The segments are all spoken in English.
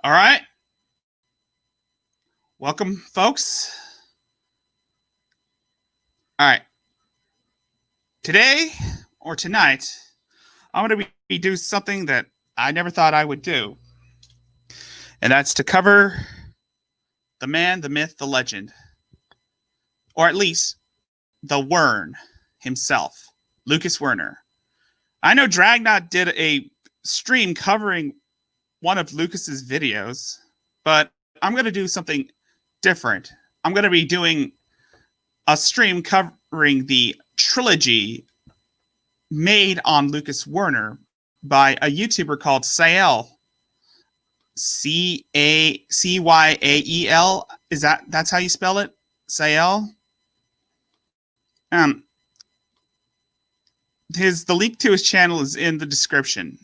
All right. Welcome, folks. All right. Today or tonight, I'm going to be do something that I never thought I would do. And that's to cover the man, the myth, the legend. Or at least the Wern himself, Lucas Werner. I know Dragnot did a stream covering one of Lucas's videos, but I'm going to do something different. I'm going to be doing a stream covering the Trilogy made on Lucas Werner by a YouTuber called Cyael. Cyael. That's how you spell it? Cyael? The link to his channel is in the description.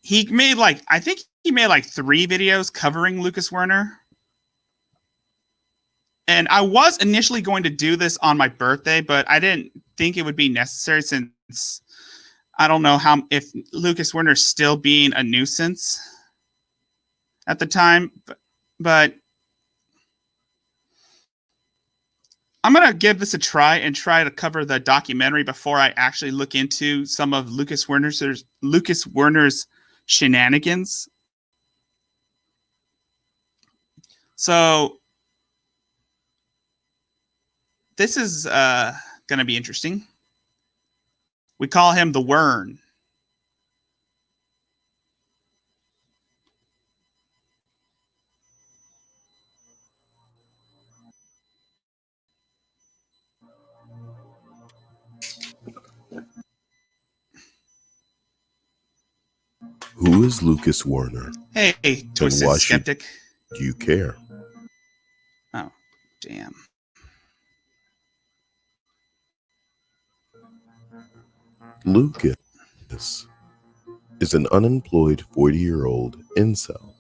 He made I think he made 3 videos covering Lucas Werner. And I was initially going to do this on my birthday, but I didn't think it would be necessary since I don't know if Lucas Werner's still being a nuisance at the time, but I'm going to give this a try and try to cover the documentary before I actually look into some of Lucas Werner's shenanigans. So this is going to be interesting. We call him the Wern. Who is Lucas Werner? Hey, Twisted Skeptic. Do you care? Oh, damn. Lucas is an unemployed 40-year-old incel.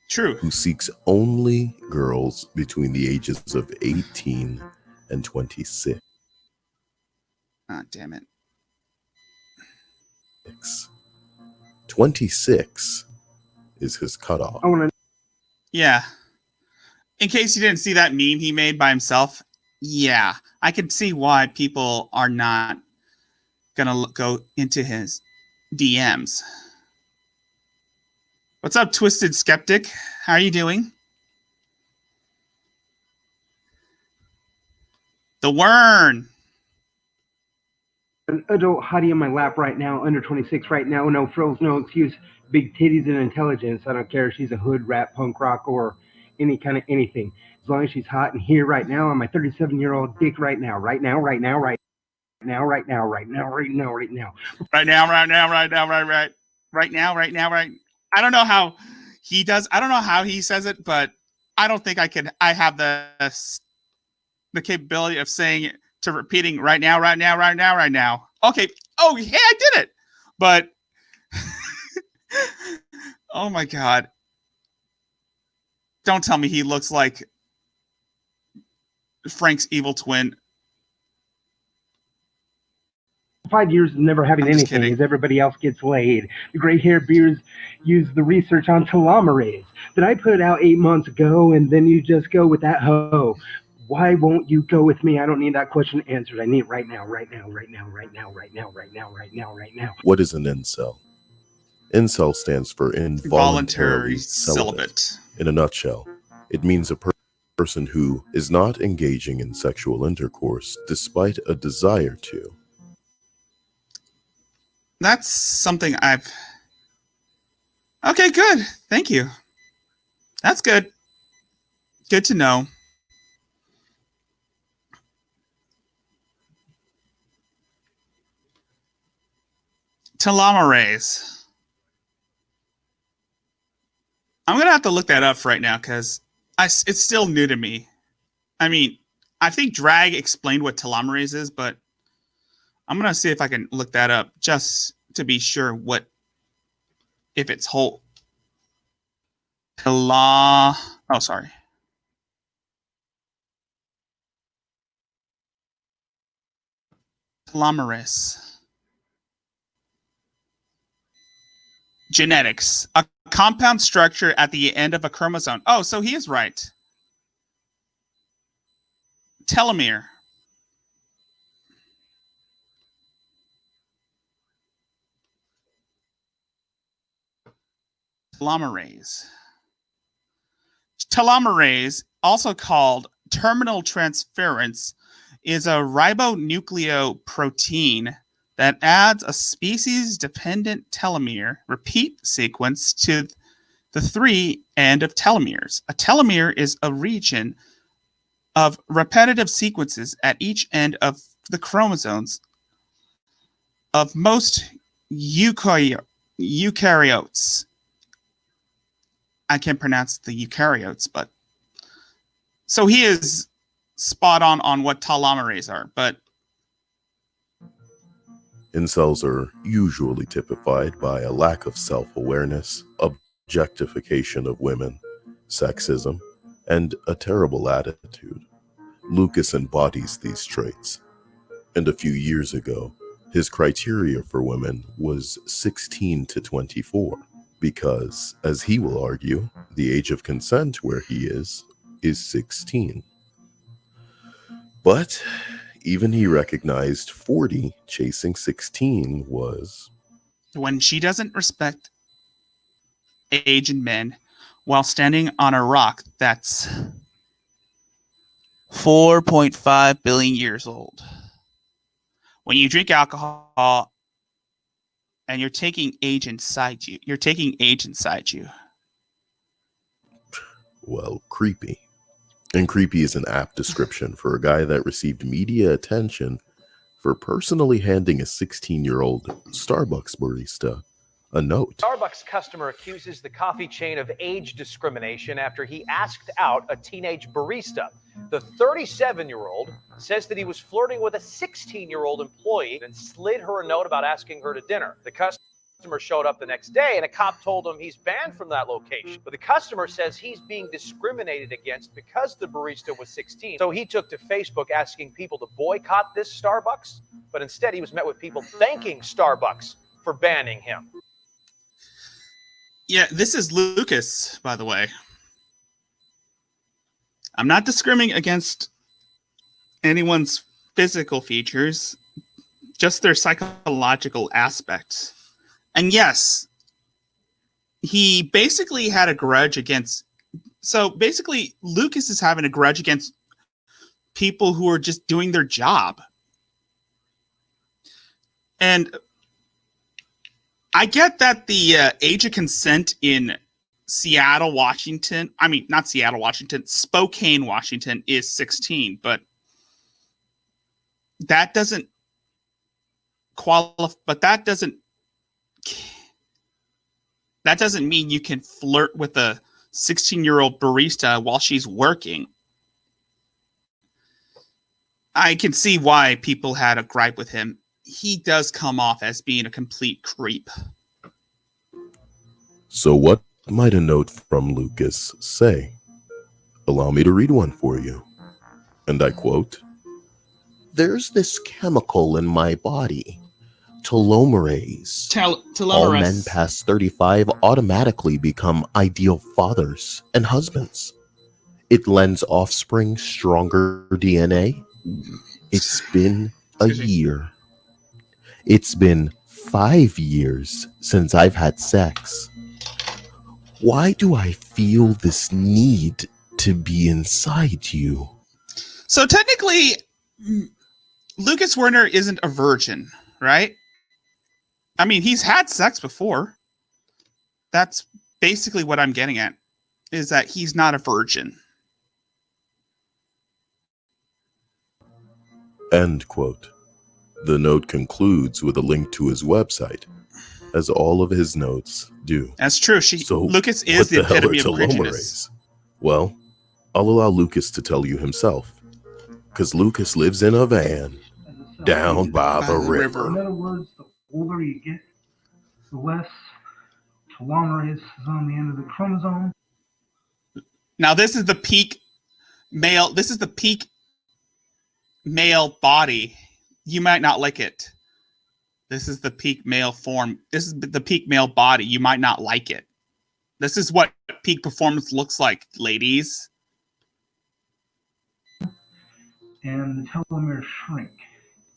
True. Who seeks only girls between the ages of 18 and 26. Ah, damn it. 26 is his cutoff. Yeah. In case you didn't see that meme he made by himself, yeah, I can see why people are not gonna go into his DMs. What's up, Twisted Skeptic? How are you doing? The Wern. An adult hottie in my lap right now, under 26 right now, no frills, no excuse, big titties and intelligence. I don't care if she's a hood, rap, punk rock, or any kind of anything. As long as she's hot and here right now on my 37-year-old dick right now. I don't know how he does. I don't know how he says it, but I don't think I have the capability of saying it to repeating right now. Okay. Oh, yeah, I did it. But oh my God. Don't tell me he looks like Frank's evil twin. 5 years of never having anything as everybody else gets laid. The gray hair beards use the research on telomerase that I put out 8 months ago, and then you just go with that hoe. Why won't you go with me? I don't need that question answered. I need it right now. What is an incel? Incel stands for involuntary celibate. In a nutshell, it means a person who is not engaging in sexual intercourse despite a desire to. That's something Okay, good. Thank you. That's good. Good to know. Telomerase. I'm going to have to look that up right now because it's still new to me. I mean, I think Drag explained what telomerase is, but I'm going to see if I can look that up just to be sure if it's whole. Sorry. Telomerase. genetics. A compound structure at the end of a chromosome. Oh, so he is right. Telomere. Telomerase. Telomerase, also called terminal transference, is a ribonucleoprotein that adds a species-dependent telomere repeat sequence to the 3 end of telomeres. A telomere is a region of repetitive sequences at each end of the chromosomes of most eukaryotes. I can't pronounce the eukaryotes, but so he is spot on what telomerase are, but Incels are usually typified by a lack of self-awareness, objectification of women, sexism, and a terrible attitude. Lucas embodies these traits, and a few years ago, his criteria for women was 16 to 24, because, as he will argue, the age of consent where he is 16. But even he recognized 40 chasing 16 was... when she doesn't respect age in men while standing on a rock that's 4.5 billion years old. When you drink alcohol and you're taking age inside you, Well, creepy. And creepy is an apt description for a guy that received media attention for personally handing a 16-year-old Starbucks barista a note. Starbucks customer accuses the coffee chain of age discrimination after he asked out a teenage barista. The 37-year-old says that he was flirting with a 16-year-old employee and slid her a note about asking her to dinner. The customer showed up the next day and a cop told him he's banned from that location. But the customer says he's being discriminated against because the barista was 16. So he took to Facebook asking people to boycott this Starbucks. But instead he was met with people thanking Starbucks for banning him. Yeah, this is Lucas, by the way. I'm not discriminating against anyone's physical features, just their psychological aspects. And yes, he basically had a grudge against... So basically, Lucas is having a grudge against people who are just doing their job. And I get that the age of consent in Seattle, Washington, not Seattle, Washington, Spokane, Washington is 16, but that doesn't qualify, but that doesn't mean you can flirt with a 16-year-old barista while she's working. I can see why people had a gripe with him. He does come off as being a complete creep. So what might a note from Lucas say? Allow me to read one for you. And I quote, "There's this chemical in my body, telomerase. Telomerase. All men past 35 automatically become ideal fathers and husbands. It lends offspring stronger DNA. It's been a year. It's been 5 years since I've had sex. Why do I feel this need to be inside you?" So technically, Lucas Werner isn't a virgin, right? I mean, he's had sex before. That's basically what I'm getting at, is that he's not a virgin. End quote. The note concludes with a link to his website, as all of his notes do. That's true. So Lucas is what the hell epitome are of prejudice. telomerase? Well, I'll allow Lucas to tell you himself, because Lucas lives in a van down by the river. In other words, the older you get, the less telomerase is on the end of the chromosome. Now, this is the peak male. This is the peak male body. You might not like it, This is the peak male form. This is the peak male body. You might not like it. This is what peak performance looks like, ladies. And the telomeres shrink.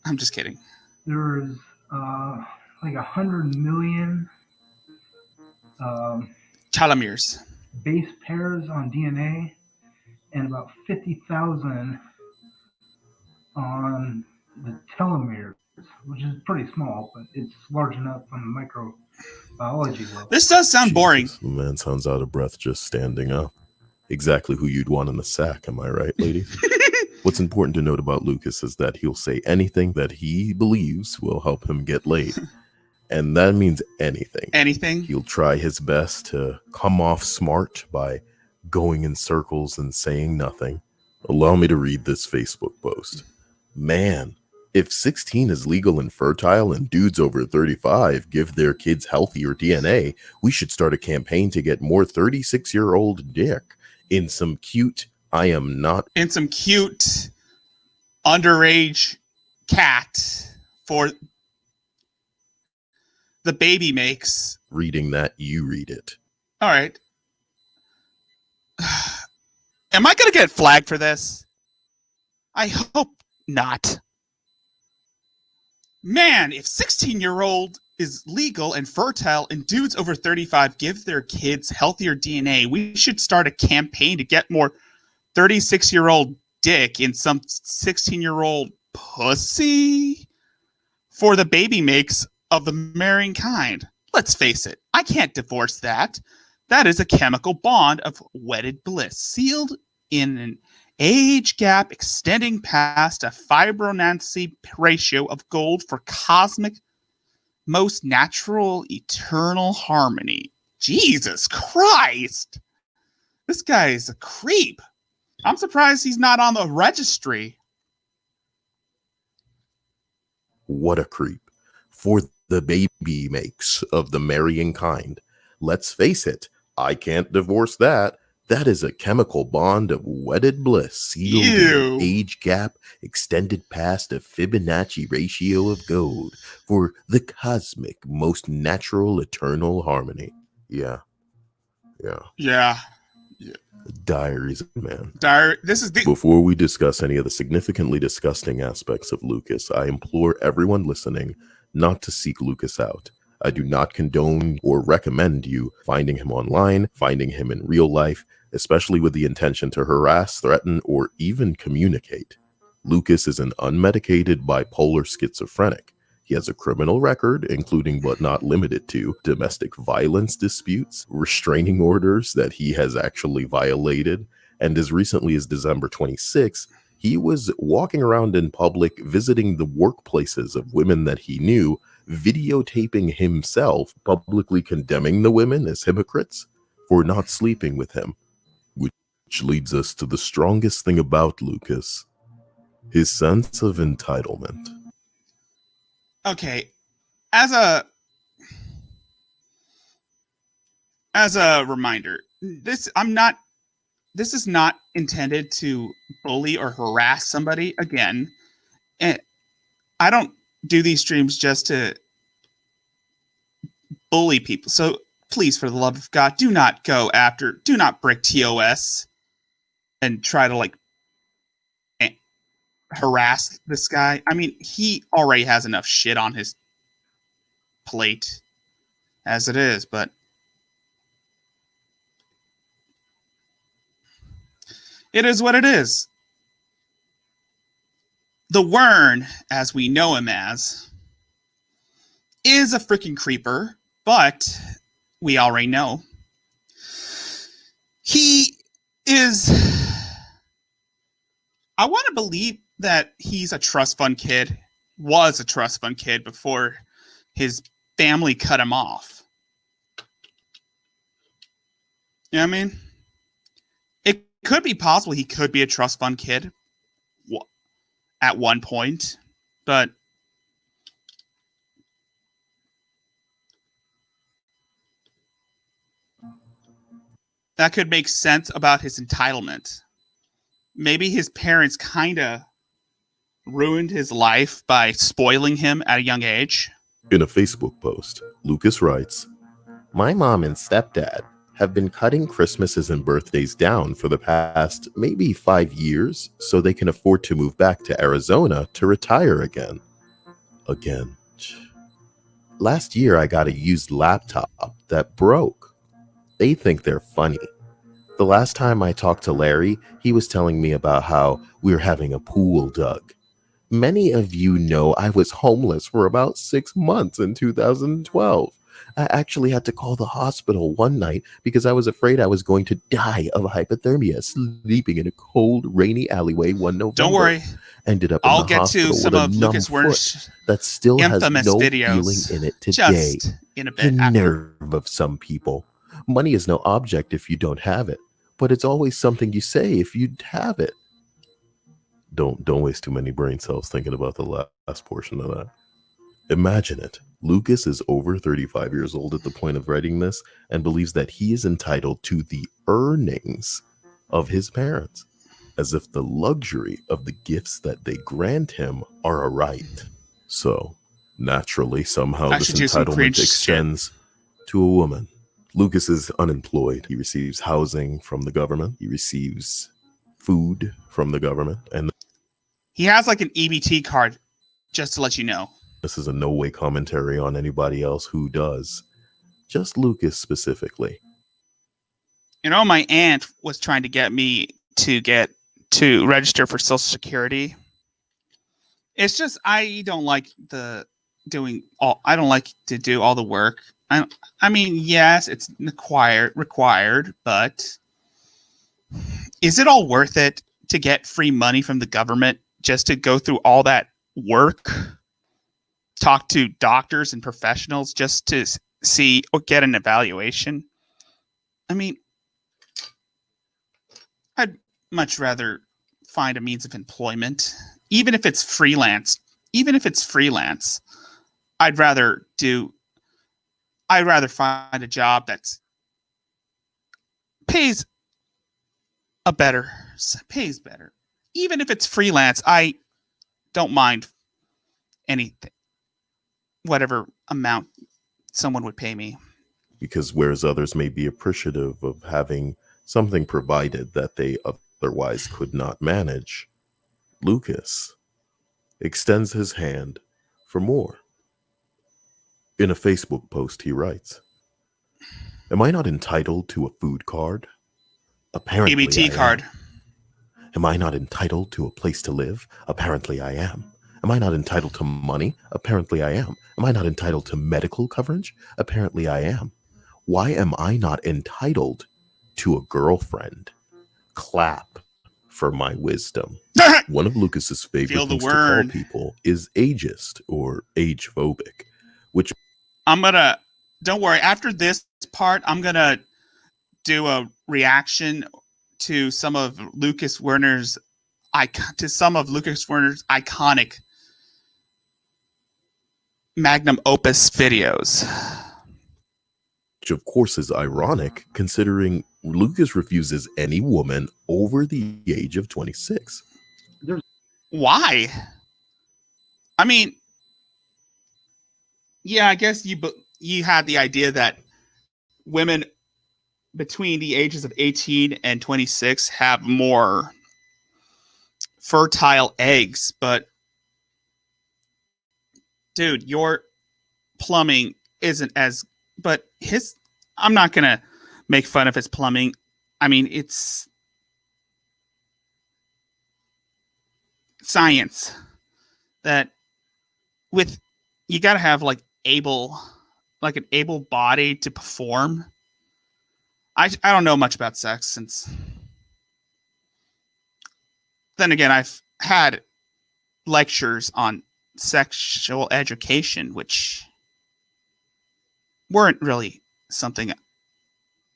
I'm just kidding. There's like 100 million telomeres, base pairs on DNA, and about 50,000 on the telomeres, which is pretty small, but it's large enough on the microbiology level. This does sound boring. The man sounds out of breath just standing up. Exactly who you'd want in the sack, am I right, ladies? What's important to note about Lucas is that he'll say anything that he believes will help him get laid. And that means anything. Anything? He'll try his best to come off smart by going in circles and saying nothing. Allow me to read this Facebook post. Man, if 16 is legal and fertile and dudes over 35 give their kids healthier DNA, we should start a campaign to get more 36-year-old dick in some cute, in some cute underage cat for the baby makes. Reading that, you read it. All right. Am I going to get flagged for this? I hope not. Man, if 16-year-old is legal and fertile and dudes over 35 give their kids healthier DNA, we should start a campaign to get more 36-year-old dick in some 16-year-old pussy for the baby makes of the marrying kind. Let's face it, I can't divorce that. That is a chemical bond of wedded bliss, sealed in an age gap extending past a Fibonacci ratio of gold for cosmic, most natural, eternal harmony. Jesus Christ! This guy is a creep. I'm surprised he's not on the registry. What a creep. For the baby makes of the marrying kind. Let's face it, I can't divorce that. That is a chemical bond of wedded bliss, sealed in an age gap extended past a Fibonacci ratio of gold for the cosmic, most natural, eternal harmony. Yeah. Diaries, man. Before we discuss any of the significantly disgusting aspects of Lucas, I implore everyone listening not to seek Lucas out. I do not condone or recommend you finding him online, finding him in real life, especially with the intention to harass, threaten, or even communicate. Lucas is an unmedicated bipolar schizophrenic. He has a criminal record, including but not limited to domestic violence disputes, restraining orders that he has actually violated, and as recently as December 26, he was walking around in public visiting the workplaces of women that he knew, videotaping himself, publicly condemning the women as hypocrites for not sleeping with him. Which leads us to the strongest thing about Lucas, his sense of entitlement. Okay, as a reminder, this is not intended to bully or harass somebody again. And I don't do these streams just to bully people. So please, for the love of God, do not brick TOS and try to harass this guy. I mean, he already has enough shit on his plate as it is, but it is what it is. The Wern, as we know him as, is a freaking creeper, but we already know he is. I want to believe that he's a trust fund kid, was a trust fund kid before his family cut him off. You know what I mean? It could be possible he could be a trust fund kid at one point, but that could make sense about his entitlement. Maybe his parents kind of ruined his life by spoiling him at a young age. In a Facebook post, Lucas writes, "My mom and stepdad have been cutting Christmases and birthdays down for the past maybe 5 years so they can afford to move back to Arizona to retire again. Again. Last year I got a used laptop that broke. They think they're funny. The last time I talked to Larry, he was telling me about how we're having a pool dug. Many of you know I was homeless for about 6 months in 2012. I actually had to call the hospital one night because I was afraid I was going to die of hypothermia sleeping in a cold, rainy alleyway one November. Don't worry. Ended up in I'll the get hospital to some with a of numb Lucas foot Werner's that still has infamous no videos feeling in it today. just in a The bit after. nerve of some people. Money is no object if you don't have it, but it's always something you say if you have it." Don't waste too many brain cells thinking about the last portion of that. Imagine it. Lucas is over 35 years old at the point of writing this and believes that he is entitled to the earnings of his parents, as if the luxury of the gifts that they grant him are a right. So, naturally, somehow I this should do some entitlement cringe extends to a woman. Lucas is unemployed. He receives housing from the government. He receives food from the government. And He has like an EBT card, just to let you know. this is a no-way commentary on anybody else who does. Just Lucas specifically. You know, my aunt was trying to get me to register for Social Security. It's just I don't like I don't like to do all the work. I mean, yes, it's required, but is it all worth it to get free money from the government just to go through all that work? Talk to doctors and professionals just to see or get an evaluation? I mean, I'd much rather find a means of employment, even if it's freelance. I'd rather find a job that's pays better. Even if it's freelance, I don't mind anything, whatever amount someone would pay me. Because whereas others may be appreciative of having something provided that they otherwise could not manage, Lucas extends his hand for more. In a Facebook post, he writes, "Am I not entitled to a food card? Apparently EBT card. Am I not entitled to a place to live? Apparently I am. Am I not entitled to money? Apparently I am. Am I not entitled to medical coverage? Apparently I am. Why am I not entitled to a girlfriend? Clap for my wisdom." One of Lucas's favorite Feel the things to call Wern. people is ageist or age-phobic, which Don't worry, after this part, I'm gonna do a reaction to some of Lucas Werner's iconic magnum opus videos. of course is ironic considering Lucas refuses any woman over the age of 26. Why? I mean, yeah, I guess you had the idea that women between the ages of 18 and 26 have more fertile eggs, but dude, your plumbing isn't as, but I'm not going to make fun of his plumbing. I mean, it's science that you got to have like an able body to perform. I don't know much about sex since then again, I've had lectures on sexual education, which weren't really something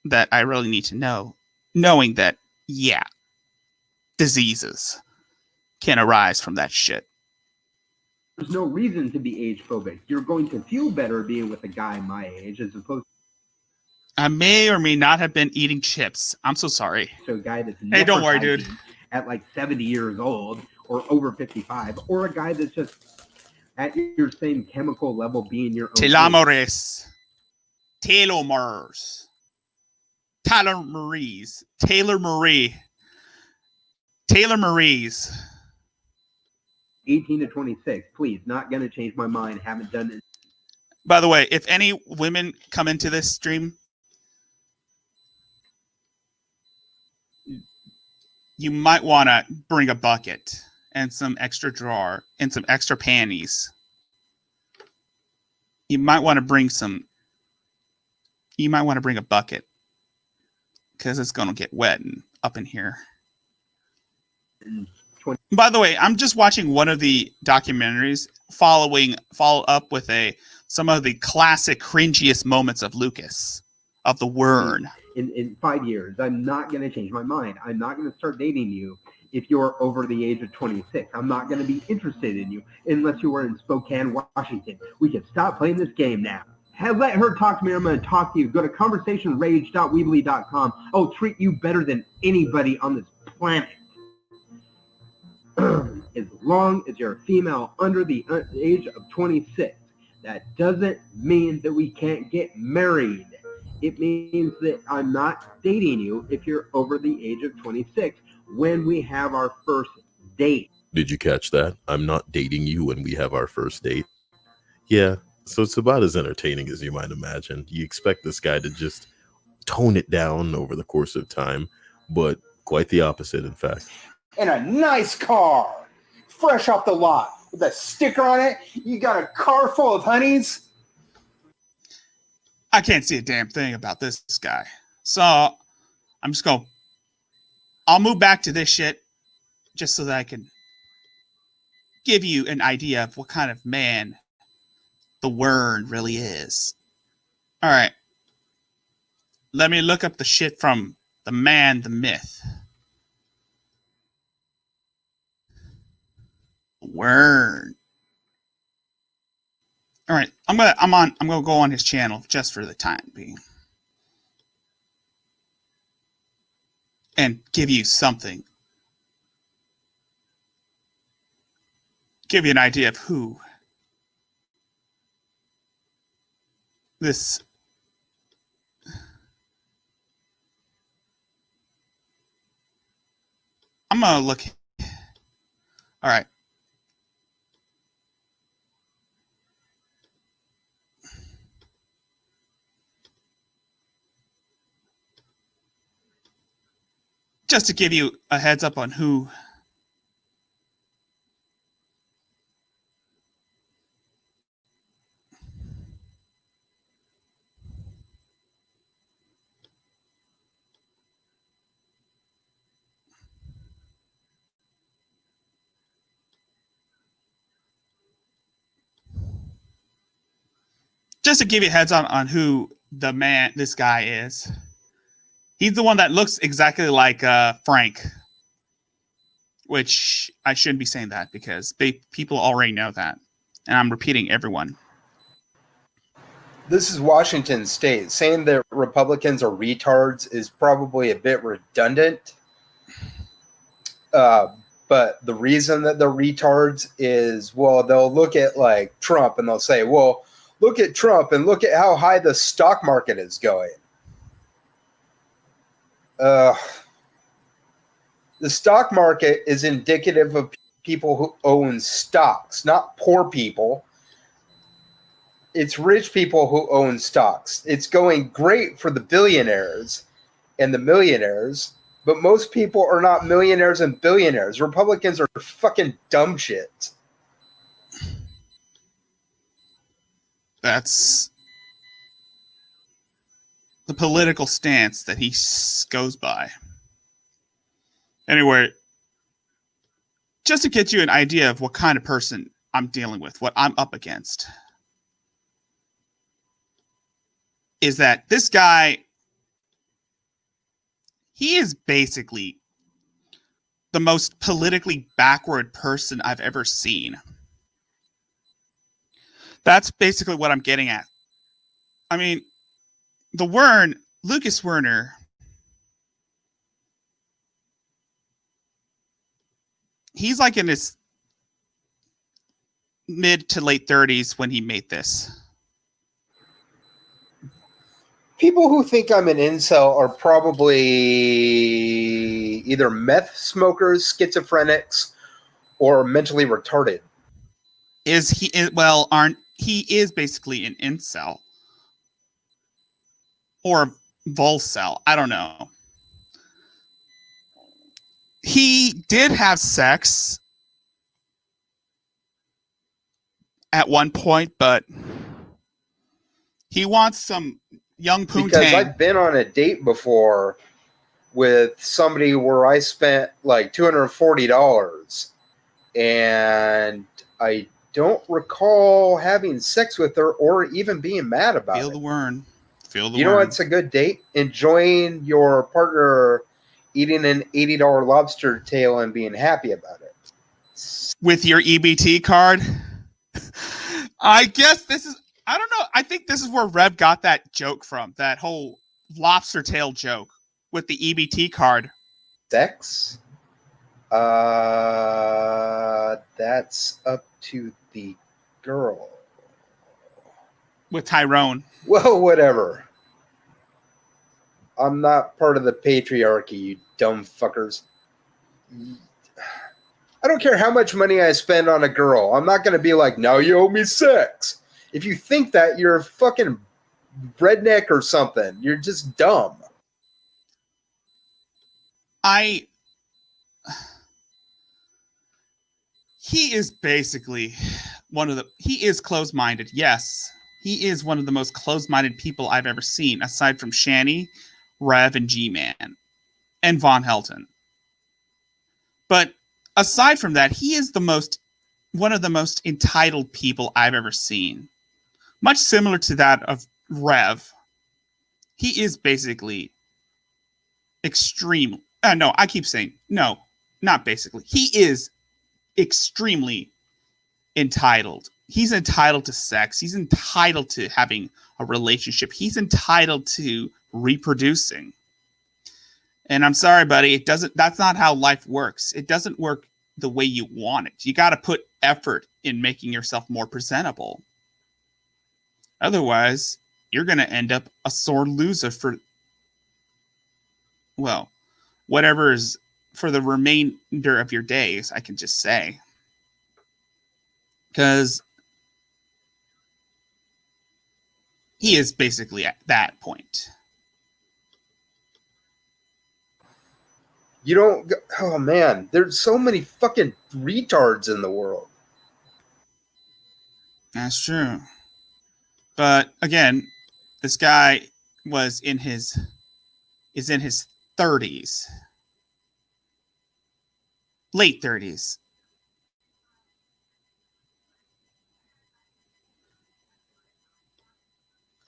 that I really need to know. Knowing that, yeah, diseases can arise from that shit. There's no reason to be age phobic. You're going to feel better being with a guy my age as opposed I may or may not have been eating chips. I'm so sorry. to a guy that's Hey, don't worry, dude. At like 70 years old or over 55, or a guy that's just at your same chemical level, be in your own telomerase, telomers, Taylor Marie's. 18 to 26. Please, not going to change my mind. Haven't done it. By the way, if any women come into this stream, you might want to bring a bucket and some extra drawer and some extra panties. You might want to bring a bucket because it's going to get wet and up in here. By the way, I'm just watching one of the documentaries follow up with some of the classic cringiest moments of Lucas, of the Wern. In 5 years, I'm not going to change my mind. I'm not going to start dating you if you're over the age of 26. I'm not going to be interested in you unless you were in Spokane, Washington. We can stop playing this game now. Let her talk to me. I'm going to talk to you. Go to conversationrage.weebly.com. I'll treat you better than anybody on this planet. As long as you're a female under the age of 26, that doesn't mean that we can't get married. It means that I'm not dating you if you're over the age of 26 when we have our first date. Did you catch that? I'm not dating you when we have our first date. Yeah, so it's about as entertaining as you might imagine. You expect this guy to just tone it down over the course of time, but quite the opposite, in fact. In a nice car, fresh off the lot, with a sticker on it. You got a car full of honeys. I can't see a damn thing about this guy. So I'm just going, I'll move back to this shit just so that I can give you an idea of what kind of man the Wern really is. All right. Let me look up the shit from the man, the myth. Wern. All right, I'm gonna go on his channel just for the time being, and give you something, give you an idea of who this. I'm gonna look. All right. Just to give you a heads up on who who this guy is. He's the one that looks exactly like Frank, which I shouldn't be saying that because people already know that. And I'm repeating everyone. This is Washington State. Saying that Republicans are retards is probably a bit redundant. But the reason that they're retards is, well, they'll look at like Trump and they'll say, well, look at Trump and look at how high the stock market is going. The stock market is indicative of people who own stocks, not poor people. It's rich people who own stocks. It's going great for the billionaires and the millionaires, but most people are not millionaires and billionaires. Republicans are fucking dumb shit. That's the political stance that he goes by. Anyway, just to get you an idea of what kind of person I'm dealing with, what I'm up against, is that this guy, he is basically the most politically backward person I've ever seen. That's basically what I'm getting at. I mean, Lucas Werner, he's like in this mid to late 30s when he made this. People who think I'm an incel are probably either meth smokers, schizophrenics, or mentally retarded. He is basically an incel. Or volcel. I don't know. He did have sex at one point, but he wants some young poontang. Because I've been on a date before with somebody where I spent like $240, and I don't recall having sex with her or even being mad about Feel it. the Wern. Feel the You Wern. know what's a good date? Enjoying your partner eating an $80 lobster tail and being happy about it. With your EBT card? I guess this is, I don't know. I think this is where Rev got that joke from. That whole lobster tail joke with the EBT card. Sex? That's up to the girl. With Tyrone. Well, whatever. I'm not part of the patriarchy, you dumb fuckers. I don't care how much money I spend on a girl. I'm not going to be like, now you owe me sex. If you think that, you're a fucking redneck or something. You're just dumb. He is basically he is closed-minded. Yes. He is one of the most closed-minded people I've ever seen, aside from Shani, Rev, and G-Man, and Von Helton. But aside from that, he is one of the most entitled people I've ever seen. Much similar to that of Rev. He is basically extreme. No, I keep saying, no, not basically. He is extremely entitled. He's entitled to sex. He's entitled to having a relationship. He's entitled to reproducing. And I'm sorry, buddy, that's not how life works. It doesn't work the way you want it. You got to put effort in making yourself more presentable. Otherwise, you're going to end up a sore loser for, well, whatever is for the remainder of your days, I can just say. Because he is basically at that point. You don't... Oh, man. There's so many fucking retards in the world. That's true. But, again, this guy is in his 30s. Late 30s.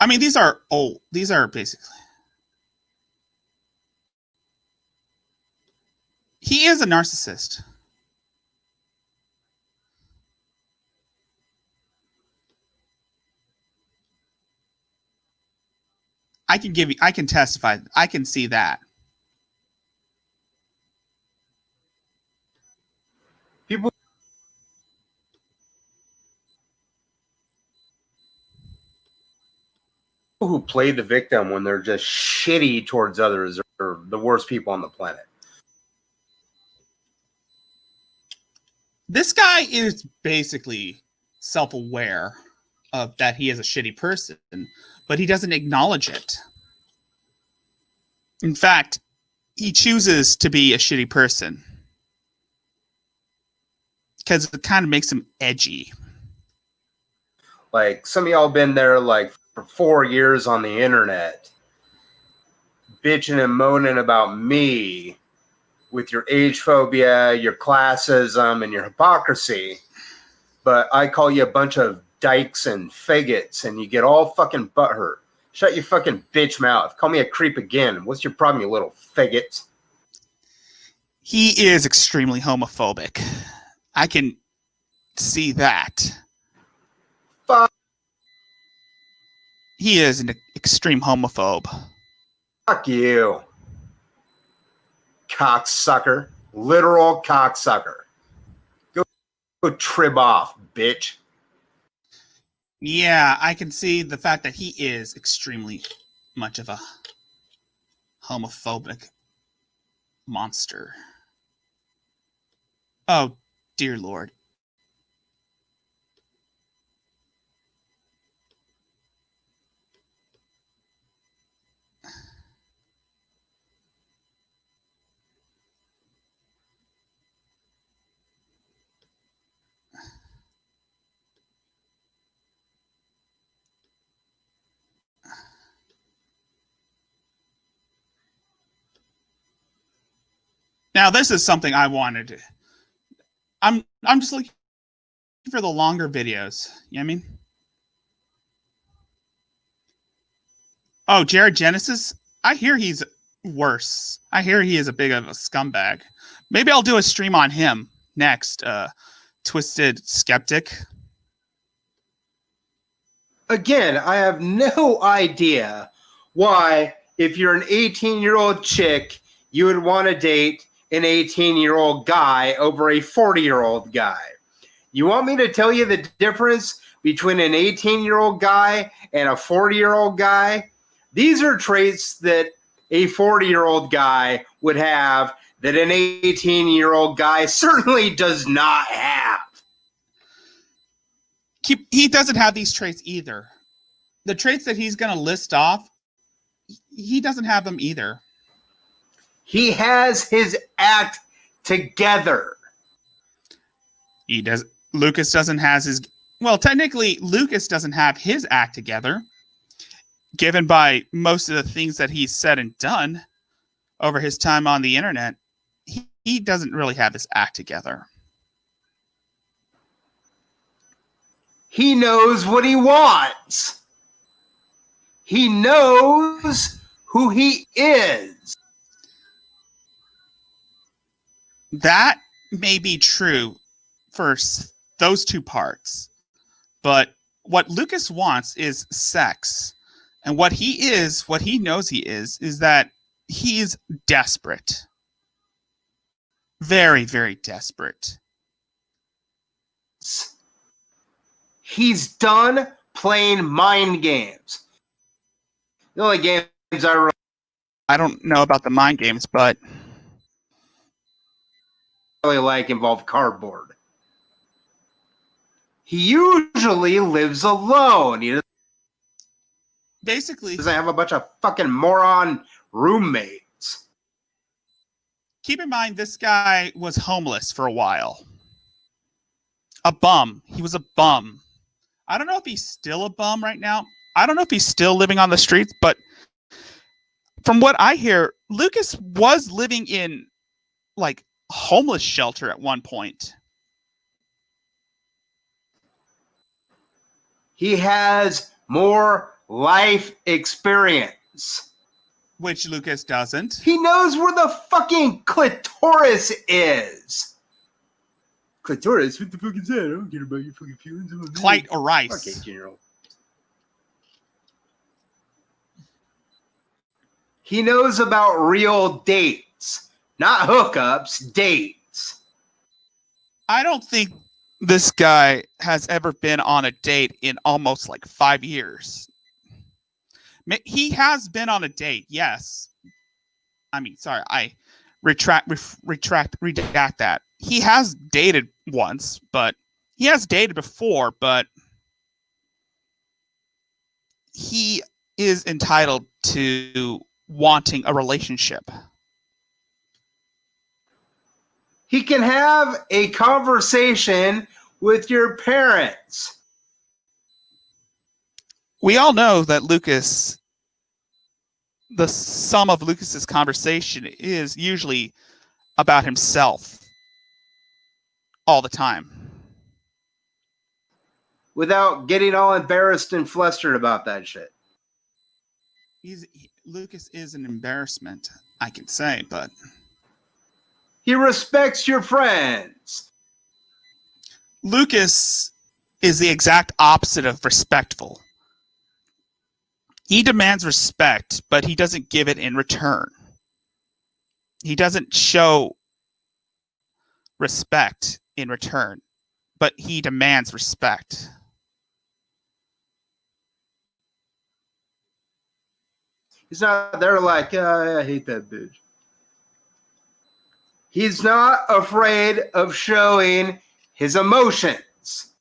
I mean, these are old. These are basically... He is a narcissist. I can testify. I can see that. People who play the victim when they're just shitty towards others are the worst people on the planet. This guy is basically self-aware of that he is a shitty person, but he doesn't acknowledge it. In fact, he chooses to be a shitty person because it kind of makes him edgy. Like, some of y'all been there like for 4 years on the internet, bitching and moaning about me with your age phobia, your classism, and your hypocrisy. But I call you a bunch of dykes and faggots, and you get all fucking butthurt. Shut your fucking bitch mouth. Call me a creep again. What's your problem, you little faggot? He is extremely homophobic. I can see that. Fuck. He is an extreme homophobe. Fuck you. Cocksucker. Literal cocksucker. Go trib off, bitch. Yeah, I can see the fact that he is extremely much of a homophobic monster. Oh, dear Lord. Now, this is something I wanted to. I'm just looking for the longer videos. You know what I mean? Oh, Jared Genesis? I hear he's worse. I hear he is a big of a scumbag. Maybe I'll do a stream on him next. Twisted Skeptic. Again, I have no idea why, if you're an 18-year-old chick, you would want to date an 18-year-old guy over a 40-year-old guy. You want me to tell you the difference between an 18-year-old guy and a 40-year-old guy? These are traits that a 40-year-old guy would have that an 18-year-old guy certainly does not have. He doesn't have these traits either. The traits that he's going to list off, he doesn't have them either. He has his act together. He does. Lucas doesn't have his. Well, technically, Lucas doesn't have his act together, given by most of the things that he's said and done over his time on the internet. He doesn't really have his act together. He knows what he wants. He knows who he is. That may be true for those two parts. But what Lucas wants is sex. And what he knows he is that he's desperate. Very, very desperate. He's done playing mind games. The only games I don't know about the mind games, but really like involve cardboard. He usually lives alone. He basically doesn't have a bunch of fucking moron roommates. Keep in mind, this guy was homeless for a while. A bum. He was a bum. I don't know if he's still a bum right now. I don't know if he's still living on the streets, but from what I hear, Lucas was living in like homeless shelter at one point. He has more life experience. Which Lucas doesn't. He knows where the fucking clitoris is. Clitoris? What the fuck is that? I don't care about your fucking feelings. Clitoris. Okay, General. He knows about real dates. Not hookups, dates. I don't think this guy has ever been on a date in almost like 5 years. He has been on a date, yes. I mean, sorry, I redact that. He has dated once, but he has dated before, but he is entitled to wanting a relationship. He can have a conversation with your parents. We all know that Lucas, the sum of Lucas's conversation is usually about himself all the time. Without getting all embarrassed and flustered about that shit. Lucas is an embarrassment, I can say, but he respects your friends. Lucas is the exact opposite of respectful. He demands respect, but he doesn't give it in return. He doesn't show respect in return, but he demands respect. He's not there like, I hate that bitch. He's not afraid of showing his emotions.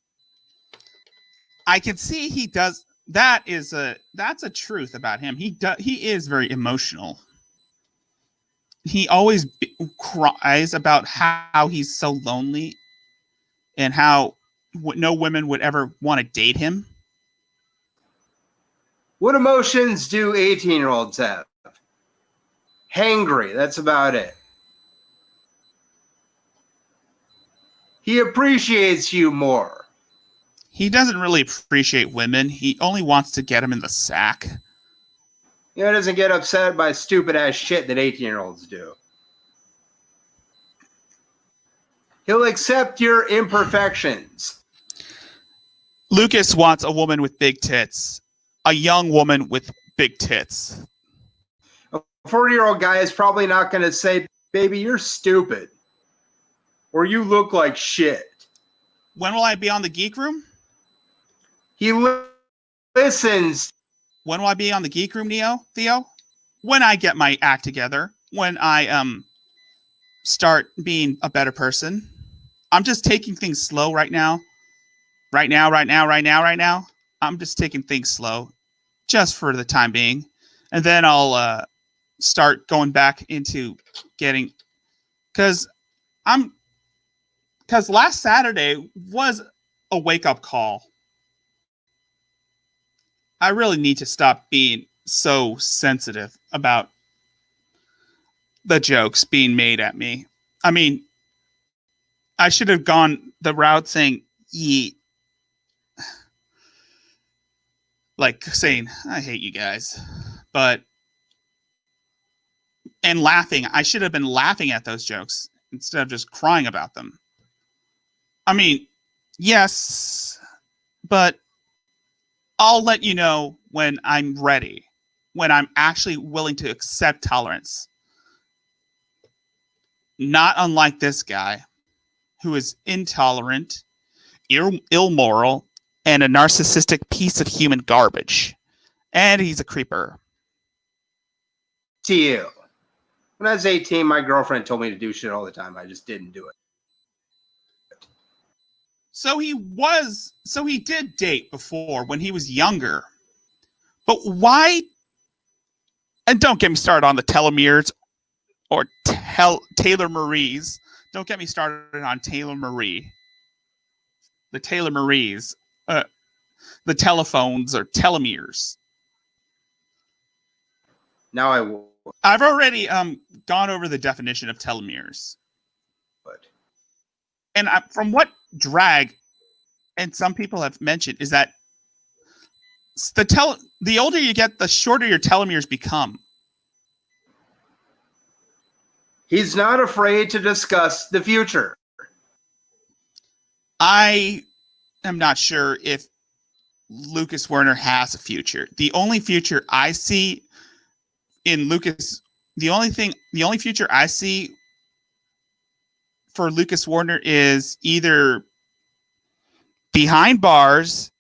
I can see he does. That's a truth about him. He is very emotional. He always cries about how he's so lonely and how no women would ever want to date him. What emotions do 18-year-olds have? Hangry, that's about it. He appreciates you more. He doesn't really appreciate women. He only wants to get them in the sack. He doesn't get upset by stupid ass shit that 18-year-olds do. He'll accept your imperfections. Lucas wants a woman with big tits. A young woman with big tits. A 40-year-old guy is probably not going to say, baby, you're stupid. Or you look like shit. When will I be on the Geek Room? He listens. When will I be on the Geek Room, Theo? When I get my act together. When I start being a better person. I'm just taking things slow right now. Right now. I'm just taking things slow. Just for the time being. And then I'll start going back into getting... Because last Saturday was a wake-up call. I really need to stop being so sensitive about the jokes being made at me. I mean, I should have gone the route saying, yeet. Like saying, I hate you guys. And laughing. I should have been laughing at those jokes instead of just crying about them. I mean, yes, but I'll let you know when I'm ready, when I'm actually willing to accept tolerance. Not unlike this guy, who is intolerant, immoral, and a narcissistic piece of human garbage. And he's a creeper. To you. When I was 18, my girlfriend told me to do shit all the time. I just didn't do it. So he did date before when he was younger. But why? And don't get me started on the telomeres or Taylor Marie's. Don't get me started on Taylor Marie. The Taylor Marie's. The telephones or telomeres. Now I will. I've already gone over the definition of telomeres. But. And from what Drag and some people have mentioned is that the older you get, the shorter your telomeres become. He's not afraid to discuss the future. I am not sure if Lucas Werner has a future. The only future I see in Lucas, the only future I see for Lucas Werner is either behind bars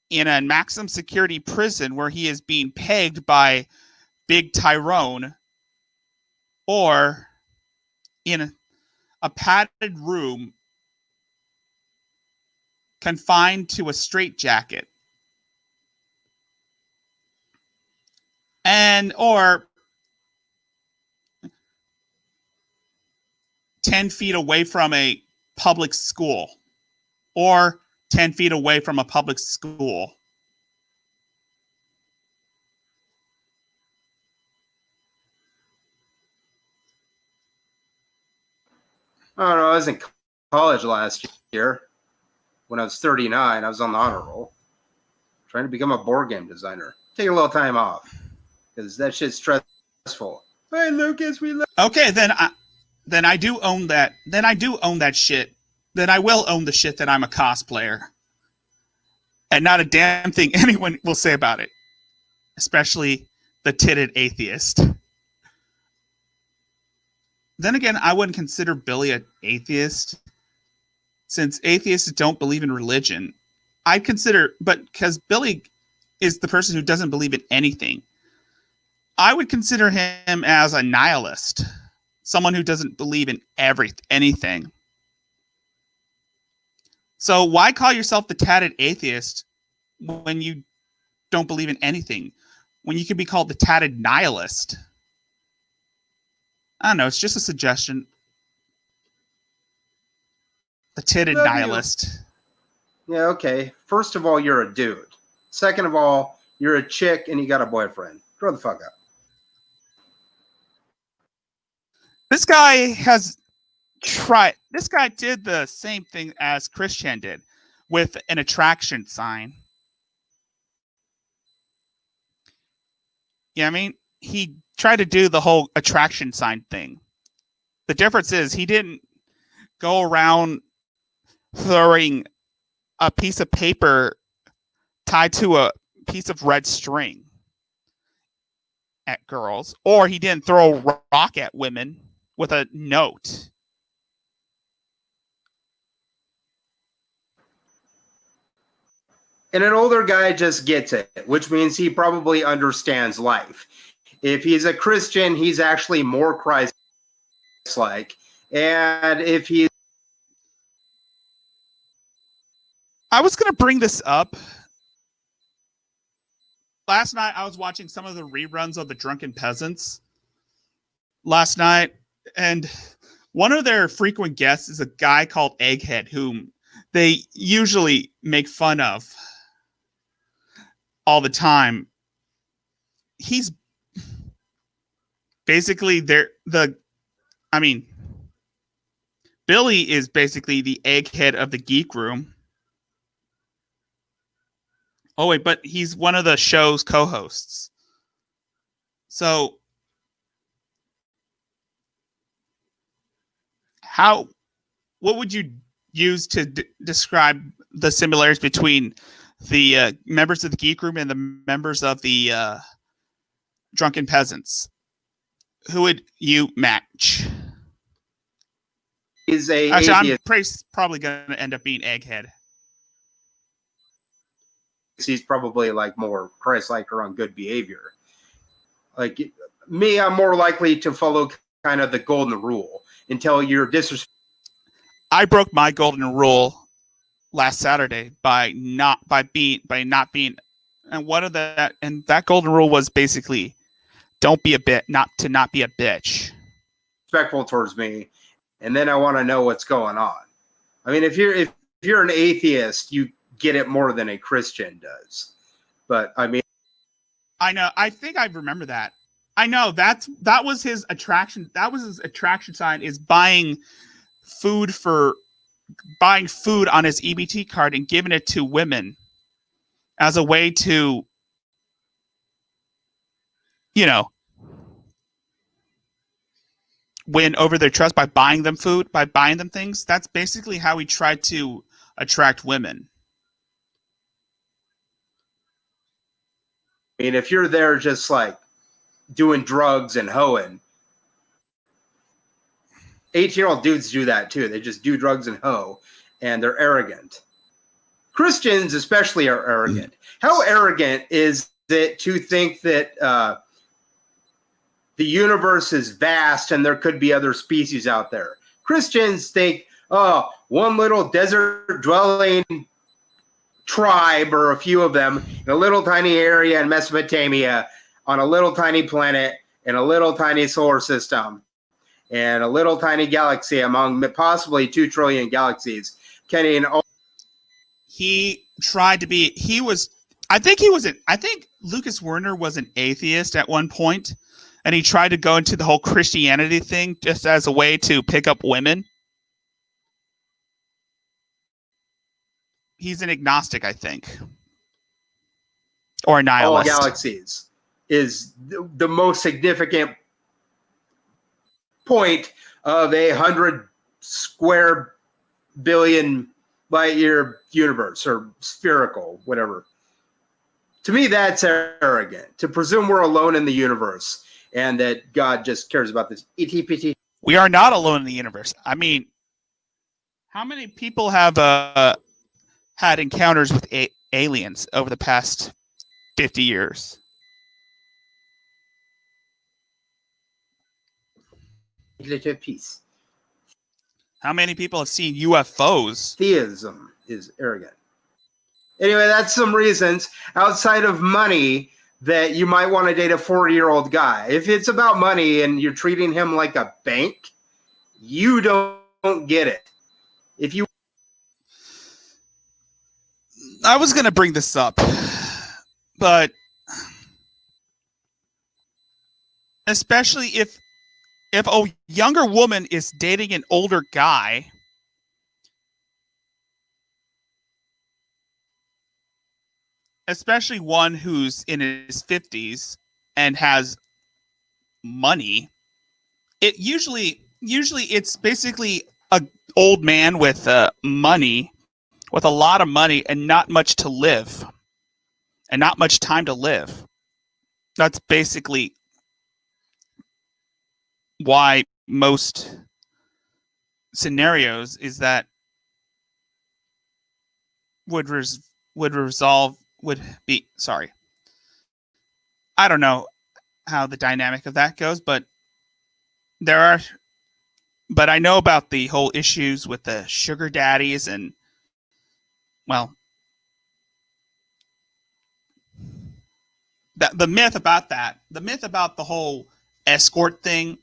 in a maximum security prison where he is being pegged by Big Tyrone, or in a padded room confined to a straitjacket, or 10 feet away from a public school, or 10 feet away from a public school. I don't know. I was in college last year. When I was 39, I was on the honor roll, trying to become a board game designer. Take a little time off because that shit's stressful. Hey, Lucas, we love. Okay, then I do own that. Then I do own that shit. Then I will own the shit that I'm a cosplayer, and not a damn thing anyone will say about it, especially the titted atheist. Then again, I wouldn't consider Billy an atheist, since atheists don't believe in religion. I'd consider, but because Billy is the person who doesn't believe in anything. I would consider him as a nihilist, someone who doesn't believe in anything. So why call yourself the tatted atheist when you don't believe in anything? When you could be called the tatted nihilist? I don't know. It's just a suggestion. The titted nihilist. Yeah, okay. First of all, you're a dude. Second of all, you're a chick and you got a boyfriend. Grow the fuck up. This guy did the same thing as Christian did with an attraction sign. Yeah, I mean, he tried to do the whole attraction sign thing. The difference is he didn't go around throwing a piece of paper tied to a piece of red string at girls, or he didn't throw a rock at women with a note. And an older guy just gets it, which means he probably understands life. If he's a Christian, he's actually more Christ-like. And if he's... I was going to bring this up. Last night, I was watching some of the reruns of The Drunken Peasants last night, and one of their frequent guests is a guy called Egghead, whom they usually make fun of all the time. He's basically Billy is basically the egghead of the geek room. Oh wait, but he's one of the show's co-hosts. So what would you use to describe the similarities between the members of the geek room and the members of the drunken peasants? Who would you match? Actually, I'm probably going to end up being Egghead. He's probably like more Christ-like or on good behavior. Like me, I'm more likely to follow kind of the golden rule until you're disrespectful. I broke my golden rule last Saturday by not being, and that golden rule was basically not be a bitch. Respectful towards me, and then I want to know what's going on. I mean, if you're an atheist, you get it more than a Christian does. But I mean, I know. I think I remember that. I know that was his attraction. That was his attraction sign, is buying food on his EBT card and giving it to women as a way to, win over their trust by buying them food, by buying them things. That's basically how he tried to attract women. I mean, if you're there just like doing drugs and hoeing, 18-year-old dudes do that too. They just do drugs and hoe, and they're arrogant. Christians especially are arrogant. How arrogant is it to think that the universe is vast and there could be other species out there? Christians think, oh, one little desert dwelling tribe, or a few of them, in a little tiny area in Mesopotamia, on a little tiny planet, in a little tiny solar system, and a little tiny galaxy among possibly 2 trillion galaxies. I think Lucas Werner was an atheist at one point, and he tried to go into the whole Christianity thing just as a way to pick up women. He's an agnostic, I think. Or a nihilist. All galaxies is the most significant point of 100 square billion light year universe, or spherical, whatever. To me, that's arrogant, to presume we're alone in the universe and that God just cares about this ETPT. We are not alone in the universe. I mean, how many people have had encounters with aliens over the past 50 years? little piece. How many people have seen UFOs? Theism is arrogant. Anyway, that's some reasons outside of money that you might want to date a 40-year-old guy. If it's about money and you're treating him like a bank, you don't get it. If you, I was going to bring this up, but especially if a younger woman is dating an older guy, especially one who's in his 50s and has money, it usually it's basically an old man with money, with a lot of money and not much to live and not much time to live. That's basically why most scenarios is that would be sorry. I don't know how the dynamic of that goes, but I know about the whole issues with the sugar daddies and, well, the myth about the whole escort thing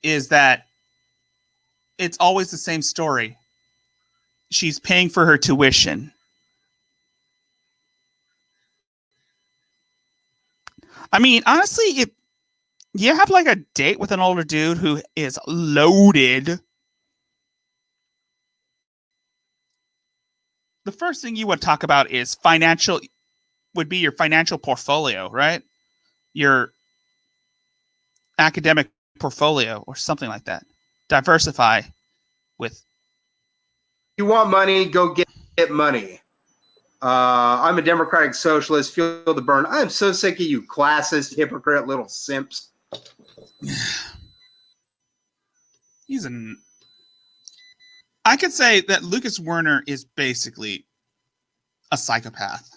is that it's always the same story. She's paying for her tuition. I mean, honestly, if you have like a date with an older dude who is loaded, the first thing you would talk about is would be your financial portfolio, right? Your academic portfolio or something like that. Diversify with. you want money, go get money. I'm a democratic socialist. Feel the burn. I'm so sick of you classist, hypocrite little simps. I could say that Lucas Werner is basically a psychopath.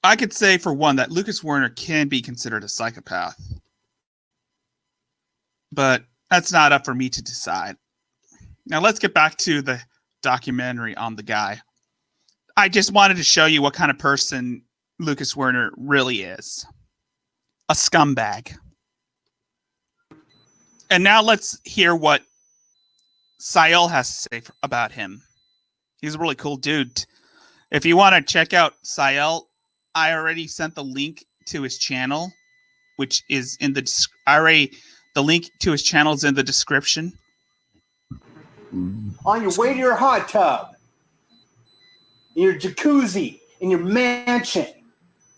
I could say, for one, that Lucas Werner can be considered a psychopath. But that's not up for me to decide. Now let's get back to the documentary on the guy. I just wanted to show you what kind of person Lucas Werner really is. A scumbag. And now let's hear what Cyael has to say about him. He's a really cool dude. If you want to check out Cyael, I already sent the link to his channel, which is in the the link to his channel is in the description. On your way to your hot tub, in your jacuzzi, in your mansion.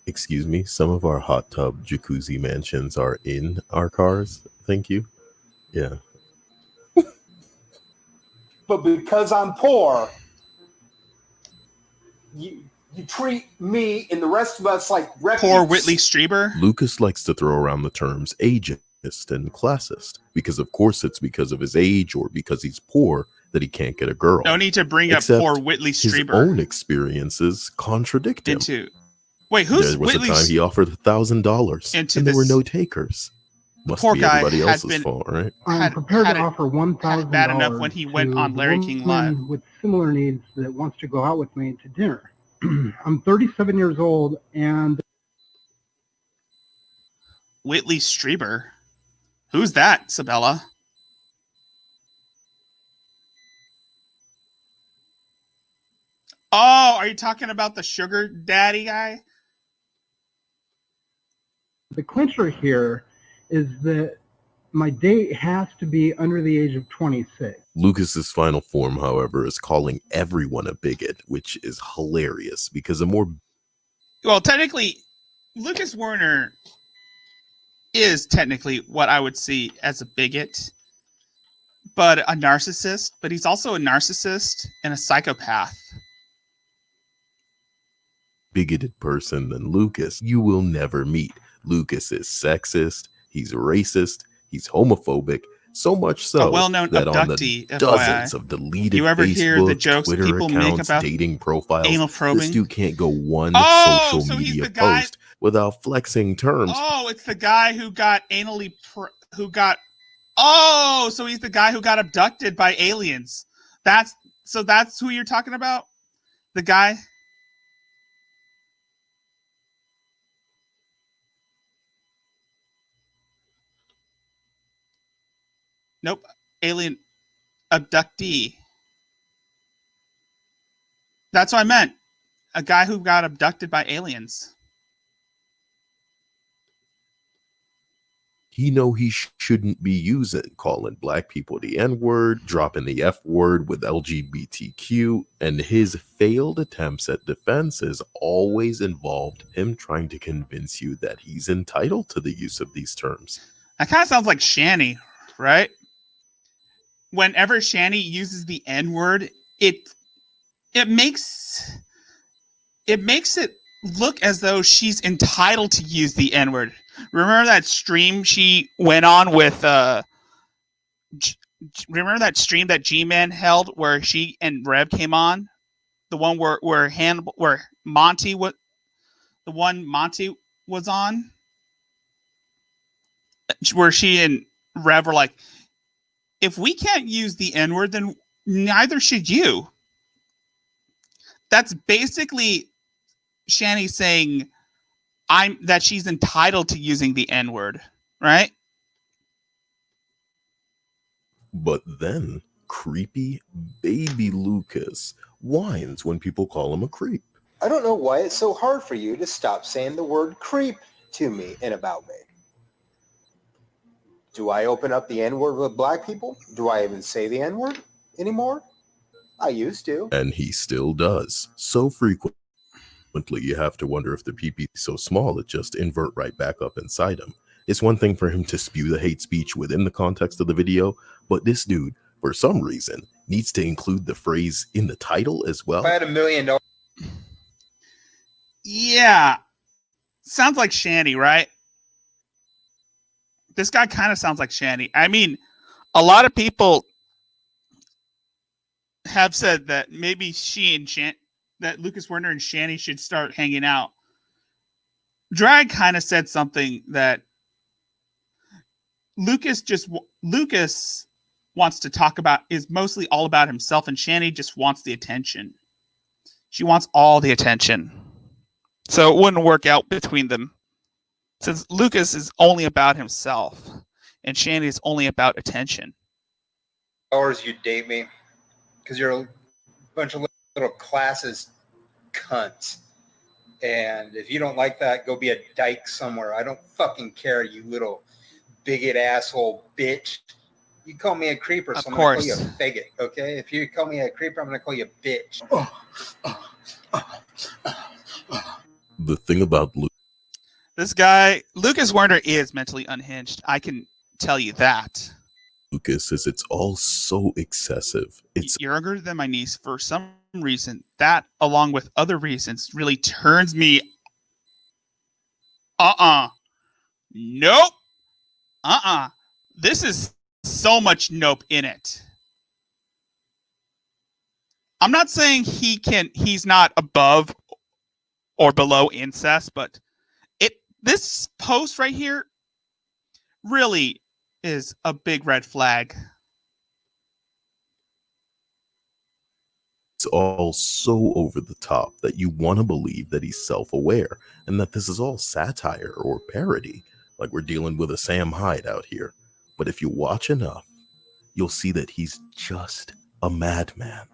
Excuse me, some of our hot tub jacuzzi mansions are in our cars. Thank you. Yeah. But because I'm poor, you treat me and the rest of us like refuse. Poor Whitley Strieber. Lucas likes to throw around the terms ageist and classist because, of course, it's because of his age or because he's poor that he can't get a girl. No need to bring up poor Whitley Strieber. His own experiences contradict him. Wait, who's There was Whitley? a time he offered $1,000 and there were no takers. Must poor be guy everybody else's fault, right? I'm prepared to offer $1,000 bad enough when he went on Larry King Live with similar needs that wants to go out with me to dinner. I'm 37 years old and Whitley Strieber. Who's that, Sabella? Oh, are you talking about the sugar daddy guy? the clincher here is that my date has to be under the age of 26. Lucas's final form, however, is calling everyone a bigot, which is hilarious because Well, technically, Lucas Werner is technically what I would see as a bigot, but a narcissist. But he's also a narcissist and a psychopath. bigoted person than Lucas you will never meet. Lucas is sexist, he's racist, he's homophobic, so much so a well-known that abductee, on the dozens of deleted you ever Facebook, hear the jokes Twitter people make accounts, about dating profiles, anal probing? this dude can't go one Oh, social so he's media the guy- post without flexing terms. Oh, it's the guy who got Oh, so he's the guy who got abducted by aliens. That's who you're talking about? The guy? Nope. Alien abductee. That's what I meant. A guy who got abducted by aliens. He know he shouldn't be calling black people the N-word, dropping the F-word with LGBTQ, and his failed attempts at defenses always involved him trying to convince you that he's entitled to the use of these terms. That kind of sounds like Shanny, right? Whenever Shanny uses the N-word, it makes it look as though she's entitled to use the N-word. Remember that stream she went on with remember that stream that G-Man held where she and Rev came on? The one where Monty was on? Where she and Rev were like, if we can't use the N-word, then neither should you. That's basically Shanny saying that she's entitled to using the N-word, right? But then creepy baby Lucas whines when people call him a creep. I don't know why it's so hard for you to stop saying the word creep to me and about me. Do I open up the N-word with black people? Do I even say the N-word anymore? I used to. And he still does, so frequently you have to wonder if the pee-pee is so small it just invert right back up inside him. It's one thing for him to spew the hate speech within the context of the video, but this dude, for some reason, needs to include the phrase in the title as well. If I had $1 million. Yeah. Sounds like Shanny, right? This guy kind of sounds like Shanny. I mean, a lot of people have said that maybe that Lucas Werner and Shanny should start hanging out. Drag kind of said something that Lucas wants to talk about is mostly all about himself, and Shanny just wants the attention. She wants all the attention. So it wouldn't work out between them. Since Lucas is only about himself and Shanny is only about attention. Hours you date me because you're a bunch of little classes cunts. And if you don't like that, go be a dyke somewhere. I don't fucking care, you little bigot asshole bitch. You call me a creeper, so I'm going to call you a faggot, okay? If you call me a creeper, I'm going to call you a bitch. The thing about this guy, Lucas Werner, is mentally unhinged. I can tell you that. Lucas is it's all so excessive. It's younger than my niece for some reason. That, along with other reasons, really turns me. Nope. This is so much nope in it. I'm not saying he's not above or below incest, but this post right here really is a big red flag. It's all so over the top that you want to believe that he's self-aware and that this is all satire or parody, like we're dealing with a Sam Hyde out here. But if you watch enough, you'll see that he's just a madman.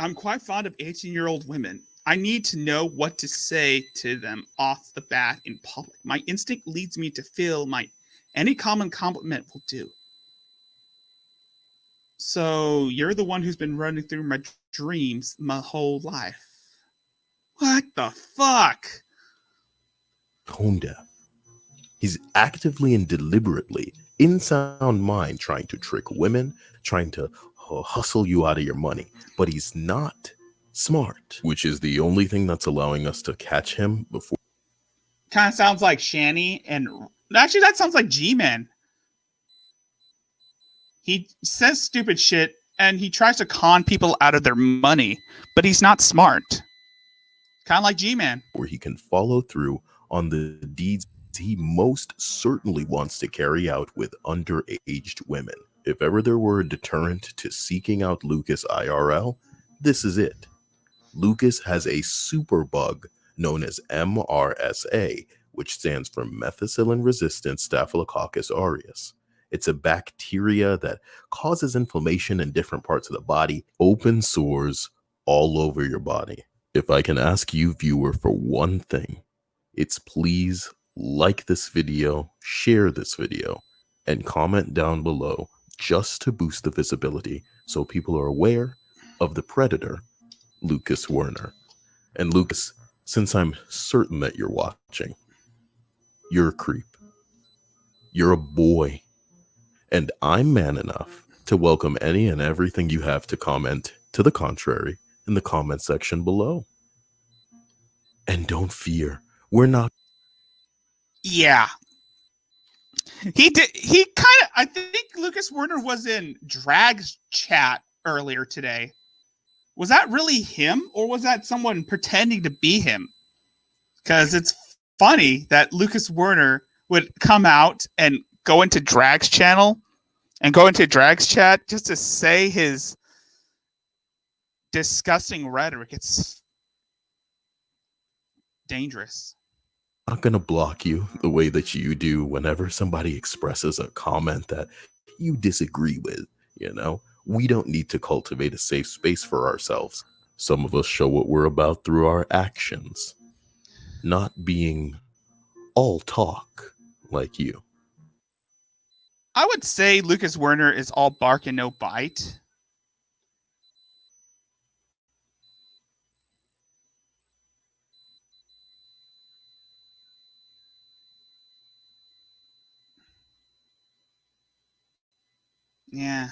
I'm quite fond of 18-year-old women. I need to know what to say to them off the bat in public. My instinct leads me to feel any common compliment will do. So you're the one who's been running through my dreams my whole life. What the fuck? Tone deaf. He's actively and deliberately, in sound mind, trying to trick women, trying to hustle you out of your money. But he's not smart, which is the only thing that's allowing us to catch him before. Kind of sounds like Shanny, and actually that sounds like G-Man. He says stupid shit and he tries to con people out of their money, but he's not smart. Kind of like G-Man. Where he can follow through on the deeds he most certainly wants to carry out with underaged women. If ever there were a deterrent to seeking out Lucas IRL, this is it. Lucas has a super bug known as MRSA, which stands for methicillin-resistant Staphylococcus aureus. It's a bacteria that causes inflammation in different parts of the body, open sores all over your body. If I can ask you, viewer, for one thing, it's please like this video, share this video, and comment down below just to boost the visibility so people are aware of the predator, Lucas Werner. And Lucas, since I'm certain that you're watching, you're a creep. You're a boy. And I'm man enough to welcome any and everything you have to comment to the contrary in the comment section below. And don't fear, we're not. Yeah. I think Lucas Werner was in Drag's chat earlier today. Was that really him, or was that someone pretending to be him? Because it's funny that Lucas Werner would come out and go into Drag's channel and go into Drag's chat just to say his disgusting rhetoric. It's dangerous. I'm not going to block you the way that you do whenever somebody expresses a comment that you disagree with, you know? We don't need to cultivate a safe space for ourselves. Some of us show what we're about through our actions, not being all talk like you. I would say Lucas Werner is all bark and no bite. Yeah.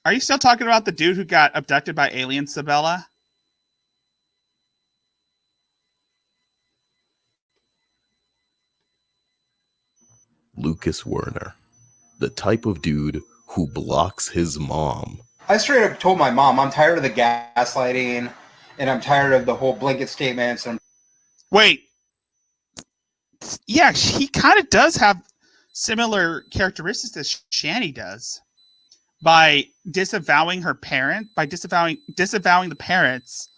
Are you still talking about the dude who got abducted by aliens, Sabella? Lucas Werner, the type of dude who blocks his mom. I straight up told my mom, I'm tired of the gaslighting, and I'm tired of the whole blanket statements. Wait. Yeah, he kind of does have similar characteristics that Shani does. By disavowing her parent, by disavowing the parents,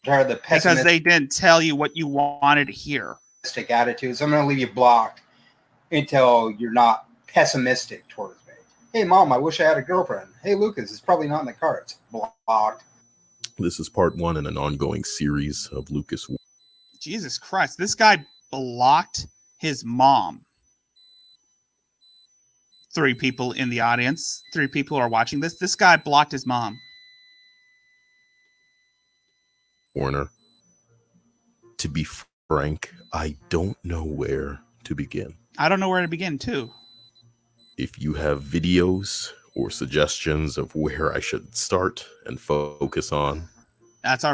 Tired of the because they didn't tell you what you wanted to hear. Attitudes. I'm going to leave you blocked until you're not pessimistic towards me. Hey, Mom, I wish I had a girlfriend. Hey, Lucas, it's probably not in the cards. Blocked. This is part 1 in an ongoing series of Lucas. Jesus Christ, this guy blocked his mom. 3 people in the audience. 3 people are watching this. This guy blocked his mom. Werner. To be frank, I don't know where to begin. I don't know where to begin, too. If you have videos or suggestions of where I should start and focus on,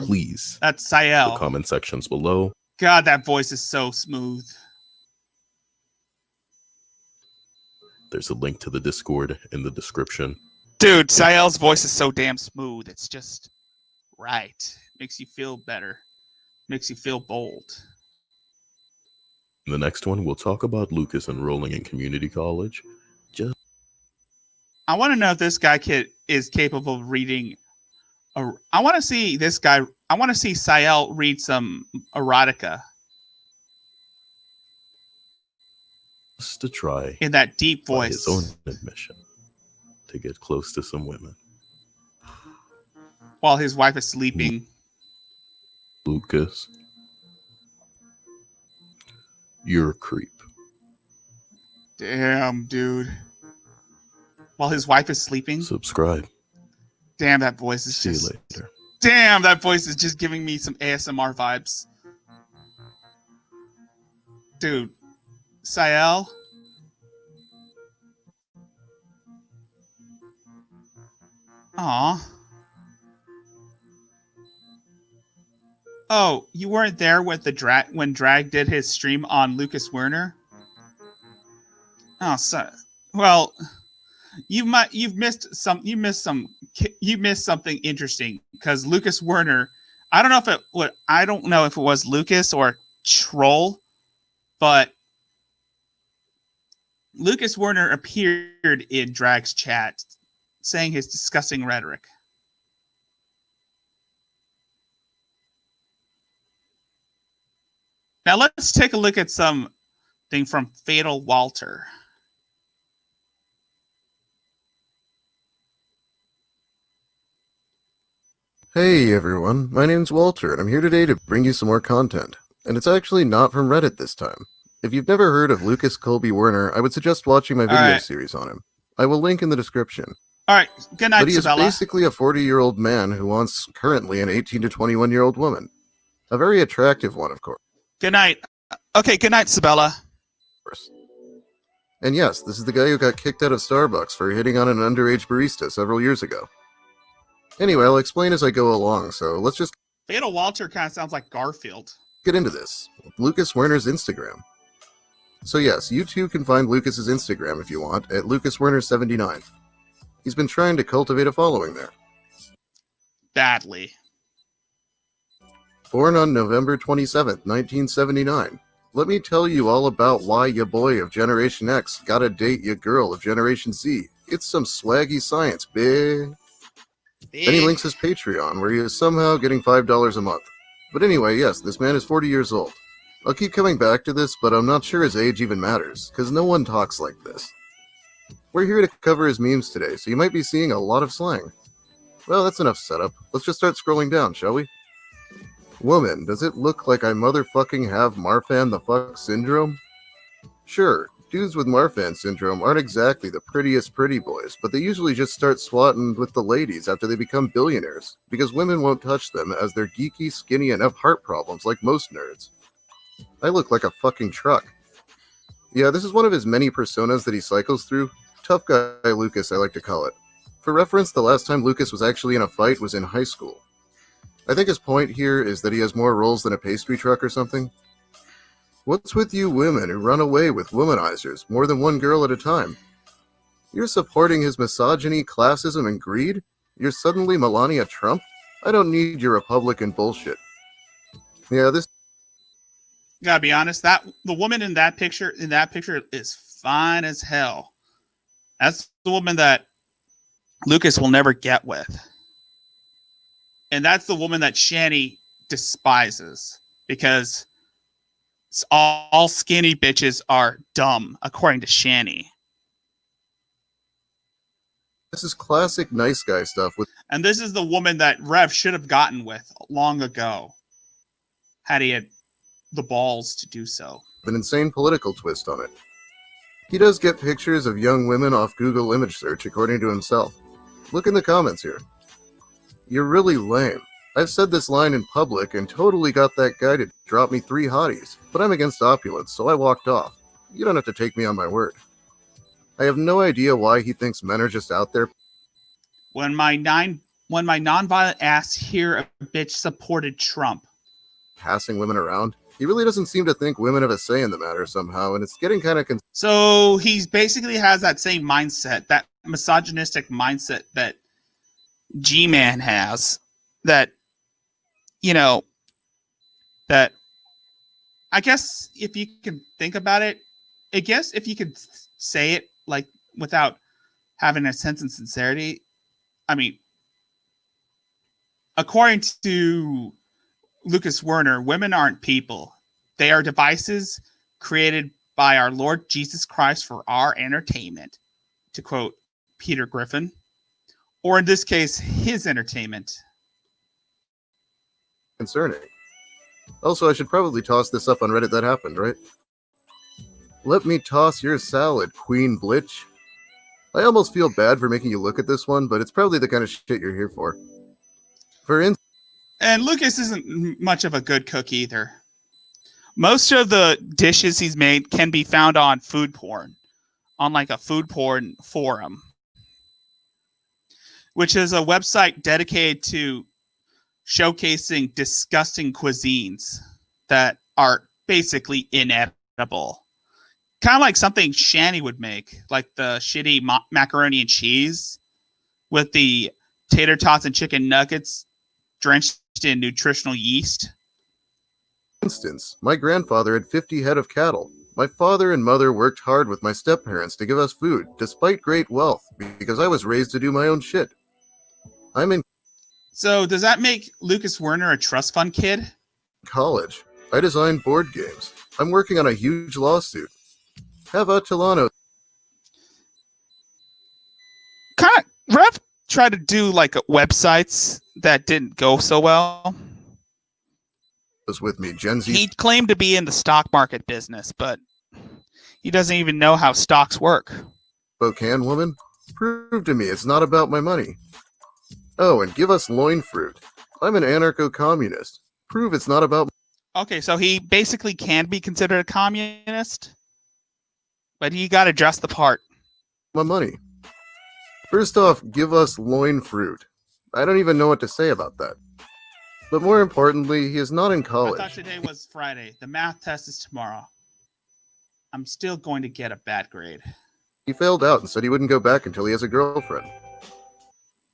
please. That's Cyael. The comment sections below. God, that voice is so smooth. There's a link to the Discord in the description. Dude, Cyael's voice is so damn smooth. It's just right. Makes you feel better. Makes you feel bold. In the next one, we'll talk about Lucas enrolling in community college. I want to know if this guy is capable of reading. I want to see this guy. I want to see Cyael read some erotica. To try in that deep voice. His own admission to get close to some women while his wife is sleeping. Lucas, you're a creep. Damn, dude. While his wife is sleeping. Subscribe. Damn, that voice is See you later. Damn, that voice is just giving me some ASMR vibes. Dude. Cyael. Aw. Oh, you weren't there with the when Drag did his stream on Lucas Werner? Oh, so well, you missed something interesting because Lucas Werner I don't know if it was Lucas or Troll, but Lucas Werner appeared in Drag's chat saying his disgusting rhetoric. Now let's take a look at something from Fatal Walter. Hey everyone, my name's Walter, and I'm here today to bring you some more content. And it's actually not from Reddit this time. If you've never heard of Lucas Colby Werner, I would suggest watching my video series on him. I will link in the description. Alright, good night, But he Isabella. is basically a 40-year-old man who wants currently an 18 to 21-year-old woman. A very attractive one, of course. Good night. Okay, good night, Isabella. And yes, this is the guy who got kicked out of Starbucks for hitting on an underage barista several years ago. Anyway, I'll explain as I go along, so let's just... Fatal Walter kind of sounds like Garfield. Get into this. Lucas Werner's Instagram. So yes, you too can find Lucas's Instagram if you want, at LucasWerner79. He's been trying to cultivate a following there. Badly. Born on November 27th, 1979. Let me tell you all about why ya boy of Generation X gotta date ya girl of Generation Z. It's some swaggy science, bitch. Then he links his Patreon, where he is somehow getting $5 a month. But anyway, yes, this man is 40 years old. I'll keep coming back to this, but I'm not sure his age even matters, because no one talks like this. We're here to cover his memes today, so you might be seeing a lot of slang. Well, that's enough setup. Let's just start scrolling down, shall we? Woman, does it look like I motherfucking have Marfan the fuck syndrome? Sure, dudes with Marfan syndrome aren't exactly the prettiest pretty boys, but they usually just start swatting with the ladies after they become billionaires, because women won't touch them as they're geeky, skinny, and have heart problems like most nerds. I look like a fucking truck. Yeah, this is one of his many personas that he cycles through. Tough guy Lucas, I like to call it. For reference, the last time Lucas was actually in a fight was in high school. I think his point here is that he has more roles than a pastry truck or something. What's with you women who run away with womanizers, more than one girl at a time? You're supporting his misogyny, classism, and greed? You're suddenly Melania Trump? I don't need your Republican bullshit. Yeah, this... Gotta be honest, the woman in that picture is fine as hell. That's the woman that Lucas will never get with. And that's the woman that Shani despises, because all skinny bitches are dumb, according to Shani. This is classic nice guy stuff with... And this is the woman that Rev should have gotten with long ago, had he had the balls to do so. An insane political twist on it. He does get pictures of young women off Google image search, according to himself. Look in the comments here. You're really lame. I've said this line in public and totally got that guy to drop me 3 hotties, but I'm against opulence, so I walked off. You don't have to take me on my word. I have no idea why he thinks men are just out there. When my nonviolent ass here a bitch supported Trump. Passing women around. He really doesn't seem to think women have a say in the matter somehow, and it's getting kind of... So he basically has that same mindset, that misogynistic mindset that G-Man has, that, you know, that I guess if you can think about it, I guess if you could say it like without having a sense of sincerity, I mean, according to Lucas Werner, women aren't people. They are devices created by our Lord Jesus Christ for our entertainment, to quote Peter Griffin, or in this case, his entertainment. Concerning. Also, I should probably toss this up on Reddit. That happened, right? Let me toss your salad, Queen Blitch. I almost feel bad for making you look at this one, but it's probably the kind of shit you're here for. And Lucas isn't much of a good cook either. Most of the dishes he's made can be found on food porn, on like a food porn forum, which is a website dedicated to showcasing disgusting cuisines that are basically inedible. Kind of like something Shani would make, like the shitty macaroni and cheese with the tater tots and chicken nuggets drenched in nutritional yeast. For instance, my grandfather had 50 head of cattle. My father and mother worked hard with my step-parents to give us food, despite great wealth, because I was raised to do my own shit. I'm in So does that make Lucas Werner a trust fund kid? college. I design board games. I'm working on a huge lawsuit. Have a Tilano Kind of. Rev tried to do like websites that didn't go so well. was with me, Gen Z He claimed to be in the stock market business, but he doesn't even know how stocks work. Spokane woman. Prove to me it's not about my money. Oh, and give us loin fruit. I'm an anarcho-communist. Prove it's not about Okay, so he basically can be considered a communist, but he got to dress the part. my money. First off, give us loin fruit. I don't even know what to say about that. But more importantly, he is not in I college. thought today was Friday. The math test is tomorrow. I'm still going to get a bad grade. He failed out and said he wouldn't go back until he has a girlfriend.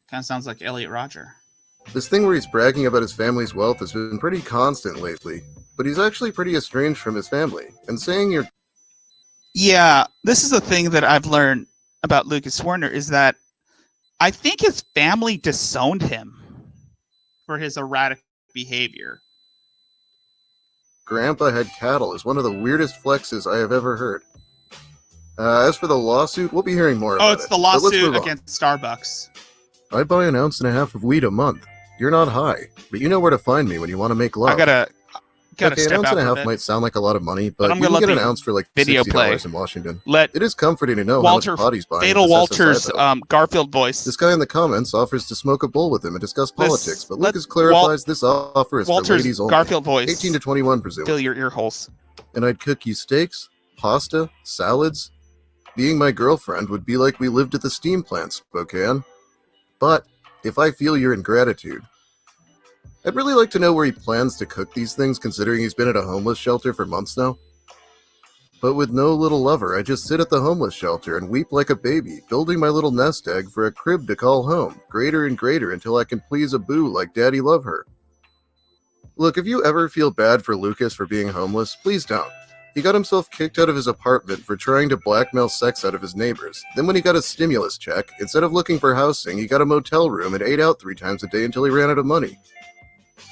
Kind of sounds like Elliot Rodger. This thing where he's bragging about his family's wealth has been pretty constant lately, but he's actually pretty estranged from his family, and saying you're Yeah, this is the thing that I've learned about Lucas Werner is that I think his family disowned him for his erratic behavior. grandpa had cattle is one of the weirdest flexes I have ever heard. As for the lawsuit, we'll be hearing more about it. Oh, it's the but let's lawsuit move on. against Starbucks. I buy an ounce and a half of weed a month. You're not high, but you know where to find me when you want to make love. I gotta okay, an step ounce out and a for a half bit. might sound like a lot of money, but I'm you gonna can get let an the ounce for like video $60 play. in Washington. Let It is comforting to know Walter, how much pot he's buying. Fatal with this Walter's SSI bill. Garfield voice. This guy in the comments offers to smoke a bowl with him and discuss politics, but let Lucas clarifies this offer is for Walter's ladies only. Garfield voice. 18 to 21, presumably. Fill your ear holes. And I'd cook you steaks, pasta, salads. Being my girlfriend would be like we lived at the steam plant, Spokane. But if I feel your ingratitude, I'd really like to know where he plans to cook these things, considering he's been at a homeless shelter for months now. But with no little lover, I just sit at the homeless shelter and weep like a baby, building my little nest egg for a crib to call home, greater and greater until I can please a boo like Daddy love her. Look, if you ever feel bad for Lucas for being homeless, please don't. He got himself kicked out of his apartment for trying to blackmail sex out of his neighbors. Then when he got a stimulus check, instead of looking for housing, he got a motel room and ate out 3 times a day until he ran out of money.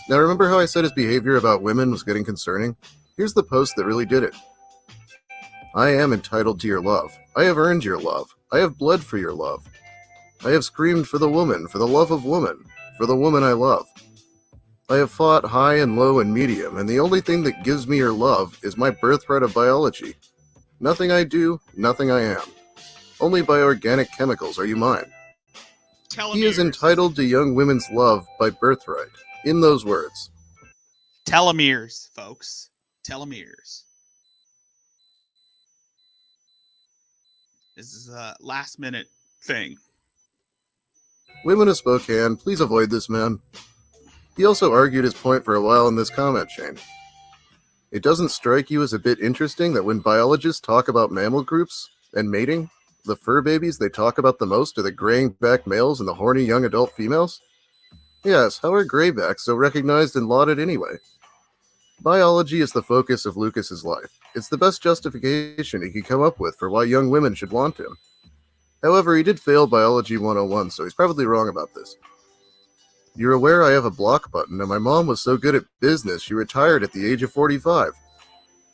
Now remember how I said his behavior about women was getting concerning? Here's the post that really did it. I am entitled to your love. I have earned your love. I have bled for your love. I have screamed for the woman, for the love of woman, for the woman I love. I have fought high and low and medium, and the only thing that gives me your love is my birthright of biology. Nothing I do, nothing I am. Only by organic chemicals are you mine. He is entitled to young women's love by birthright. In those words. Telomeres, folks. Telomeres. This is a last minute thing. Women of Spokane, please avoid this man. He also argued his point for a while in this comment chain. It doesn't strike you as a bit interesting that when biologists talk about mammal groups and mating, the fur babies they talk about the most are the graying back males and the horny young adult females? Yes, how are graybacks so recognized and lauded anyway? Biology is the focus of Lucas's life. It's the best justification he could come up with for why young women should want him. However, he did fail Biology 101, so he's probably wrong about this. You're aware I have a block button, and my mom was so good at business she retired at the age of 45.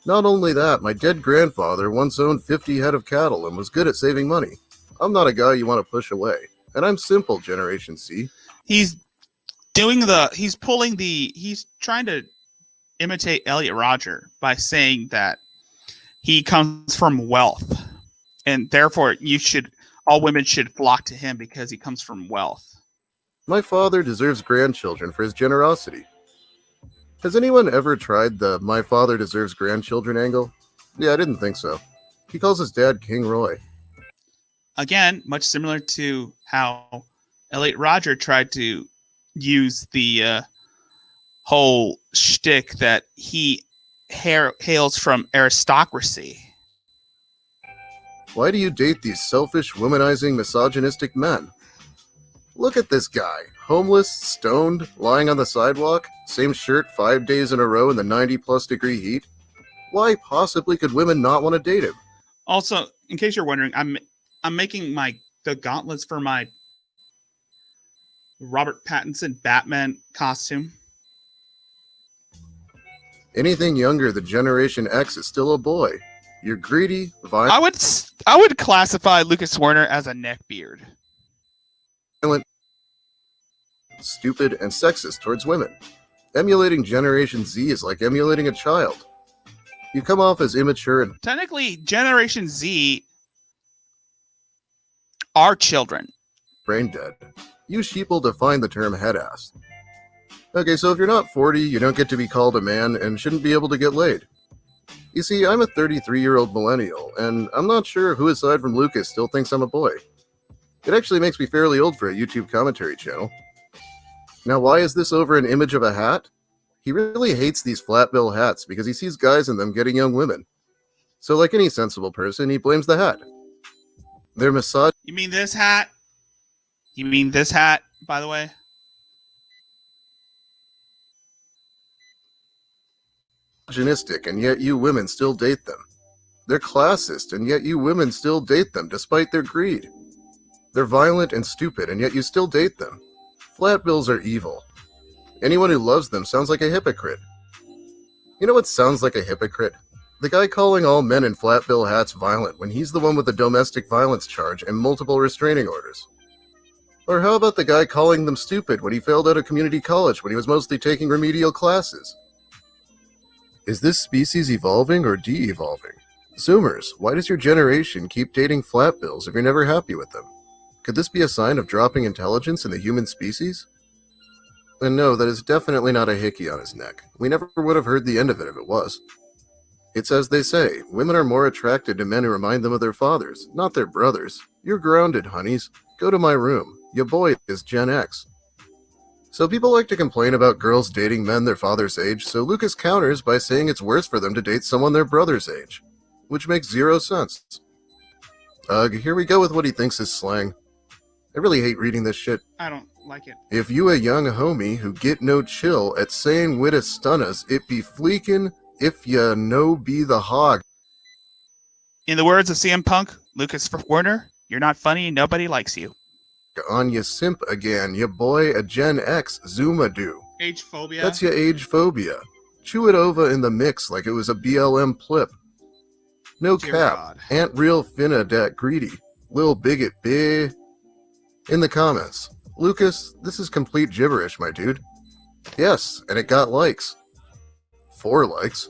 Not only that, my dead grandfather once owned 50 head of cattle and was good at saving money. I'm not a guy you want to push away. And I'm simple, Generation C. He's trying to imitate Elliot Rodger by saying that he comes from wealth, and therefore all women should flock to him because he comes from wealth. My father deserves grandchildren for his generosity. Has anyone ever tried the my father deserves grandchildren angle? Yeah, I didn't think so. He calls his dad King Roy. Again, much similar to how Elliot Rodger tried to use the whole shtick that he hails from aristocracy. Why do you date these selfish, womanizing, misogynistic men? Look at this guy, Homeless, stoned, lying on the sidewalk, same shirt 5 days in a row in the 90-plus degree heat? Why possibly could women not want to date him? Also, in case you're wondering, I'm making the gauntlets for my Robert Pattinson Batman costume. Anything younger than Generation X is still a boy. You're greedy, violent, I would classify Lucas Werner as a neckbeard. stupid, and sexist towards women. Emulating Generation Z is like emulating a child. You come off as immature and Technically, Generation Z are children. brain dead. You sheeple define the term head-ass. Okay, so if you're not 40, you don't get to be called a man and shouldn't be able to get laid. You see, I'm a 33-year-old millennial, and I'm not sure who aside from Lucas still thinks I'm a boy. It actually makes me fairly old for a YouTube commentary channel. Now, why is this over an image of a hat? He really hates these flat bill hats because he sees guys in them getting young women. So like any sensible person, he blames the hat. They're You mean this hat? You mean this hat, by the way? misogynistic, and yet you women still date them. They're classist, and yet you women still date them despite their greed. They're violent and stupid, and yet you still date them. Flat bills are evil. Anyone who loves them sounds like a hypocrite. You know what sounds like a hypocrite? The guy calling all men in flat bill hats violent when he's the one with the domestic violence charge and multiple restraining orders. Or how about the guy calling them stupid when he failed out of community college when he was mostly taking remedial classes? Is this species evolving or de-evolving? Zoomers, why does your generation keep dating flat bills if you're never happy with them? Could this be a sign of dropping intelligence in the human species? And no, that is definitely not a hickey on his neck. We never would have heard the end of it if it was. It's as they say, women are more attracted to men who remind them of their fathers, not their brothers. You're grounded, honeys. Go to my room. Your boy is Gen X. So people like to complain about girls dating men their father's age, so Lucas counters by saying it's worse for them to date someone their brother's age. Which makes zero sense. Ugh, here we go with what he thinks is slang. I really hate reading this shit. I don't like it. If you a young homie who get no chill at saying wit a stunnas, it be fleekin' if ya no be the hog. In the words of CM Punk, Lucas Werner, you're not funny, nobody likes you. On ya simp again, ya boy a Gen X Zuma do. Age phobia. That's your age phobia. Chew it over in the mix like it was a BLM plip. No Dear cap. God. Ain't real finna dat greedy. Lil bigot big. In the comments, Lucas, this is complete gibberish, my dude. Yes, and it got likes. 4 likes.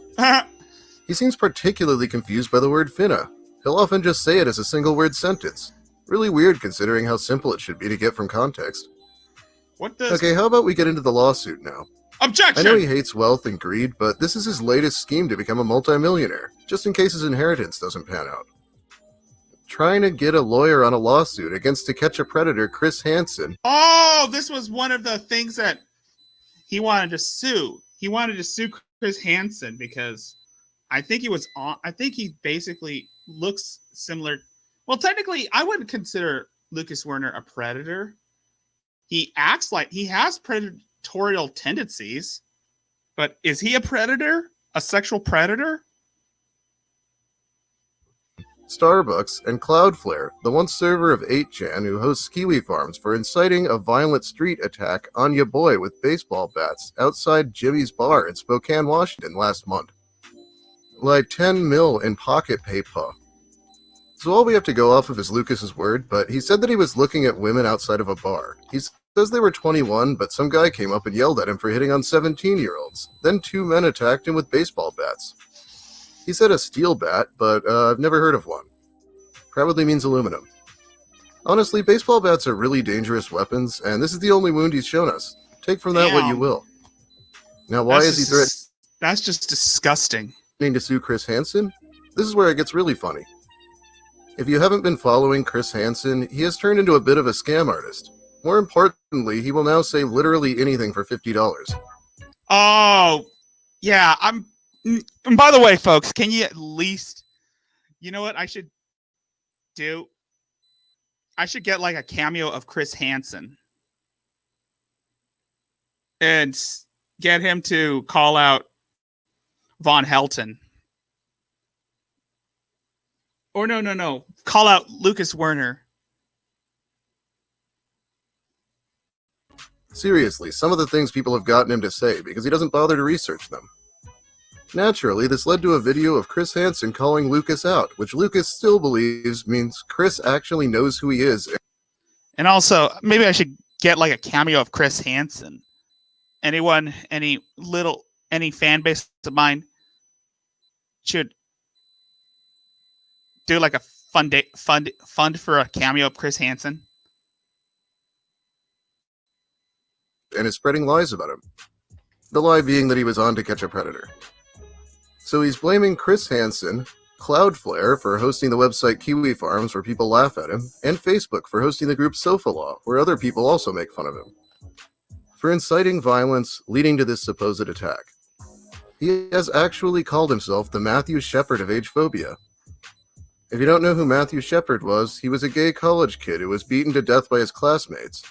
He seems particularly confused by the word finna. He'll often just say it as a single word sentence. Really weird considering how simple it should be to get from context. What does... Okay, how about we get into the lawsuit now? Objection! I know he hates wealth and greed, but this is his latest scheme to become a multimillionaire, just in case his inheritance doesn't pan out. Trying to get a lawyer on a lawsuit against To Catch a Predator Chris Hansen. Oh, this was one of the things that he wanted to sue. He wanted to sue Chris Hansen because I think he basically looks similar. Well, technically, I wouldn't consider Lucas Werner a predator. He acts like he has predatorial tendencies, but is he a predator? A sexual predator? Starbucks, and Cloudflare, the once server of 8chan who hosts Kiwi Farms for inciting a violent street attack on ya boy with baseball bats outside Jimmy's bar in Spokane, Washington last month. Like 10 mil in pocket paper. So all we have to go off of is Lucas's word, but he said that he was looking at women outside of a bar. He says they were 21, but some guy came up and yelled at him for hitting on 17-year-olds. Then 2 men attacked him with baseball bats. He said a steel bat, but I've never heard of one. Probably means aluminum. Honestly, baseball bats are really dangerous weapons, and this is the only wound he's shown us. Take from that what you will. Now, why is he threatening? That's just disgusting. To sue Chris Hansen? This is where it gets really funny. If you haven't been following Chris Hansen, he has turned into a bit of a scam artist. More importantly, he will now say literally anything for $50. Oh, yeah. And by the way, folks, can you at least, you know what I should do? I should get like a cameo of Chris Hansen. and get him to call out Von Helton. Or no. Call out Lucas Werner. Seriously, some of the things people have gotten him to say because he doesn't bother to research them. Naturally, this led to a video of Chris Hansen calling Lucas out, which Lucas still believes means Chris actually knows who he is. And also, maybe I should get like a cameo of Chris Hansen. Anyone, any fan base of mine should do like a fund for a cameo of Chris Hansen. And is spreading lies about him. The lie being that he was on to catch a predator. So he's blaming Chris Hansen, Cloudflare for hosting the website Kiwi Farms where people laugh at him, and Facebook for hosting the group Sofa Law, where other people also make fun of him, for inciting violence leading to this supposed attack. He has actually called himself the Matthew Shepard of age phobia. If you don't know who Matthew Shepard was, he was a gay college kid who was beaten to death by his classmates.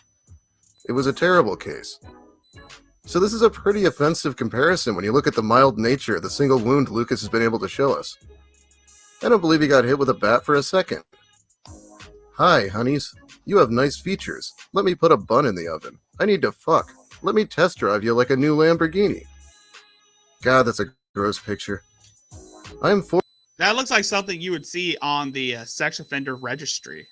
It was a terrible case. So this is a pretty offensive comparison when you look at the mild nature of the single wound Lucas has been able to show us. I don't believe he got hit with a bat for a second. Hi, honeys. You have nice features. Let me put a bun in the oven. I need to fuck. Let me test drive you like a new Lamborghini. God, that's a gross picture. That looks like something you would see on the sex offender registry.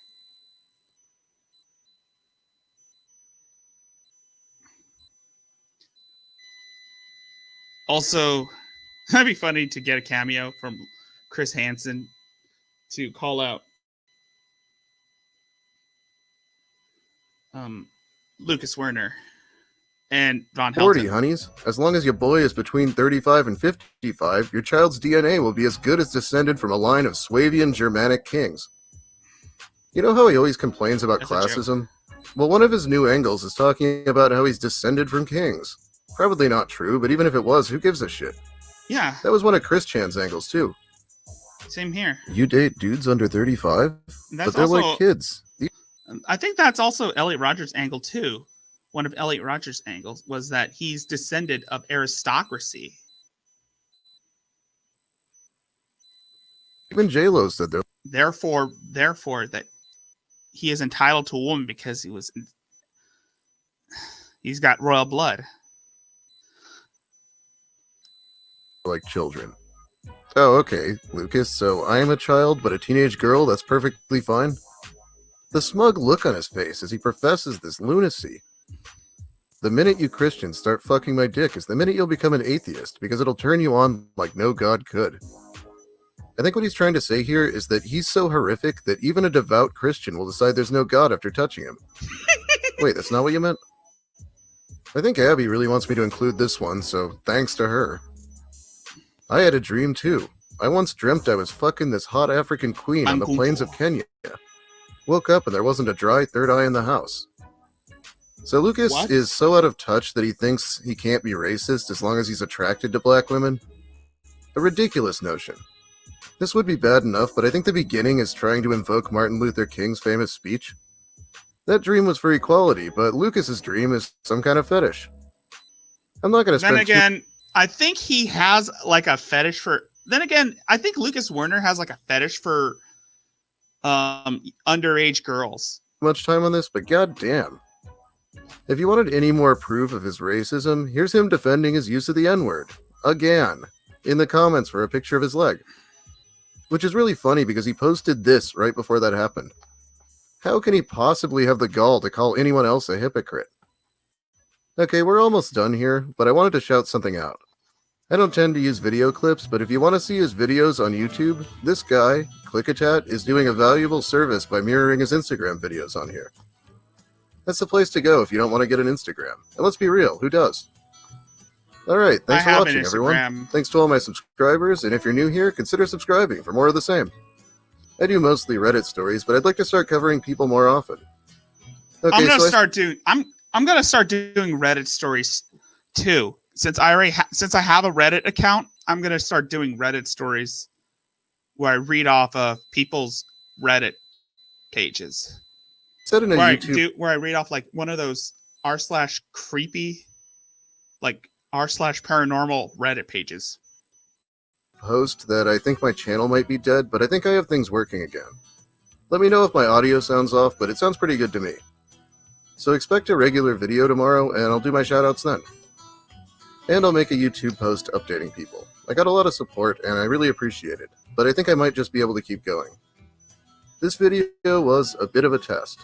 Also, that'd be funny to get a cameo from Chris Hansen to call out Lucas Werner and Von Helton. 40, honeys. As long as your boy is between 35 and 55, your child's DNA will be as good as descended from a line of Swabian Germanic kings. You know how he always complains about classism? Well, one of his new angles is talking about how he's descended from kings. Probably not true, but even if it was, who gives a shit? Yeah. That was one of Chris Chan's angles, too. Same here. You date dudes under 35? But they're also, like kids. I think that's also Elliot Rodgers' angle, too. One of Elliot Rodgers' angles was that he's descended of aristocracy. Even J-Lo said that. Therefore, that he is entitled to a woman because he's got royal blood. Like children. Oh, okay, Lucas, so I am a child, but a teenage girl, that's perfectly fine? The smug look on his face as he professes this lunacy. The minute you Christians start fucking my dick is the minute you'll become an atheist, because it'll turn you on like no god could. I think what he's trying to say here is that he's so horrific that even a devout Christian will decide there's no god after touching him. Wait, that's not what you meant? I think Abby really wants me to include this one, so thanks to her. I had a dream too. I once dreamt I was fucking this hot African queen on the plains of Kenya. Woke up and there wasn't a dry third eye in the house. So Lucas is so out of touch that he thinks he can't be racist as long as he's attracted to black women. A ridiculous notion. This would be bad enough, but I think the beginning is trying to invoke Martin Luther King's famous speech. That dream was for equality, but Lucas's dream is some kind of fetish. I'm not going to spend... Then again, I think he has like a fetish for... Then again, I think Lucas Werner has like a fetish for underage girls. Much time on this, but goddamn. If you wanted any more proof of his racism, here's him defending his use of the N-word. Again. In the comments for a picture of his leg. Which is really funny because he posted this right before that happened. How can he possibly have the gall to call anyone else a hypocrite? Okay, we're almost done here, but I wanted to shout something out. I don't tend to use video clips, but if you want to see his videos on YouTube, this guy, Clickatat, is doing a valuable service by mirroring his Instagram videos on here. That's the place to go if you don't want to get an Instagram. And let's be real, who does? Alright, thanks for watching, everyone. Thanks to all my subscribers, and if you're new here, consider subscribing for more of the same. I do mostly Reddit stories, but I'd like to start covering people more often. Okay, I'm gonna start doing Reddit stories too. Since I have a Reddit account, I'm gonna start doing Reddit stories where I read off of people's Reddit pages. Where I read off like one of those r/creepy like r/paranormal Reddit pages. Host that I think my channel might be dead, but I think I have things working again. Let me know if my audio sounds off, but it sounds pretty good to me. So expect a regular video tomorrow, and I'll do my shoutouts then. And I'll make a YouTube post updating people. I got a lot of support, and I really appreciate it, but I think I might just be able to keep going. This video was a bit of a test.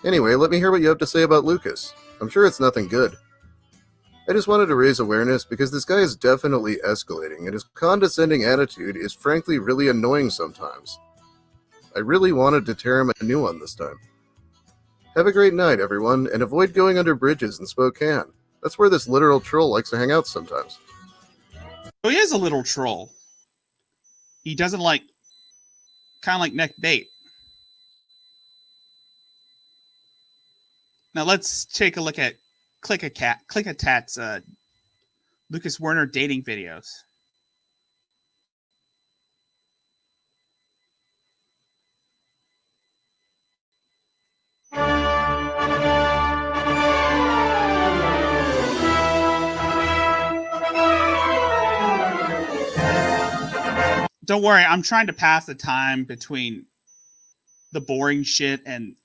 Anyway, let me hear what you have to say about Lucas. I'm sure it's nothing good. I just wanted to raise awareness because this guy is definitely escalating, and his condescending attitude is frankly really annoying sometimes. I really wanted to tear him a new one this time. Have a great night, everyone, and avoid going under bridges in Spokane. That's where this literal troll likes to hang out sometimes. So he is a little troll. He doesn't like, kind of like neck bait. Now let's take a look at Click-a-Tat's Lucas Werner dating videos. Don't worry, I'm trying to pass the time between the boring shit and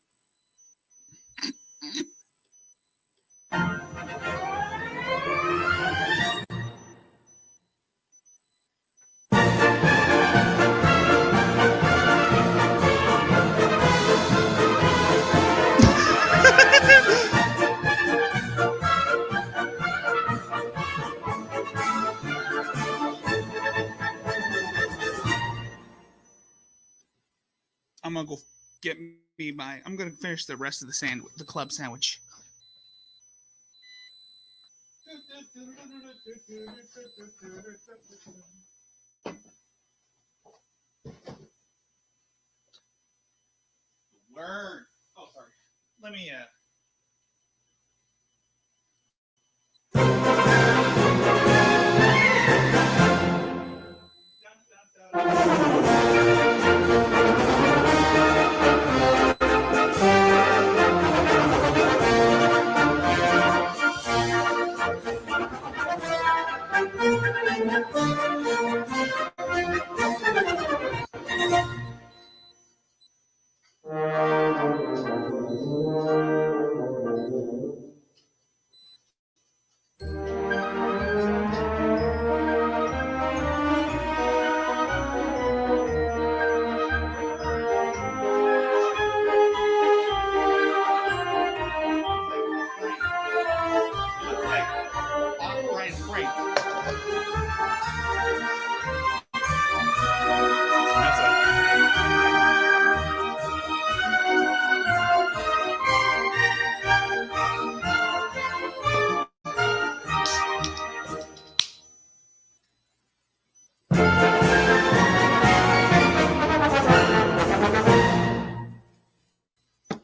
I'm gonna go get me my. I'm gonna finish the rest of the club sandwich. Wern. Oh, sorry. Let me.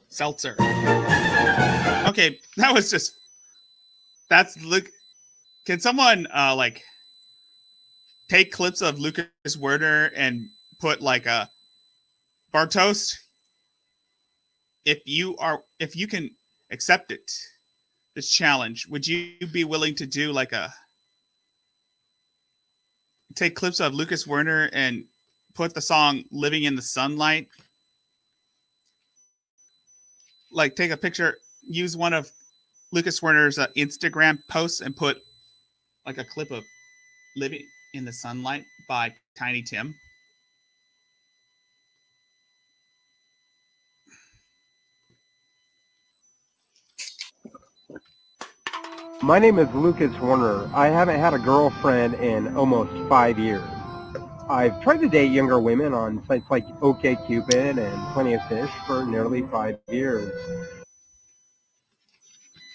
Seltzer. Okay, that was just. That's look. Can someone like take clips of Lucas Werner and put like a Bartos? If you can accept it, this challenge, would you be willing to do like a take clips of Lucas Werner and put the song "Living in the Sunlight"? Like take a picture, use one of Lucas Werner's Instagram posts and put like a clip of "Living in the Sunlight" by Tiny Tim. My name is Lucas Werner. I haven't had a girlfriend in almost 5 years. I've tried to date younger women on sites like OkCupid and Plenty of Fish for nearly 5 years.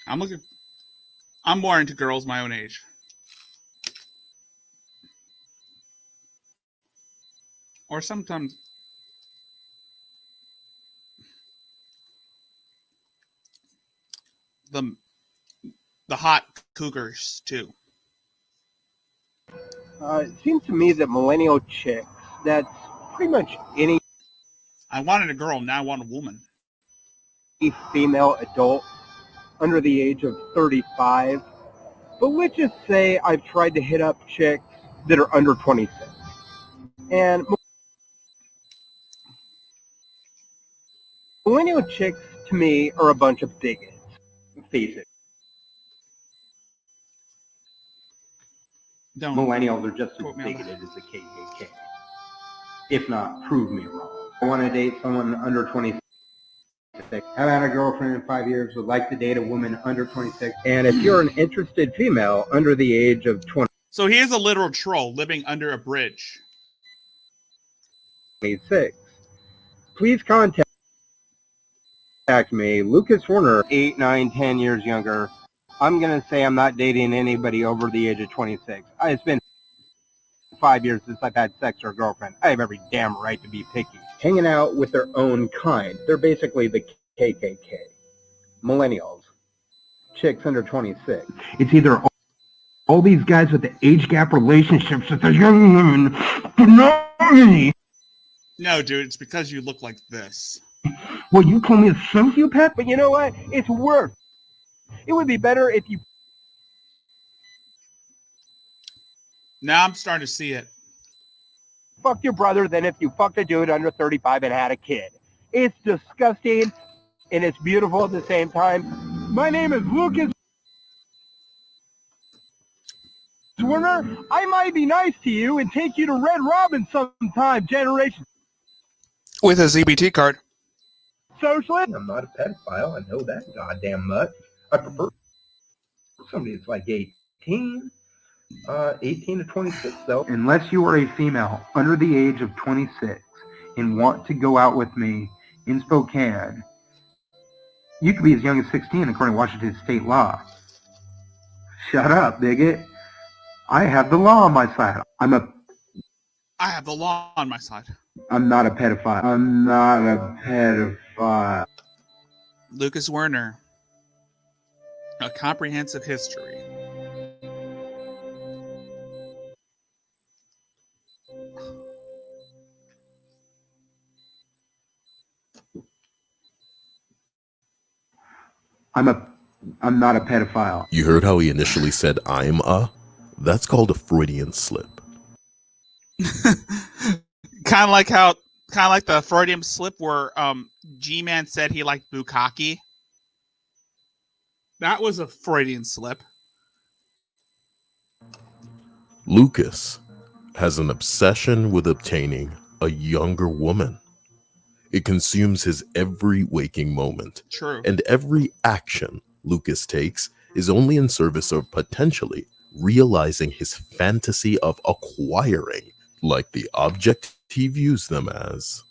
I'm more into girls my own age. Or sometimes the hot cougars too. It seems to me that millennial chicks, that's pretty much any I wanted a girl, now I want a woman. female adult under the age of 35 But let's just say I've tried to hit up chicks that are under 26. And millennial chicks, to me, are a bunch of bigots. Face it. Millennials are just as bigoted as the KKK. If not, prove me wrong. I want to date someone under 26. I've had a girlfriend in 5 years, would like to date a woman under 26. And if you're an interested female under the age of 20, So he is a literal troll living under a bridge. 26, please contact me, Lucas Werner, 8, 9, 10 years younger. I'm going to say I'm not dating anybody over the age of 26. It's been 5 years since I've had sex with a girlfriend. I have every damn right to be picky. Hanging out with their own kind. They're basically the KKK. Millennials. Chicks under 26. It's either all these guys with the age gap relationships with the young women, but not me. No, dude, it's because you look like this. Well, you call me a sociopath? But you know what? It's worse. It would be better if you... Now I'm starting to see it. fucked your brother than if you fucked a dude under 35 and had a kid. It's disgusting and it's beautiful at the same time. My name is Lucas Werner. I might be nice to you and take you to Red Robin sometime, generation. With a ZBT card. Socialist? I'm not a pedophile. I know that goddamn much. I prefer somebody that's like 18. 18 to 26, though. Unless you are a female under the age of 26 and want to go out with me in Spokane, you could be as young as 16 according to Washington state law. Shut up, bigot. I have the law on my side. I have the law on my side. I'm not a pedophile. I'm not a pedophile. Lucas Werner. A comprehensive history. I'm not a pedophile. You heard how he initially said I'm a? That's called a Freudian slip. kind of like the Freudian slip where G-Man said he liked bukkake. That was a Freudian slip. Lucas has an obsession with obtaining a younger woman. It consumes his every waking moment. True. And every action Lucas takes is only in service of potentially realizing his fantasy of acquiring, like the object he views them as,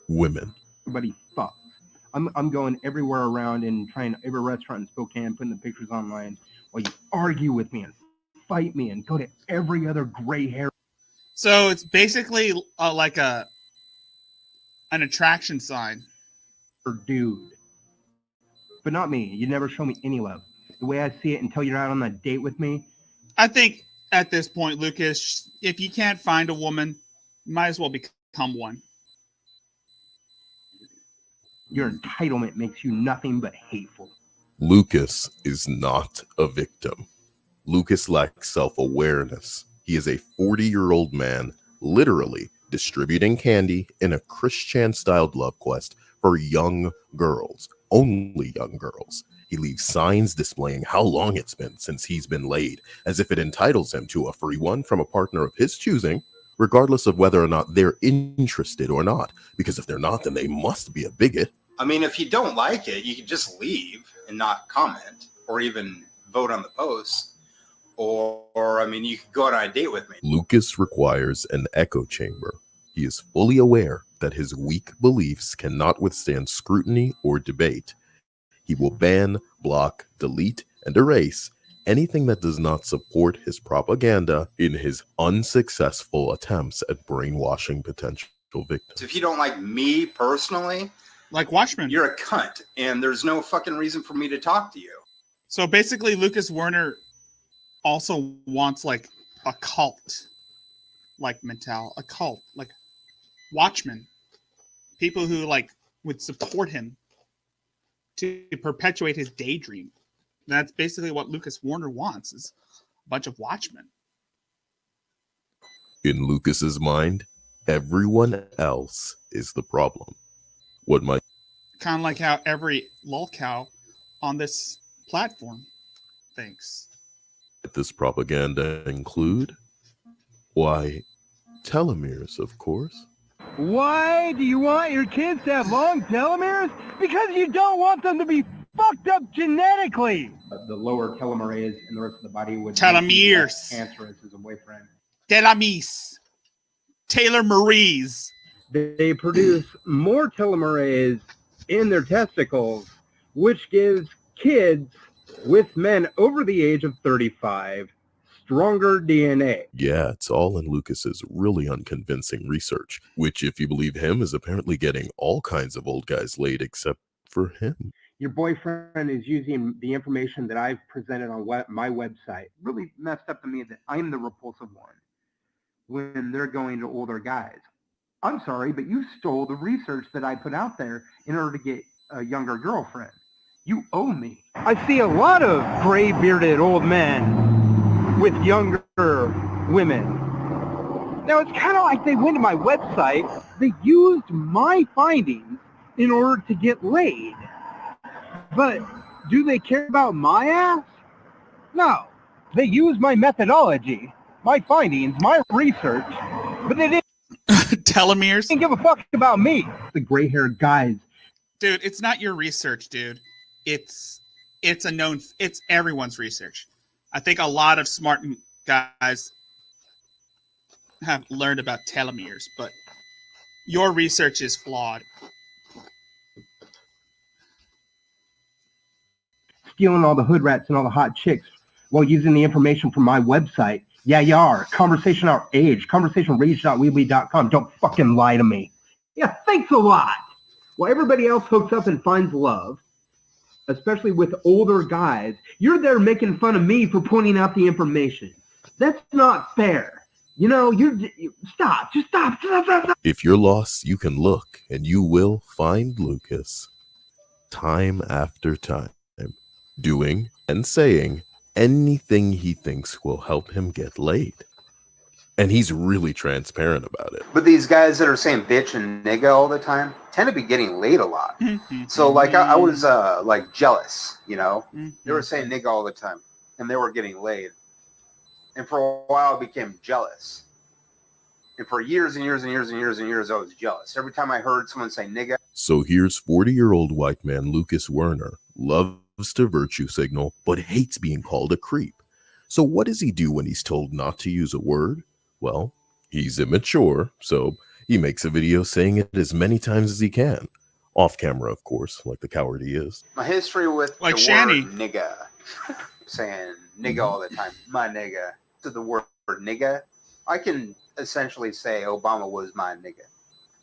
women. Everybody fucks. I'm going everywhere around and trying every restaurant in Spokane, putting the pictures online while you argue with me and fight me and go to every other gray hair. So it's basically like an attraction sign. Dude. But not me. You never show me any love. The way I see it until you're out on that date with me. I think at this point, Lucas, if you can't find a woman, you might as well become one. Your entitlement makes you nothing but hateful. Lucas is not a victim. Lucas lacks self-awareness. He is a 40-year-old man, literally distributing candy in a Chris Chan-styled love quest for young girls, only young girls. He leaves signs displaying how long it's been since he's been laid, as if it entitles him to a free one from a partner of his choosing, regardless of whether or not they're interested or not. Because if they're not, then they must be a bigot. I mean, if you don't like it, you can just leave and not comment or even vote on the post. Or I mean, you could go on a date with me. Lucas requires an echo chamber. He is fully aware that his weak beliefs cannot withstand scrutiny or debate. He will ban, block, delete, and erase anything that does not support his propaganda in his unsuccessful attempts at brainwashing potential victims. If you don't like me personally, like Watchmen, you're a cunt, and there's no fucking reason for me to talk to you. So basically, Lucas Werner also wants like a cult, like Mental, a cult, like Watchmen, people who like would support him to perpetuate his daydream. That's basically what Lucas Werner wants, is bunch of watchmen. In Lucas's mind, everyone else is the problem. What might Kind of like how every lolcow on this platform thinks. this propaganda include? Why, telomeres, of course. Why do you want your kids to have long telomeres? Because you don't want them to be fucked up genetically. The lower telomerase and the rest of the body would Telomeres. cancerous as a boyfriend. Delamis. Taylor Marie's. They produce more telomerase in their testicles, which gives kids with men over the age of 35 stronger DNA. Yeah, it's all in Lucas's really unconvincing research, which, if you believe him, is apparently getting all kinds of old guys laid except for him. Your boyfriend is using the information that I've presented on my website. Really messed up to me that I'm the repulsive one when they're going to older guys. I'm sorry, but you stole the research that I put out there in order to get a younger girlfriend. You owe me. I see a lot of gray-bearded old men with younger women. Now, it's kind of like they went to my website. They used my findings in order to get laid. But do they care about my ass? No. They use my methodology, my findings, my research, but they didn't Telomeres. give a fuck about me. The gray-haired guys. Dude, it's not your research, dude. It's everyone's research. I think a lot of smart guys have learned about telomeres, but your research is flawed. Stealing all the hood rats and all the hot chicks while using the information from my website. Yeah, you are. Conversation Our Age. ConversationRage.weebly.com. Don't fucking lie to me. Yeah, thanks a lot. While everybody else hooks up and finds love, especially with older guys, you're there making fun of me for pointing out the information. That's not fair. You know, stop. Just stop. Stop. If you're lost, you can look, and you will find Lucas. Time after time. Doing and saying anything he thinks will help him get laid. And he's really transparent about it. But these guys that are saying bitch and nigga all the time tend to be getting laid a lot. So like I was like jealous, you know. They were saying nigga all the time and they were getting laid. And for a while I became jealous. And for years and years and years and years and years I was jealous. Every time I heard someone say nigga. So here's 40-year-old white man Lucas Werner, loves to virtue signal, but hates being called a creep. So what does he do when he's told not to use a word? Well, he's immature, so he makes a video saying it as many times as he can. Off camera, of course, like the coward he is. My history with like the Shanny. word nigga, saying nigga all the time, my nigga. To the word nigga, I can essentially say Obama was my nigga.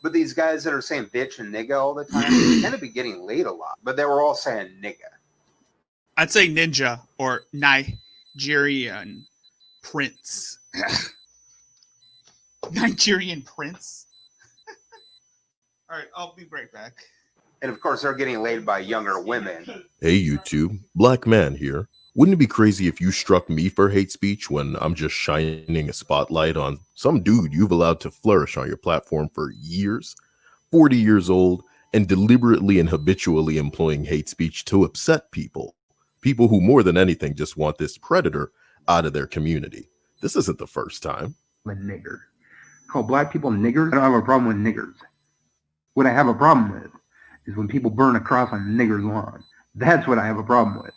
But these guys that are saying bitch and nigga all the time tend to be getting laid a lot. But they were all saying nigga. I'd say ninja or Nigerian prince. Nigerian prince? All right, I'll be right back. And of course, they're getting laid by younger women. Hey, YouTube, Black Man here. Wouldn't it be crazy if you struck me for hate speech when I'm just shining a spotlight on some dude you've allowed to flourish on your platform for years, 40 years old, and deliberately and habitually employing hate speech to upset people? People who more than anything just want this predator out of their community. This isn't the first time. A nigger. Call black people niggers. I don't have a problem with niggers. What I have a problem with is when people burn a cross on a nigger's lawn. That's what I have a problem with.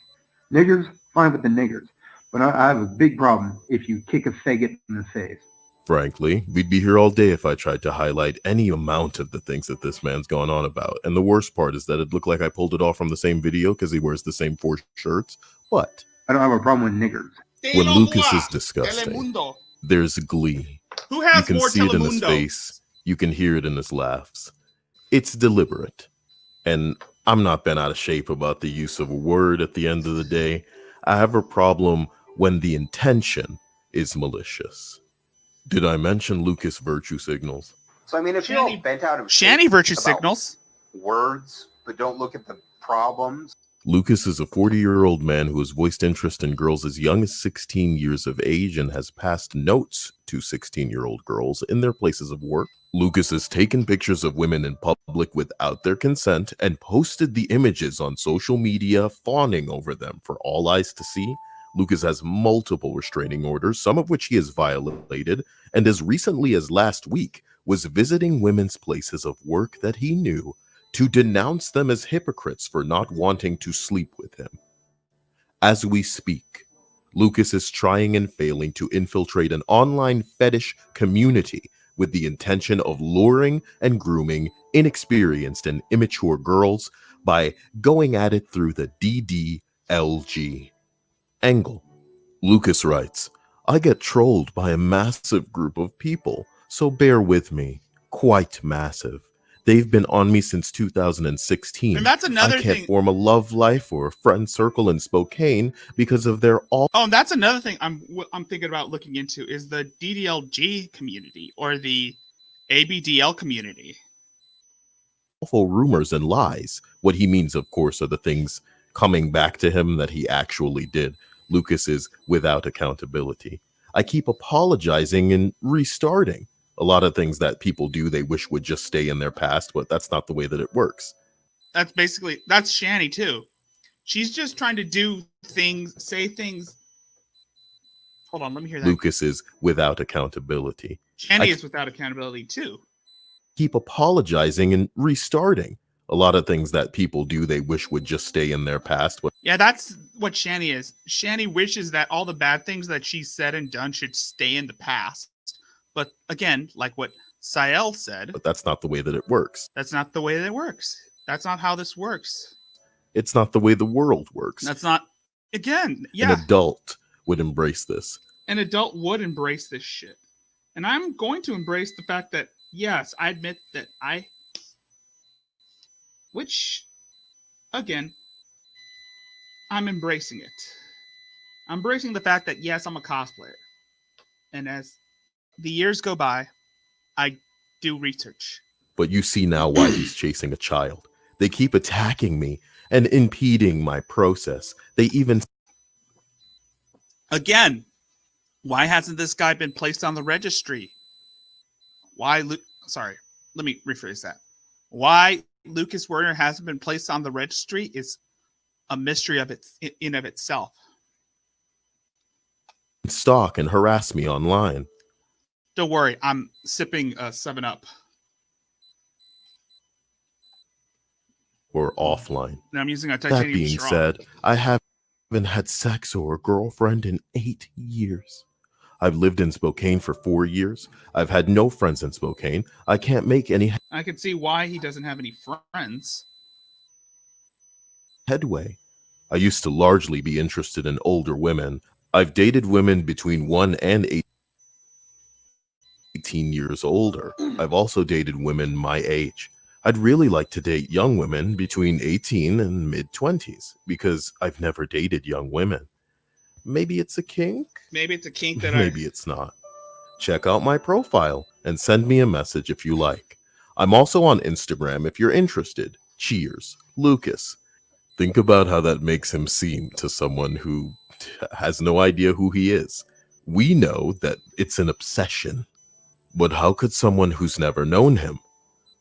Niggers, fine with the niggers. But I have a big problem if you kick a faggot in the face. Frankly, we'd be here all day if I tried to highlight any amount of the things that this man's gone on about. And the worst part is that it looked like I pulled it off from the same video because he wears the same 4 shirts. But I don't have a problem with niggers. when Lucas is disgusting, there's glee. Who has You can more see it in his Telemundo? face. You can hear it in his laughs. It's deliberate. And I'm not bent out of shape about the use of a word at the end of the day. I have a problem when the intention is malicious. Did I mention Lucas virtue signals? So I mean, if you're all bent out of Shanny shape virtue about signals. words, but don't look at the problems. Lucas is a 40-year-old man who has voiced interest in girls as young as 16 years of age and has passed notes to 16-year-old girls in their places of work. Lucas has taken pictures of women in public without their consent and posted the images on social media, fawning over them for all eyes to see. Lucas has multiple restraining orders, some of which he has violated, and as recently as last week was visiting women's places of work that he knew to denounce them as hypocrites for not wanting to sleep with him. As we speak, Lucas is trying and failing to infiltrate an online fetish community with the intention of luring and grooming inexperienced and immature girls by going at it through the DDLG angle. Lucas writes, "I get trolled by a massive group of people, so bear with me. Quite massive. They've been on me since 2016. And that's another I can't thing. form a love life or a friend circle in Spokane because of their all." Oh, and that's another thing I'm thinking about looking into is the DDLG community or the ABDL community. Awful rumors and lies. What he means, of course, are the things coming back to him that he actually did. Lucas is without accountability. I keep apologizing and restarting. A lot of things that people do they wish would just stay in their past, but that's not the way that it works. That's Shani too. She's just trying to do things, say things. Hold on, let me hear that. Lucas is without accountability. Shani is without accountability too. Keep apologizing and restarting. A lot of things that people do they wish would just stay in their past. But yeah, that's what Shani is. Shani wishes that all the bad things that she said and done should stay in the past. But again, like what Cyael said, but that's not the way that it works. That's not the way that it works. That's not how this works. It's not the way the world works. That's not, again, yeah. An adult would embrace this. An adult would embrace this shit. And I'm going to embrace the fact that, yes, I admit that which, again, I'm embracing it. I'm embracing the fact that, yes, I'm a cosplayer. And as the years go by, I do research. But you see now why he's chasing a child. They keep attacking me and impeding my process. They even... Again, why hasn't this guy been placed on the registry? Sorry, let me rephrase that. Why Lucas Werner hasn't been placed on the registry is a mystery of itself. Stalk and harass me online. Don't worry, I'm sipping 7-Up. Or offline. And I'm using a titanium That being straw. said, I haven't had sex or a girlfriend in 8 years. I've lived in Spokane for 4 years. I've had no friends in Spokane. I can't make any I can see why he doesn't have any friends. headway. I used to largely be interested in older women. I've dated women between 1 and 18 years older. I've also dated women my age. I'd really like to date young women between 18 and mid-20s because I've never dated young women. Maybe it's a kink? Maybe it's a kink that Maybe it's not. Check out my profile and send me a message if you like. I'm also on Instagram if you're interested. Cheers, Lucas. Think about how that makes him seem to someone who has no idea who he is. We know that it's an obsession. But how could someone who's never known him?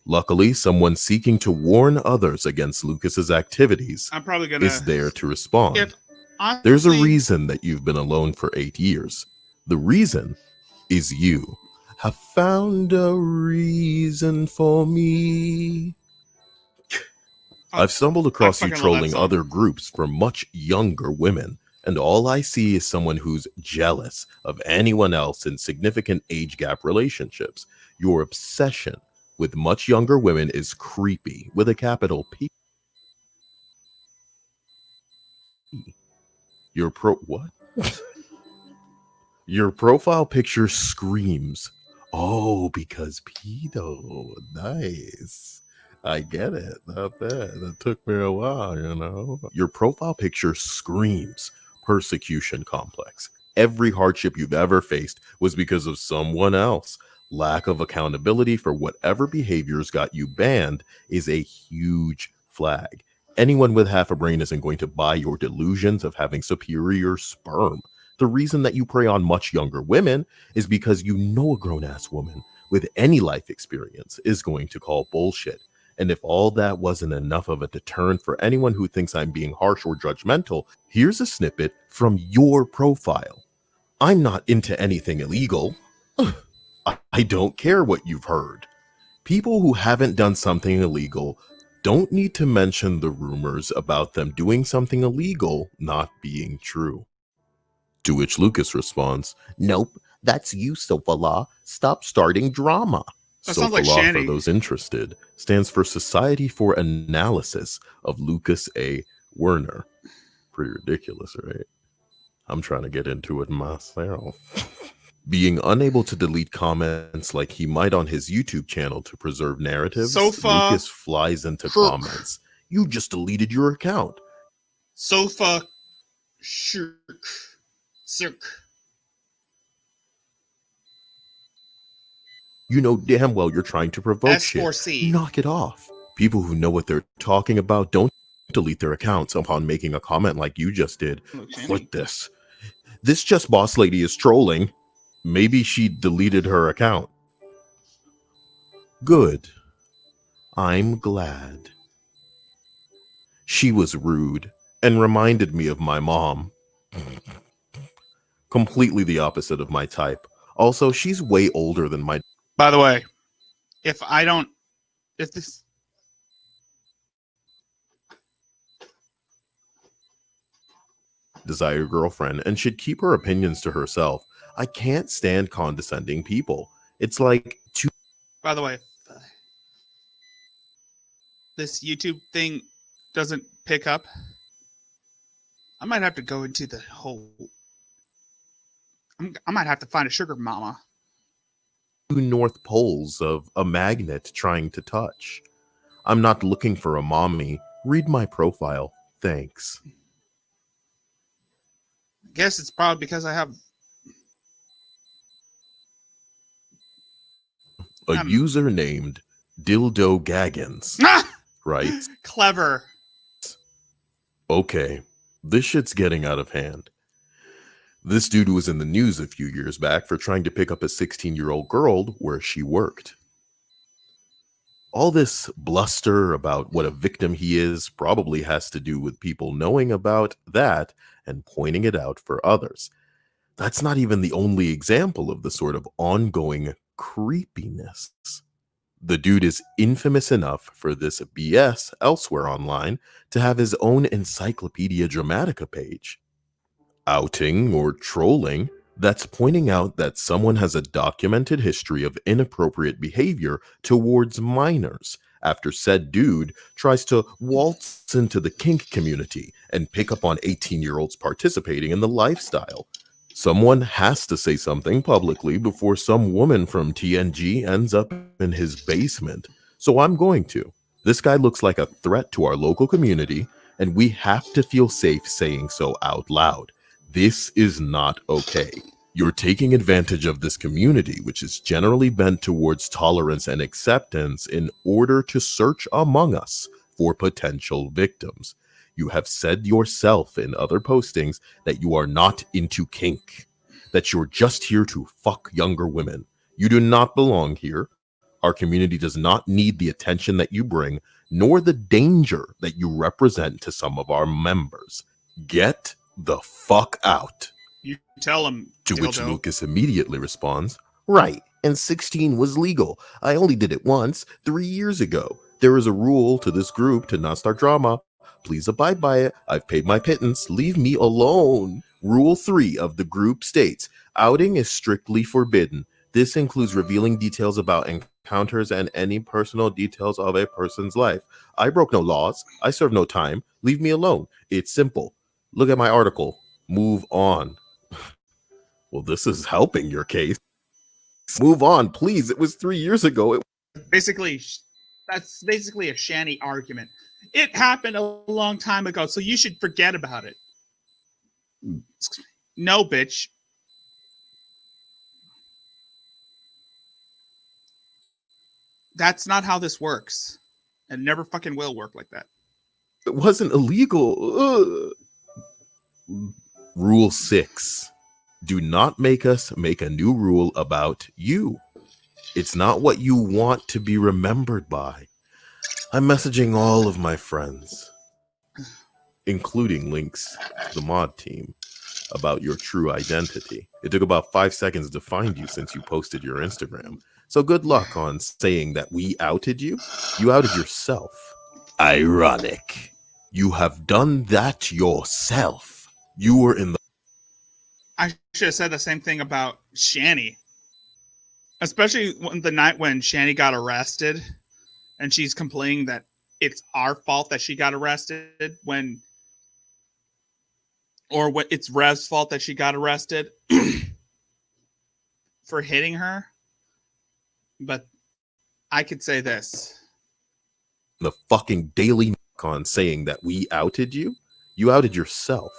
Luckily, someone seeking to warn others against Lucas's activities I'm probably gonna is there to respond. Honestly, There's a reason that you've been alone for 8 years. The reason is you have found a reason for me. I've stumbled across you trolling other groups for much younger women, and all I see is someone who's jealous of anyone else in significant age gap relationships. Your obsession with much younger women is creepy with a capital P. What? Your profile picture screams, oh, because pedo. Nice. I get it. Not bad. It took me a while, you know. Your profile picture screams persecution complex. Every hardship you've ever faced was because of someone else. Lack of accountability for whatever behaviors got you banned is a huge flag. Anyone with half a brain isn't going to buy your delusions of having superior sperm. The reason that you prey on much younger women is because you know a grown-ass woman with any life experience is going to call bullshit. And if all that wasn't enough of a deterrent for anyone who thinks I'm being harsh or judgmental, here's a snippet from your profile. I'm not into anything illegal. I don't care what you've heard. People who haven't done something illegal don't need to mention the rumors about them doing something illegal not being true. To which Lucas responds, nope, that's you, Sofala. Stop starting drama. That sounds like Sofala, Shanny. for those interested, stands for Society for Analysis of Lucas A. Werner. Pretty ridiculous, right? I'm trying to get into it myself. Being unable to delete comments like he might on his YouTube channel to preserve narratives, Lucas flies into comments. You just deleted your account. Sofa shirk. Circ. You know damn well you're trying to provoke S4C. shit. Knock it off. People who know what they're talking about don't delete their accounts upon making a comment like you just did. Click this. This just boss lady is trolling. Maybe she deleted her account. Good. I'm glad. She was rude and reminded me of my mom. Completely the opposite of my type. Also, she's way older than my... By the way, if this... desired girlfriend and should keep her opinions to herself. I can't stand condescending people. It's like... By the way, this YouTube thing doesn't pick up. I might have to go into the whole... I might have to find a sugar mama. Two north poles of a magnet trying to touch. I'm not looking for a mommy. Read my profile. Thanks. I guess it's probably because I have... A user named Dildo Gaggins. Right? Clever. Okay, this shit's getting out of hand. This dude was in the news a few years back for trying to pick up a 16-year-old girl where she worked. All this bluster about what a victim he is probably has to do with people knowing about that and pointing it out for others. That's not even the only example of the sort of ongoing creepiness. The dude is infamous enough for this BS elsewhere online to have his own Encyclopedia Dramatica page. Outing or trolling that's pointing out that someone has a documented history of inappropriate behavior towards minors after said dude tries to waltz into the kink community and pick up on 18-year-olds participating in the lifestyle. Someone has to say something publicly before some woman from TNG ends up in his basement. So I'm going to. This guy looks like a threat to our local community, and we have to feel safe saying so out loud. This is not okay. You're taking advantage of this community, which is generally bent towards tolerance and acceptance, in order to search among us for potential victims. You have said yourself in other postings that you are not into kink, that you're just here to fuck younger women. You do not belong here. Our community does not need the attention that you bring, nor the danger that you represent to some of our members. Get the fuck out. You tell him. To dildo. which Lucas immediately responds, right, and 16 was legal. I only did it once, 3 years ago. There is a rule to this group to not start drama. Please abide by it. I've paid my pittance. Leave me alone. Rule 3 of the group states, outing is strictly forbidden. This includes revealing details about encounters and any personal details of a person's life. I broke no laws. I serve no time. Leave me alone. It's simple. Look at my article. Move on. Well, this is helping your case. Move on, please. It was 3 years ago. Basically, that's basically a shanty argument. It happened a long time ago, so you should forget about it. No, bitch. That's not how this works. It never fucking will work like that. It wasn't illegal. Rule 6. Do not make us make a new rule about you. It's not what you want to be remembered by. I'm messaging all of my friends, including links to the mod team, about your true identity. It took about 5 seconds to find you since you posted your Instagram. So good luck on saying that we outed you. You outed yourself. Ironic. You have done that yourself. You were in the... I should have said the same thing about Shani. Especially the night when Shani got arrested and she's complaining that it's our fault that she got arrested or it's Rev's fault that she got arrested for hitting her. But I could say this. The fucking Daily on saying that we outed you. You outed yourself.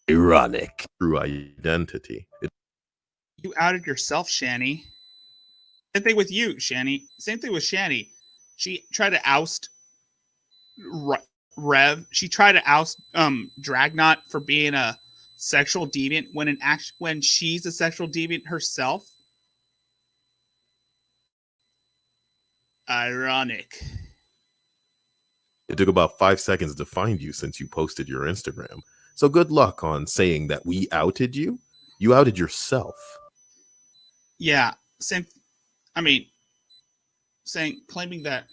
Ironic. True identity. You outed yourself, Shani. Same thing with you, Shani. Same thing with Shani. She tried to oust Rev. She tried to oust Dragnot for being a sexual deviant when she's a sexual deviant herself. Ironic. It took about 5 seconds to find you since you posted your Instagram. So good luck on saying that we outed you. You outed yourself. Yeah, same. I mean, claiming that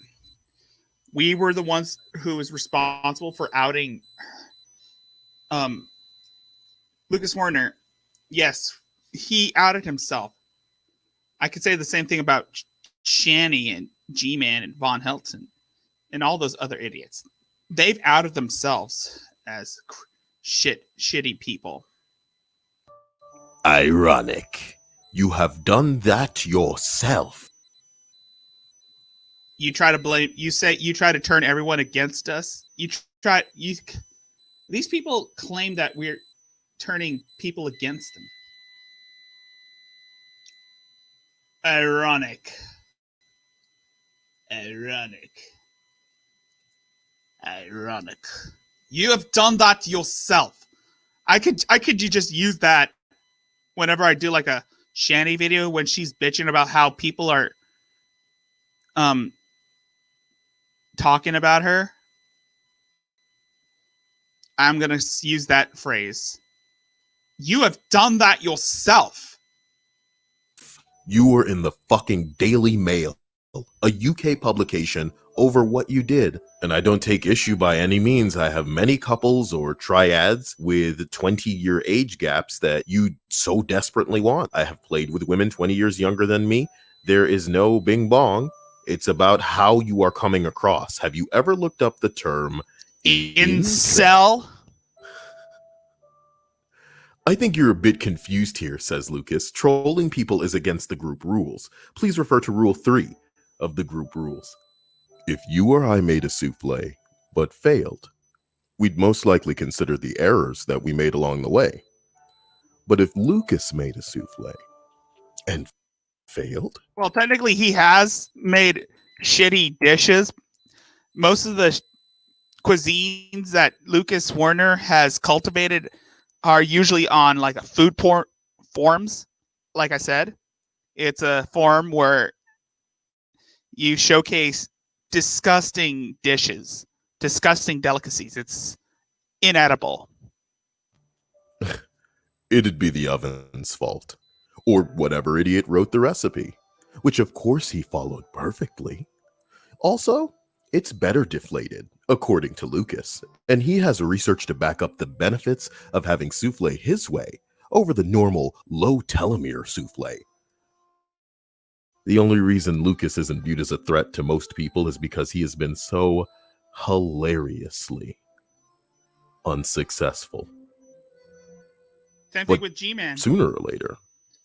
we were the ones who was responsible for outing Lucas Werner. Yes, he outed himself. I could say the same thing about Shani and G-Man and Von Helton and all those other idiots. They've outed themselves as shitty people. Ironic. You have done that yourself. You try to blame. You try to turn everyone against us. These people claim that we're turning people against them. Ironic. You have done that yourself. I could you just use that whenever I do like a Shani video when she's bitching about how people are talking about her. I'm going to use that phrase. You have done that yourself. You were in the fucking Daily Mail, a UK publication, over what you did. And I don't take issue by any means. I have many couples or triads with 20-year age gaps that you so desperately want. I have played with women 20 years younger than me. There is no bing bong. It's about how you are coming across. Have you ever looked up the term incel? I think you're a bit confused here, says Lucas. Trolling people is against the group rules. Please refer to Rule 3 of the group rules. If you or I made a souffle, but failed, we'd most likely consider the errors that we made along the way. But if Lucas made a souffle and failed? Well, technically he has made shitty dishes. Most of the cuisines that Lucas Werner has cultivated are usually on like a food forums. Like I said, it's a forum where you showcase disgusting dishes, disgusting delicacies. It's inedible. It'd be the oven's fault, or whatever idiot wrote the recipe, which of course he followed perfectly. Also, it's better deflated, according to Lucas, and he has research to back up the benefits of having souffle his way over the normal low telomere souffle. The only reason Lucas isn't viewed as a threat to most people is because he has been so hilariously unsuccessful. Same thing with G-Man. Sooner or later.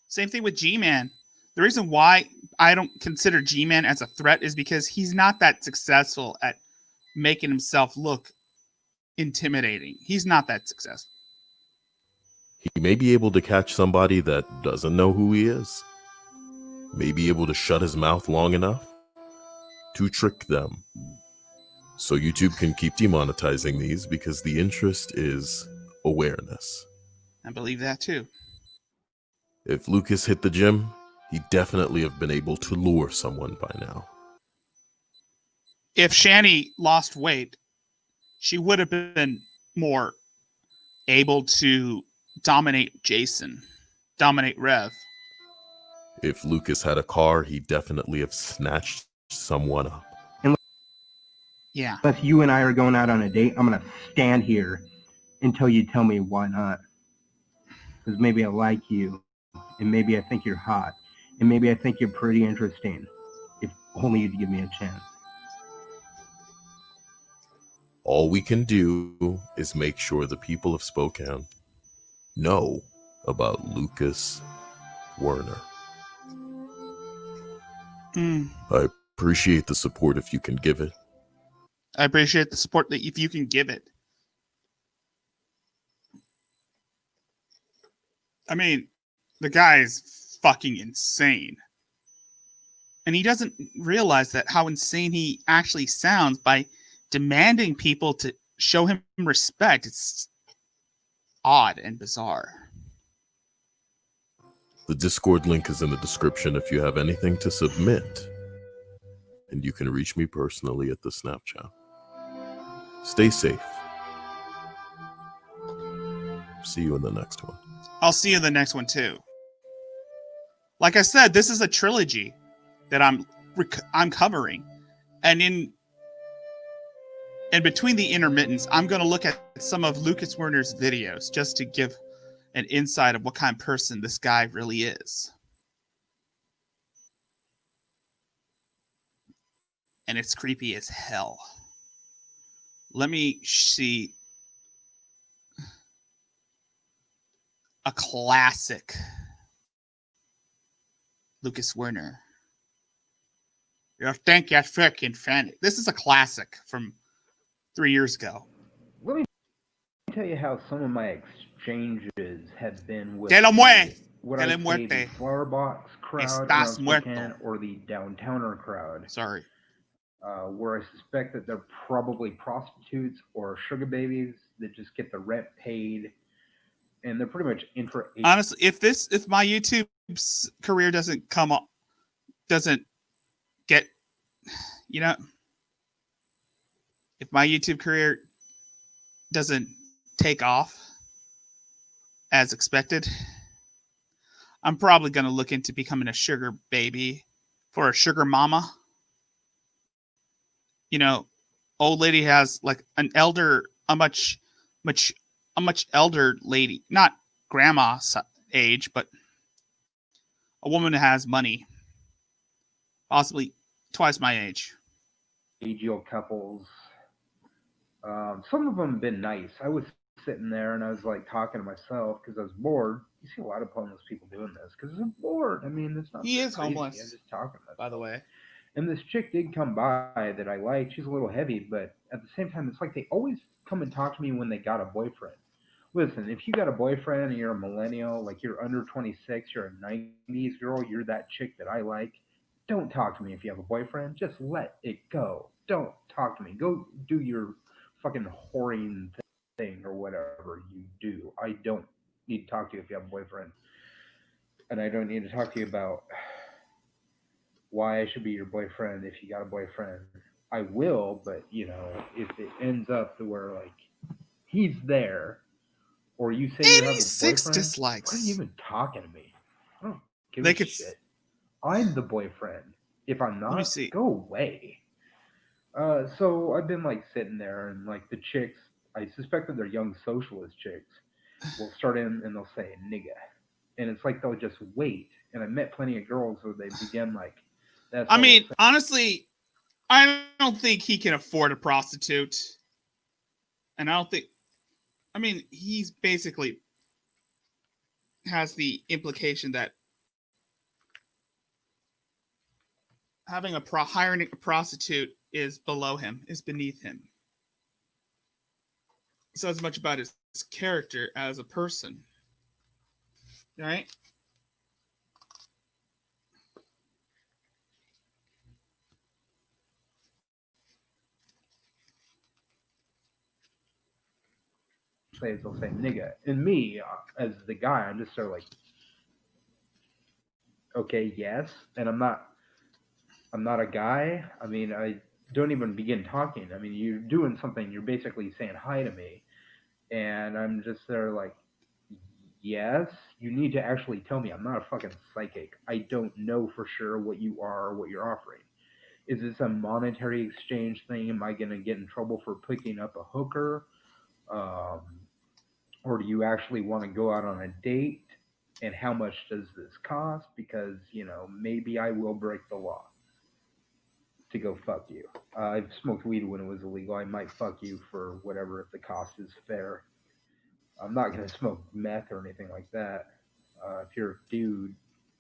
Same thing with G-Man. The reason why I don't consider G-Man as a threat is because he's not that successful at making himself look intimidating. He's not that successful. He may be able to catch somebody that doesn't know who he is. May be able to shut his mouth long enough to trick them. So YouTube can keep demonetizing these because the interest is awareness. I believe that too. If Lucas hit the gym, he'd definitely have been able to lure someone by now. If Shani lost weight, she would have been more able to dominate Jason, dominate Rev. If Lucas had a car, he'd definitely have snatched someone up. Yeah. Unless you and I are going out on a date, I'm going to stand here until you tell me why not. Because maybe I like you, and maybe I think you're hot, and maybe I think you're pretty interesting. If only you'd give me a chance. All we can do is make sure the people of Spokane know about Lucas Werner. I appreciate the support if you can give it. I appreciate the support that if you can give it. I mean, the guy is fucking insane. And he doesn't realize that how insane he actually sounds by demanding people to show him respect. It's odd and bizarre. The Discord link is in the description if you have anything to submit. And you can reach me personally at the Snapchat. Stay safe. See you in the next one. I'll see you in the next one too. Like I said, this is a trilogy that I'm covering. And in between the intermittents, I'm going to look at some of Lucas Werner's videos just to give an insight of what kind of person this guy really is. And it's creepy as hell. Let me see a classic Lucas Werner. You think you're freaking funny. This is a classic from 3 years ago. Let me tell you how some of my exchanges have been with De la muerte. what De la I say muerte. the flower box crowd Estás around muerto. Spokane or the downtowner crowd. Sorry. Where I suspect that they're probably prostitutes or sugar babies that just get the rent paid, and they're pretty much Honestly, if my YouTube career doesn't get, you know, if my YouTube career doesn't take off as expected, I'm probably going to look into becoming a sugar baby for a sugar mama. You know, old lady has like an elder, a much elder lady, not grandma age, but a woman that has money, possibly twice my age. ageal couples. Some of them have been nice. I was sitting there and I was like talking to myself because I was bored. You see a lot of homeless people doing this because they're bored. I mean, it's not. He is crazy. homeless. I'm just talking about. By the way. And this chick did come by that I liked. She's a little heavy, but at the same time, it's like they always come and talk to me when they got a boyfriend. Listen, if you got a boyfriend and you're a millennial, like you're under 26, you're a 90s girl, you're that chick that I like, don't talk to me if you have a boyfriend. Just let it go. Don't talk to me. Go do your fucking whoring thing or whatever you do. I don't need to talk to you if you have a boyfriend. And I don't need to talk to you about why I should be your boyfriend if you got a boyfriend. I will, but you know, if it ends up to where like he's there, or you say you have a 86 boyfriend, dislikes. why are you even talking to me? I don't give They a could shit. I'm the boyfriend. If I'm Let me not, see. go away. So I've been like sitting there, and like the chicks, I suspect that they're young socialist chicks, will start in and they'll say nigga, and it's like they'll just wait. And I met plenty of girls where they begin like. That's I all mean, they'll say. honestly, I don't think he can afford a prostitute. And I don't think, I mean, he's basically has the implication that having hiring a prostitute is below him, is beneath him. So as much about his character as a person. Right? say is they'll say nigga. And me, as the guy, I'm just sort of like, okay, yes. And I'm not a guy. I mean, I don't even begin talking. I mean, you're doing something, you're basically saying hi to me. And I'm just there like, yes, you need to actually tell me. I'm not a fucking psychic. I don't know for sure what you are or what you're offering. Is this a monetary exchange thing? Am I going to get in trouble for picking up a hooker? Or do you actually want to go out on a date? And how much does this cost? Because, maybe I will break the law to go fuck you. I've smoked weed when it was illegal. I might fuck you for whatever if the cost is fair. I'm not going to smoke meth or anything like that. If you're a dude,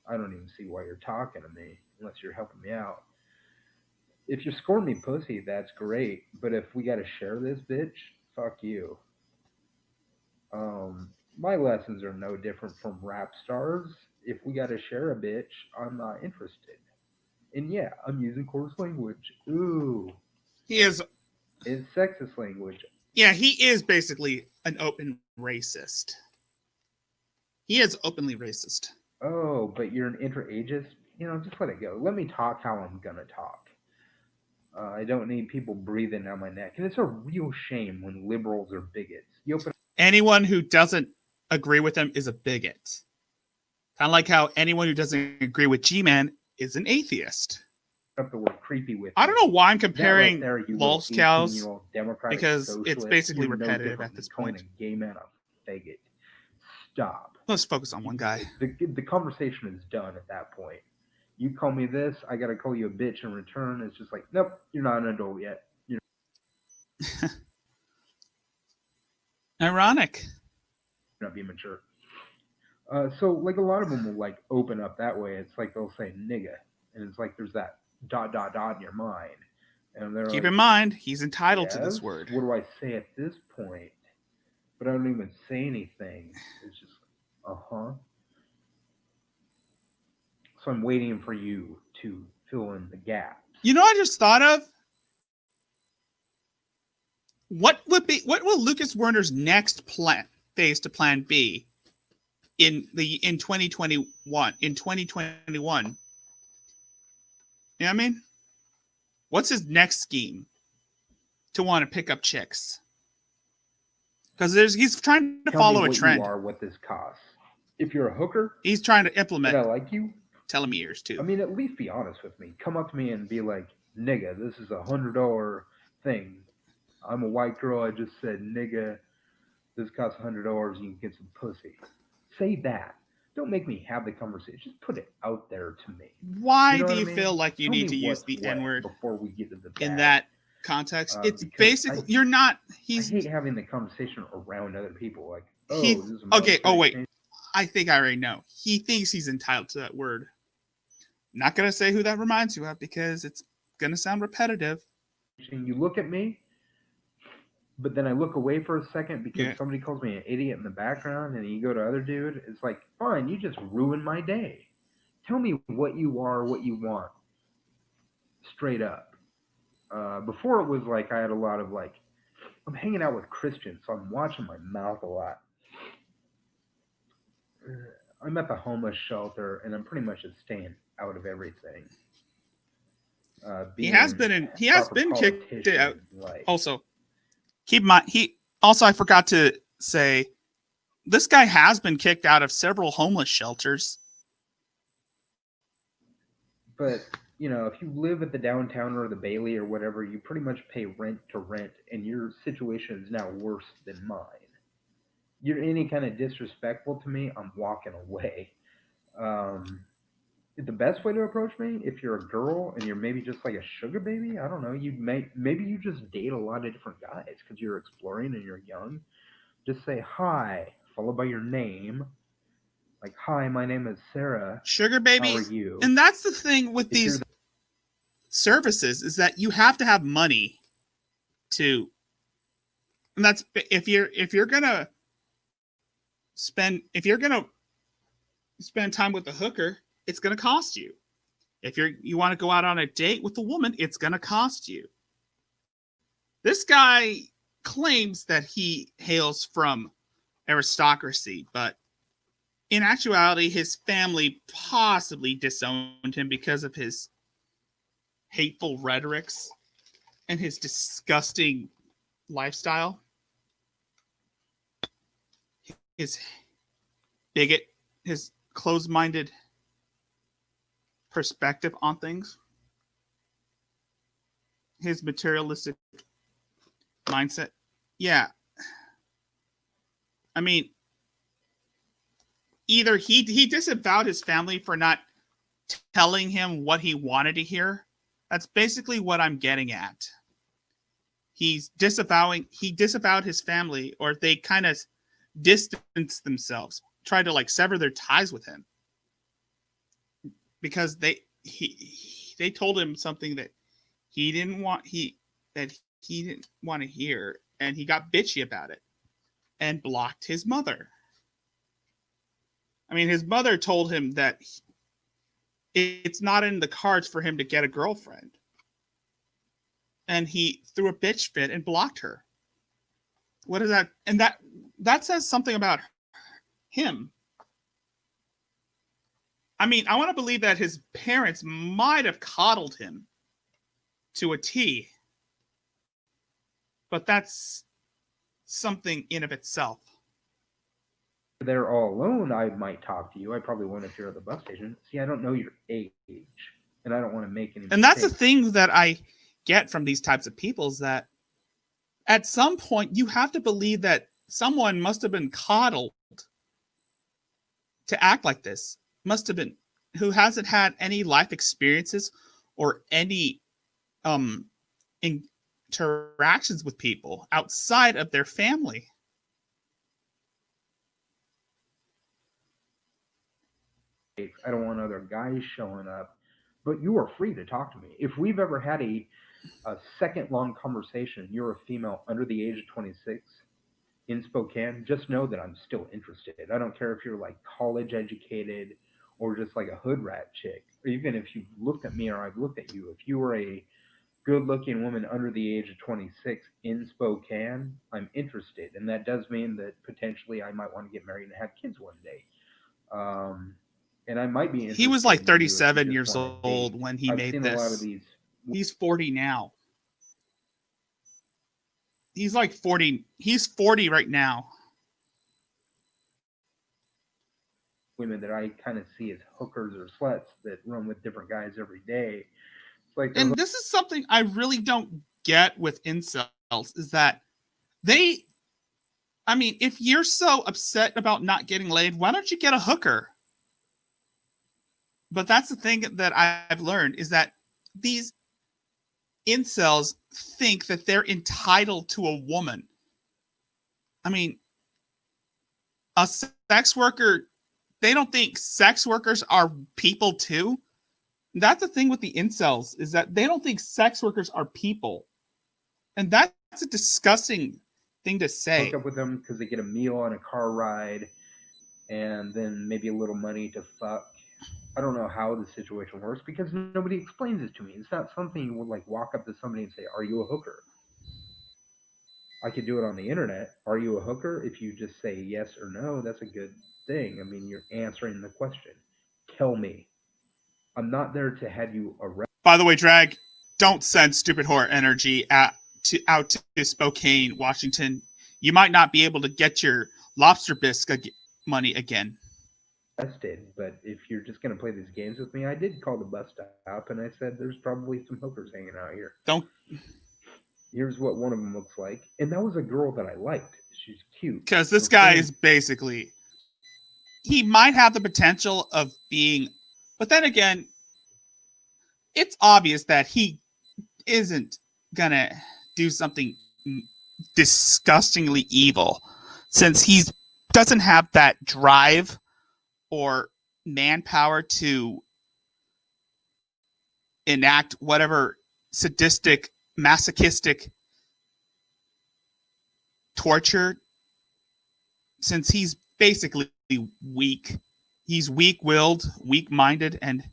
I don't even see why you're talking to me unless you're helping me out. If you're scoring me pussy, that's great. But if we got to share this bitch, fuck you. My lessons are no different from rap stars. If we got to share a bitch, I'm not interested. And yeah, I'm using coarse language. Ooh. He is. It's sexist language. Yeah, he is basically an open racist. He is openly racist. Oh, but you're an interageist? Just let it go. Let me talk how I'm going to talk. I don't need people breathing down my neck. And it's a real shame when liberals are bigots. Anyone who doesn't agree with them is a bigot. Kind of like how anyone who doesn't agree with G-Man is an atheist. Up the word creepy with I don't know why I'm comparing right Wolf's cows because it's basically repetitive at this point. A gay man a faggot. Stop. Let's focus on one guy. The conversation is done at that point. You call me this, I gotta call you a bitch in return. It's just like, nope, you're not an adult yet. You're Ironic. not being mature. So like a lot of them will like open up that way. It's like they'll say nigga, and it's like there's that ... in your mind, and they're Keep like, in mind, he's entitled to yes? this word. What do I say at this point? But I don't even say anything. It's just uh-huh. So I'm waiting for you to fill in the gaps. You know what I just thought of? What will Lucas Werner's next phase to plan B in 2021? In 2021. You know what I mean? What's his next scheme to want to pick up chicks? Because he's trying to follow a trend. You are, what this costs. If you're a hooker, he's trying to implement. I like you. Telomeres too. I mean, at least be honest with me. Come up to me and be like, "Nigga, this is $100 thing. I'm a white girl. I just said, nigga, this costs $100. You can get some pussy." Say that. Don't make me have the conversation. Just put it out there to me. Why do you feel like you need to use the N-word before we get to the in that context? It's basically you're not. I hate having the conversation around other people. Like, okay. Oh wait, I think I already know. He thinks he's entitled to that word. Not gonna say who that reminds you of because it's gonna sound repetitive. You look at me, but then I look away for a second because somebody calls me an idiot in the background, and you go to other dude. It's like, fine, you just ruined my day. Tell me what you are, what you want, straight up. Before it was like I had a lot of like, I'm hanging out with Christians, so I'm watching my mouth a lot. I'm at the homeless shelter, and I'm pretty much just staying out of everything. He has been kicked out. Also, keep in mind, I forgot to say, this guy has been kicked out of several homeless shelters. But, if you live at the downtown or the Bailey or whatever, you pretty much pay rent to rent, and your situation is now worse than mine. You're any kind of disrespectful to me, I'm walking away. The best way to approach me, if you're a girl and you're maybe just like a sugar baby, I don't know, maybe you just date a lot of different guys because you're exploring and you're young. Just say hi, followed by your name. Like, hi, my name is Sarah. Sugar baby. How are you? And that's the thing with these services is that you have to have money to. And that's if you're gonna spend time with a hooker, it's gonna cost you. If you want to go out on a date with a woman, it's gonna cost you. This guy claims that he hails from aristocracy, but in actuality, his family possibly disowned him because of his hateful rhetorics and his disgusting lifestyle. His bigot, his closed-minded perspective on things, his materialistic mindset. Yeah. I mean, either he disavowed his family for not telling him what he wanted to hear. That's basically what I'm getting at. He disavowed his family, or they kind of distanced themselves, tried to like sever their ties with him because they told him something that he didn't want to hear, and he got bitchy about it and blocked his mother. I mean, his mother told him that it's not in the cards for him to get a girlfriend. And he threw a bitch fit and blocked her. What is that? And that says something about him. I mean, I want to believe that his parents might have coddled him to a T. But that's something in of itself. They're all alone, I might talk to you. I probably won't if you're at the bus station. See, I don't know your age, and I don't want to make any And that's the thing that I get from these types of people, is that at some point you have to believe that someone must have been coddled to act like this. Must have been, who hasn't had any life experiences or any interactions with people outside of their family. I don't want other guys showing up, but you are free to talk to me. If we've ever had a second-long conversation, you're a female under the age of 26 in Spokane, just know that I'm still interested. I don't care if you're like college educated or just like a hood rat chick, or even if you looked at me or I've looked at you. If you were a good-looking woman under the age of 26 in Spokane, I'm interested, and that does mean that potentially I might want to get married and have kids one day. And I might be interested. He was like 37 years old when he made this. A lot of these. He's 40 now. He's like 40. He's 40 right now. Women that I kind of see as hookers or sluts that run with different guys every day. It's like, and this is something I really don't get with incels, is that they, I mean, if you're so upset about not getting laid, why don't you get a hooker? But that's the thing that I've learned, is that these incels think that they're entitled to a woman. I mean, a sex worker, they don't think sex workers are people too. That's the thing with the incels, is that they don't think sex workers are people. And that's a disgusting thing to say. Hook up with them because they get a meal and a car ride and then maybe a little money to fuck. I don't know how the situation works because nobody explains it to me. It's not something you would like walk up to somebody and say, "Are you a hooker?" I could do it on the internet. Are you a hooker? If you just say yes or no, that's a good thing. I mean, you're answering the question. Tell me. I'm not there to have you arrested. By the way, Drag, don't send stupid horror energy out to Spokane, Washington. You might not be able to get your lobster bisque money again. But if you're just going to play these games with me, I did call the bus stop and I said there's probably some hookers hanging out here. Here's what one of them looks like. And that was a girl that I liked. She's cute. Because this guy is basically, he might have the potential of being, but then again, it's obvious that he isn't going to do something disgustingly evil, since he doesn't have that drive or manpower to enact whatever sadistic, masochistic torture, since he's basically weak. He's weak-willed, weak-minded, and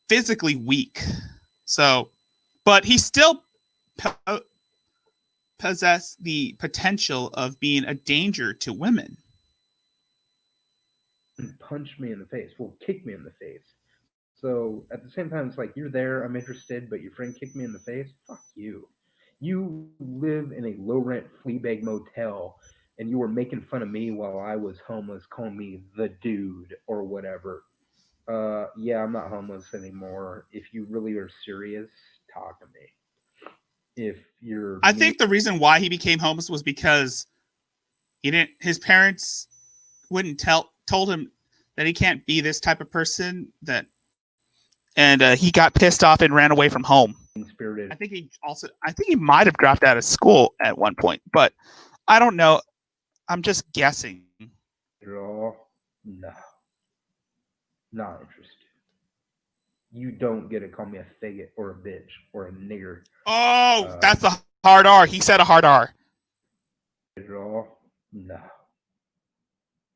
physically weak. So, but he still possess the potential of being a danger to women. And punch me in the face. Well, kick me in the face. So at the same time, it's like, you're there, I'm interested, but your friend kicked me in the face. Fuck you. You live in a low rent flea bag motel, and you were making fun of me while I was homeless, calling me the dude or whatever. Yeah, I'm not homeless anymore. If you really are serious, talk to me. If you're I think the reason why he became homeless was because his parents wouldn't told him that he can't be this type of person, and he got pissed off and ran away from home. spirited. I think he might have dropped out of school at one point, but I don't know. I'm just guessing. No. Not interested. You don't get to call me a faggot or a bitch or a nigger. Oh, that's a hard R. He said a hard R. No.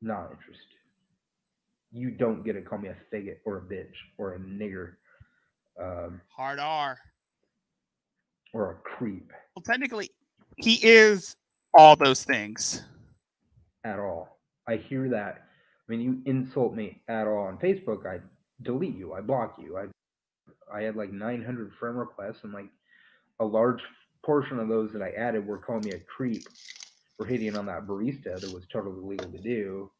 Not interested. You don't get to call me a faggot or a bitch or a nigger. Hard R. Or a creep. Well, technically, he is all those things. At all. I hear that. I mean, you insult me at all on Facebook, I delete you. I block you. I had like 900 friend requests, and like a large portion of those that I added were calling me a creep for hitting on that barista that was totally legal to do.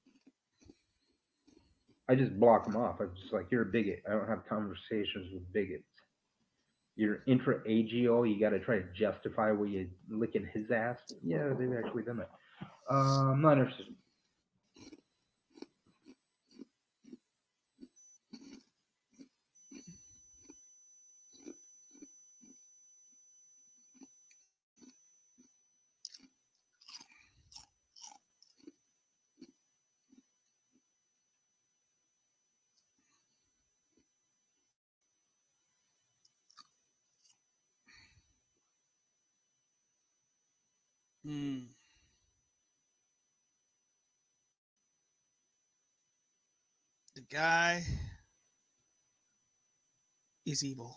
I just block them off. I'm just like, you're a bigot. I don't have conversations with bigots. You're intra-agial. You got to try to justify where you licking his ass. Yeah, they've actually done that. I'm not interested. The guy is evil.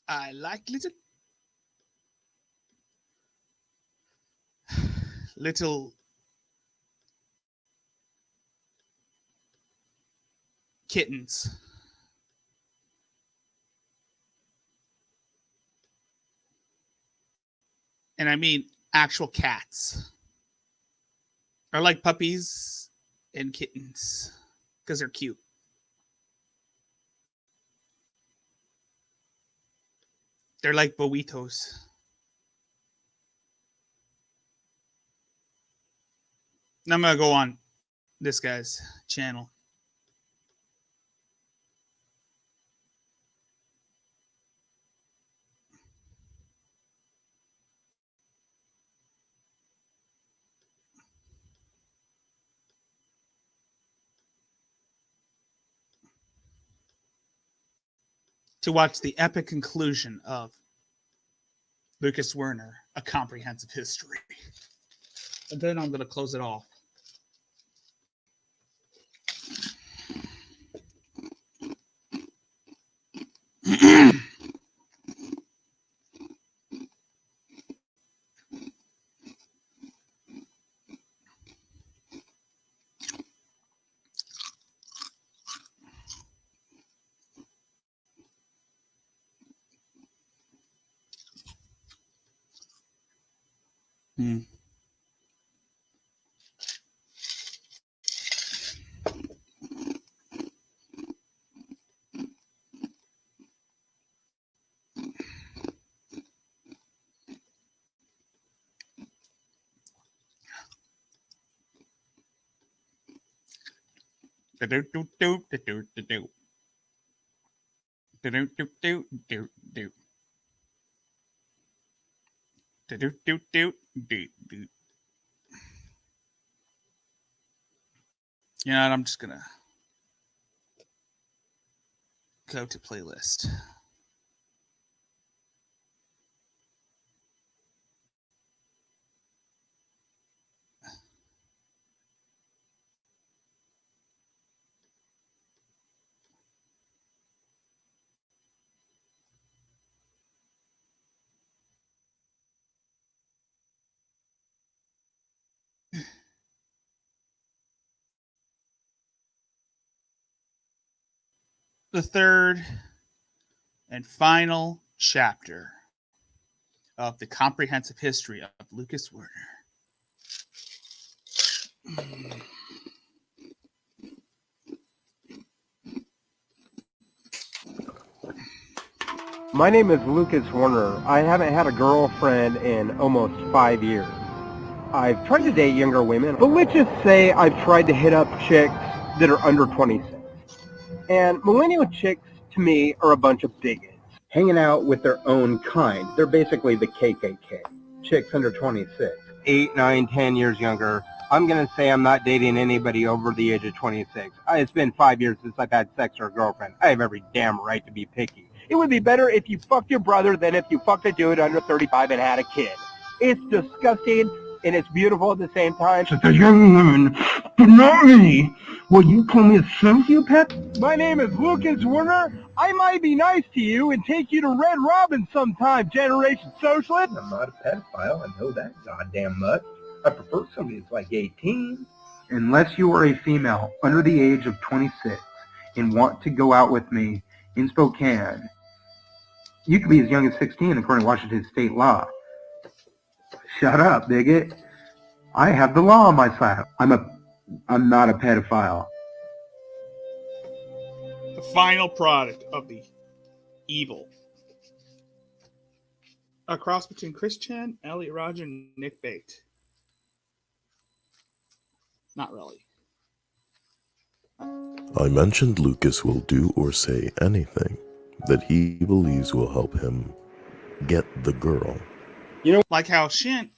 I like little kittens. And I mean actual cats. I like puppies and kittens because they're cute. They're like bowitos. And I'm going to go on this guy's channel. To watch the epic conclusion of Lucas Werner, A Comprehensive History. And then I'm going to close it off. You know what? I'm just gonna go to playlist. the third and final chapter of the comprehensive history of Lucas Werner. My name is Lucas Werner. I haven't had a girlfriend in almost 5 years. I've tried to date younger women, but let's just say I've tried to hit up chicks that are under 26. And millennial chicks, to me, are a bunch of bigots. Hanging out with their own kind. They're basically the KKK. Chicks under 26. 8, 9, 10 years younger. I'm going to say I'm not dating anybody over the age of 26. It's been 5 years since I've had sex or a girlfriend. I have every damn right to be picky. It would be better if you fucked your brother than if you fucked a dude under 35 and had a kid. It's disgusting and it's beautiful at the same time. It's the young women, but not me. Will you call me a sociopath? My name is Lucas Werner. I might be nice to you and take you to Red Robin sometime, Generation Socialist. I'm not a pedophile. I know that goddamn much. I prefer somebody that's like 18. Unless you are a female under the age of 26 and want to go out with me in Spokane, you could be as young as 16 according to Washington state law. Shut up, bigot. I have the law on my side. I'm not a pedophile. The final product of the evil. A cross between Chris Chan, Elliot Rodger, and Nick Bate. Not really. I mentioned Lucas will do or say anything that he believes will help him get the girl. You know, like how Shin,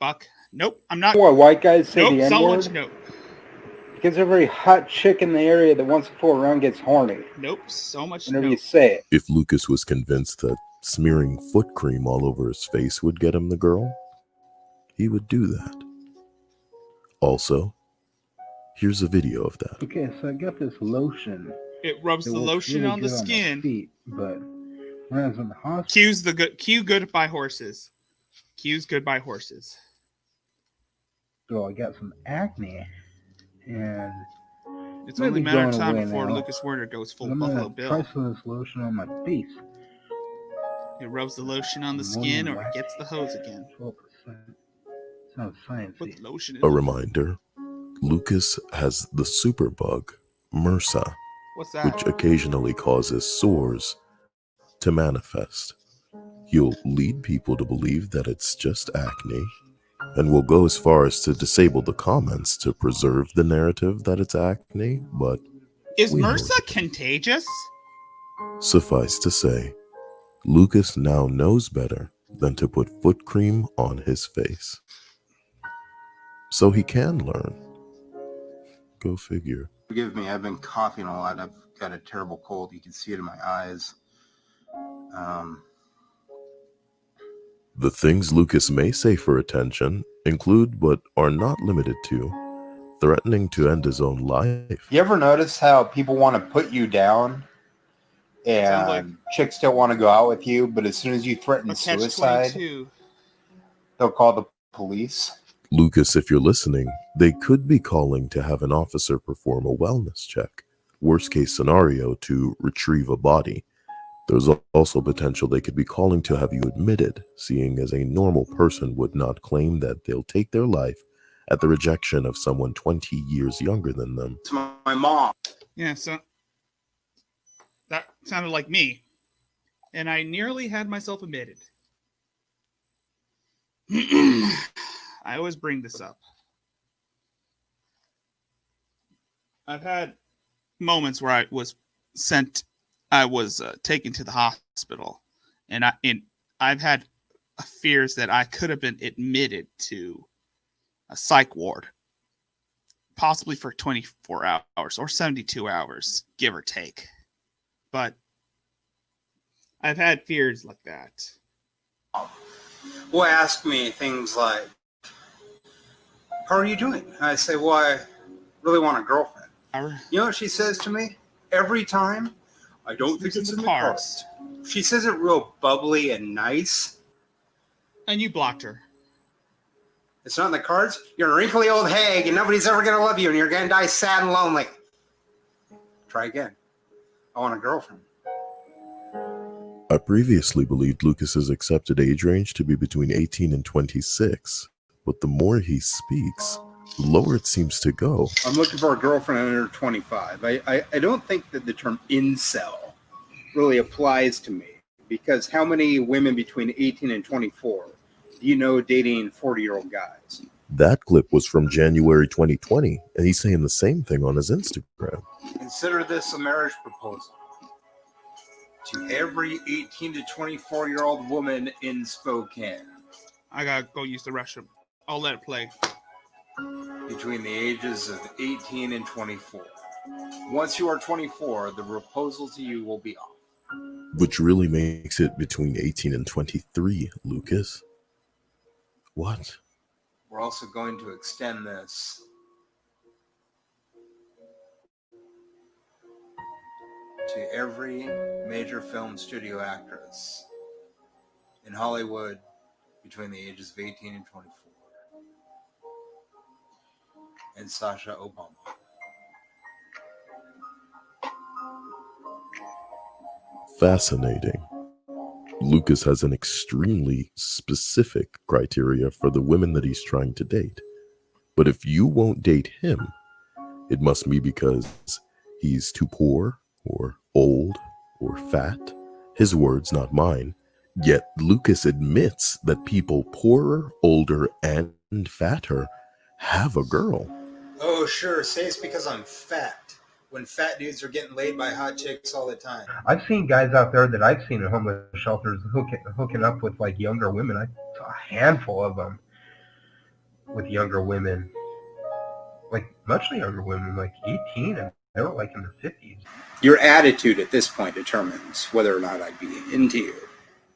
fuck, nope, I'm not. Why white guys say nope, the someone, N-word? nope. Because every hot chick in the area that wants to fool around gets horny. Nope, so much. Whenever nope. you say it. If Lucas was convinced that smearing foot cream all over his face would get him the girl, he would do that. Also, here's a video of that. Okay, so I got this lotion. It rubs the lotion really on the good skin. my feet, but when I was in the hospital, Cue goodbye horses. Cue's goodbye horses. so I got some acne, and It's only a matter of time away before now. Lucas Werner goes full I'm Buffalo gonna Bill. try some of this lotion on my face. It rubs the lotion on the Ammonium skin or it wax, gets the hose again. 12%. Sounds sciencey. Put the lotion in. A reminder, Lucas has the superbug, MRSA, What's that? which occasionally causes sores to manifest. He'll lead people to believe that it's just acne, and will go as far as to disable the comments to preserve the narrative that it's acne, but Is we know MRSA it. contagious? Suffice to say, Lucas now knows better than to put foot cream on his face. So he can learn. Go figure. Forgive me, I've been coughing a lot. I've got a terrible cold. You can see it in my eyes. The things Lucas may say for attention include, but are not limited to, threatening to end his own life. You ever notice how people want to put you down and chicks don't want to go out with you, but as soon as you threaten suicide, they'll call the police? Lucas, if you're listening, they could be calling to have an officer perform a wellness check. Worst case scenario, to retrieve a body. There's also potential they could be calling to have you admitted, seeing as a normal person would not claim that they'll take their life at the rejection of someone 20 years younger than them. It's my mom. Yeah, so that sounded like me. And I nearly had myself admitted. I always bring this up. I've had moments where I was taken to the hospital, and I've had fears that I could have been admitted to a psych ward, possibly for 24 hours or 72 hours, give or take. But I've had fears like that. Will ask me things like, how are you doing? And I say, well, I really want a girlfriend. You know what she says to me? Every time? I don't think it's in the cards. She says it real bubbly and nice. And you blocked her. It's not in the cards? You're a wrinkly old hag and nobody's ever going to love you and you're going to die sad and lonely. Try again. I want a girlfriend. I previously believed Lucas's accepted age range to be between 18 and 26, but the more he speaks, the lower it seems to go. I'm looking for a girlfriend under 25. I don't think that the term incel really applies to me, because how many women between 18 and 24 do you know dating 40-year-old guys? That clip was from January 2020, and he's saying the same thing on his Instagram. Consider this a marriage proposal to every 18 to 24-year-old woman in Spokane. I gotta go use the restroom. I'll let it play. Between the ages of 18 and 24. Once you are 24, the proposal to you will be off. Which really makes it between 18 and 23, Lucas. What? We're also going to extend this to every major film studio actress in Hollywood between the ages of 18 and 24. And Sasha Obama. Fascinating. Lucas has an extremely specific criteria for the women that he's trying to date. But if you won't date him, it must be because he's too poor, or old, or fat. His words, not mine. Yet Lucas admits that people poorer, older, and fatter have a girl. Oh, sure. Say it's because I'm fat. When fat dudes are getting laid by hot chicks all the time. I've seen guys out there that I've seen in homeless shelters hooking up with like younger women. I saw a handful of them with younger women, like much younger women, like 18, and they were like in their 50s. Your attitude at this point determines whether or not I'd be into you.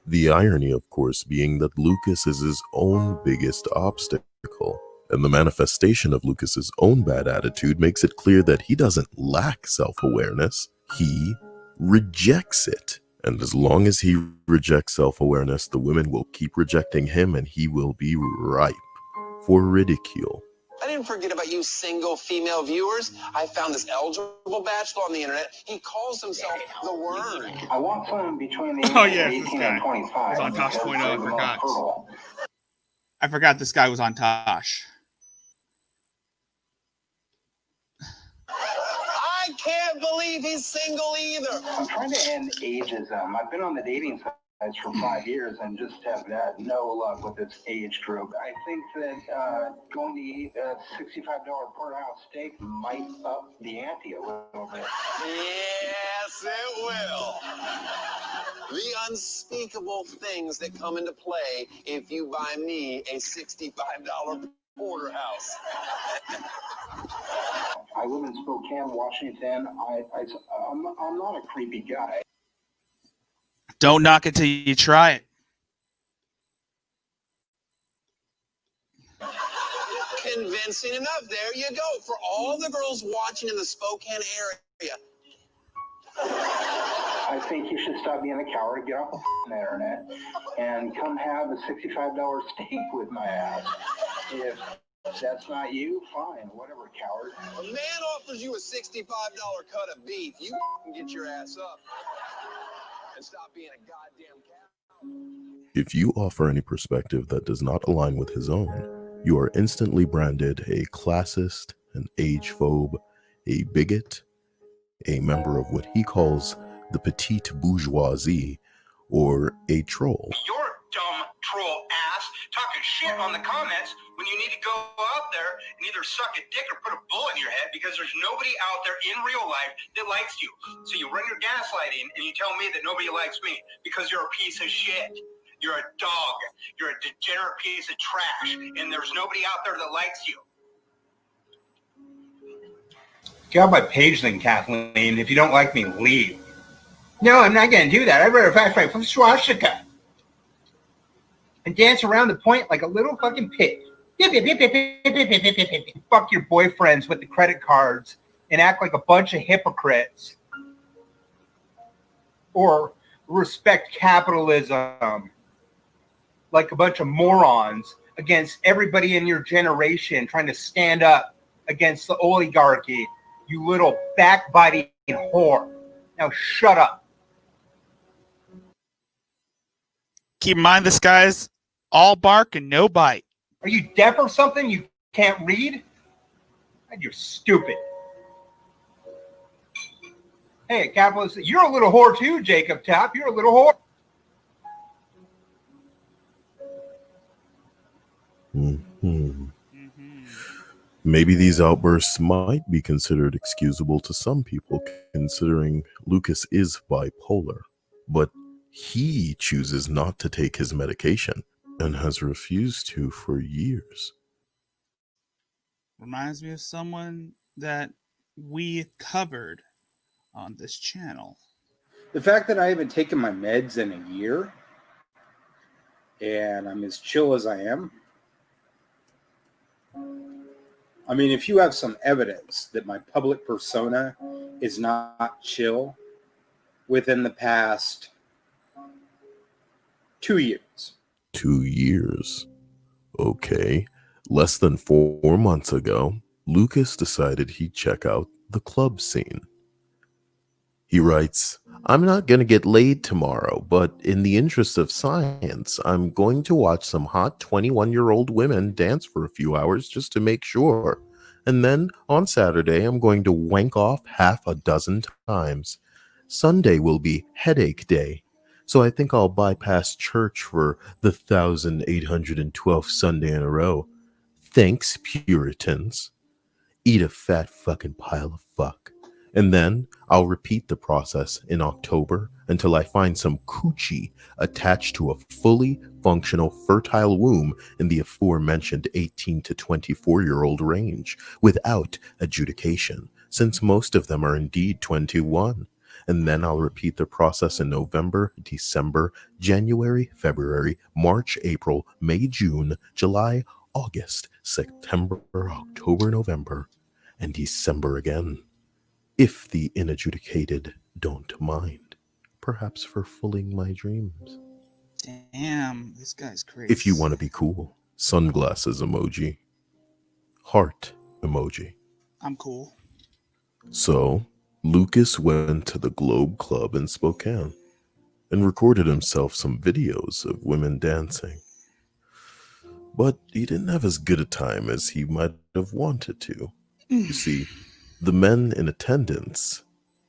The irony, of course, being that Lucas is his own biggest obstacle. And the manifestation of Lucas's own bad attitude makes it clear that he doesn't lack self-awareness. He rejects it. And as long as he rejects self-awareness, the women will keep rejecting him, and he will be ripe for ridicule. I didn't forget about you single female viewers. I found this eligible bachelor on the internet. He calls himself the Wern. I want someone between the ages of 18 and 25. He's on Tosh.0, I forgot. I forgot this guy was on Tosh. I can't believe he's single either. I'm trying to end ageism. I've been on the dating sites for 5 years and just have had no luck with this age group. I think that going to eat a $65 porterhouse steak might up the ante a little bit. Yes, it will. The unspeakable things that come into play if you buy me a $65 porterhouse. I live in Spokane, Washington. I'm not a creepy guy. Don't knock it till you try it. Convincing enough. There you go. For all the girls watching in the Spokane area. I think you should stop being a coward, get off the internet, and come have a $65 steak with my ass. If that's not you, fine, whatever, coward. A man offers you a $65 cut of beef. You can get your ass up and stop being a goddamn coward. If you offer any perspective that does not align with his own, you are instantly branded a classist, an age-phobe, a bigot, a member of what he calls the petite bourgeoisie, or a troll. You're a dumb troll ass, talking shit on the comments when you need to go out there and either suck a dick or put a bullet in your head, because there's nobody out there in real life that likes you. So you run your gaslighting and you tell me that nobody likes me because you're a piece of shit. You're a dog. You're a degenerate piece of trash, and there's nobody out there that likes you. Get off my page then, Kathleen. If you don't like me, leave. No, I'm not going to do that. I'd rather fast right from swastika and dance around the point like a little fucking pig. Fuck your boyfriends with the credit cards and act like a bunch of hypocrites. Or respect capitalism like a bunch of morons against everybody in your generation trying to stand up against the oligarchy, you little backbiting whore. Now shut up. Keep in mind, this guy's all bark and no bite. Are you deaf or something? You can't read? God, you're stupid. Hey, capitalist, you're a little whore too, Jacob Tapp. You're a little whore. Maybe these outbursts might be considered excusable to some people, considering Lucas is bipolar, but he chooses not to take his medication and has refused to for years. Reminds me of someone that we covered on this channel. The fact that I haven't taken my meds in a year and I'm as chill as I am. I mean, if you have some evidence that my public persona is not chill within the past 2 years. 2 years. Okay. Less than 4 months ago, Lucas decided he'd check out the club scene. He writes, I'm not going to get laid tomorrow, but in the interest of science, I'm going to watch some hot 21-year-old women dance for a few hours just to make sure. And then on Saturday, I'm going to wank off half a dozen times. Sunday will be headache day. So I think I'll bypass church for the 1,812th Sunday in a row. Thanks, Puritans. Eat a fat fucking pile of fuck. And then I'll repeat the process in October until I find some coochie attached to a fully functional fertile womb in the aforementioned 18 to 24-year-old range without adjudication, since most of them are indeed 21. And then I'll repeat the process in November, December, January, February, March, April, May, June, July, August, September, October, November, and December again. If the inadjudicated don't mind, perhaps for fulfilling my dreams. Damn, this guy's crazy. If you want to be cool, sunglasses emoji, heart emoji. I'm cool. So, Lucas went to the Globe Club in Spokane and recorded himself some videos of women dancing. But he didn't have as good a time as he might have wanted to. You see, the men in attendance,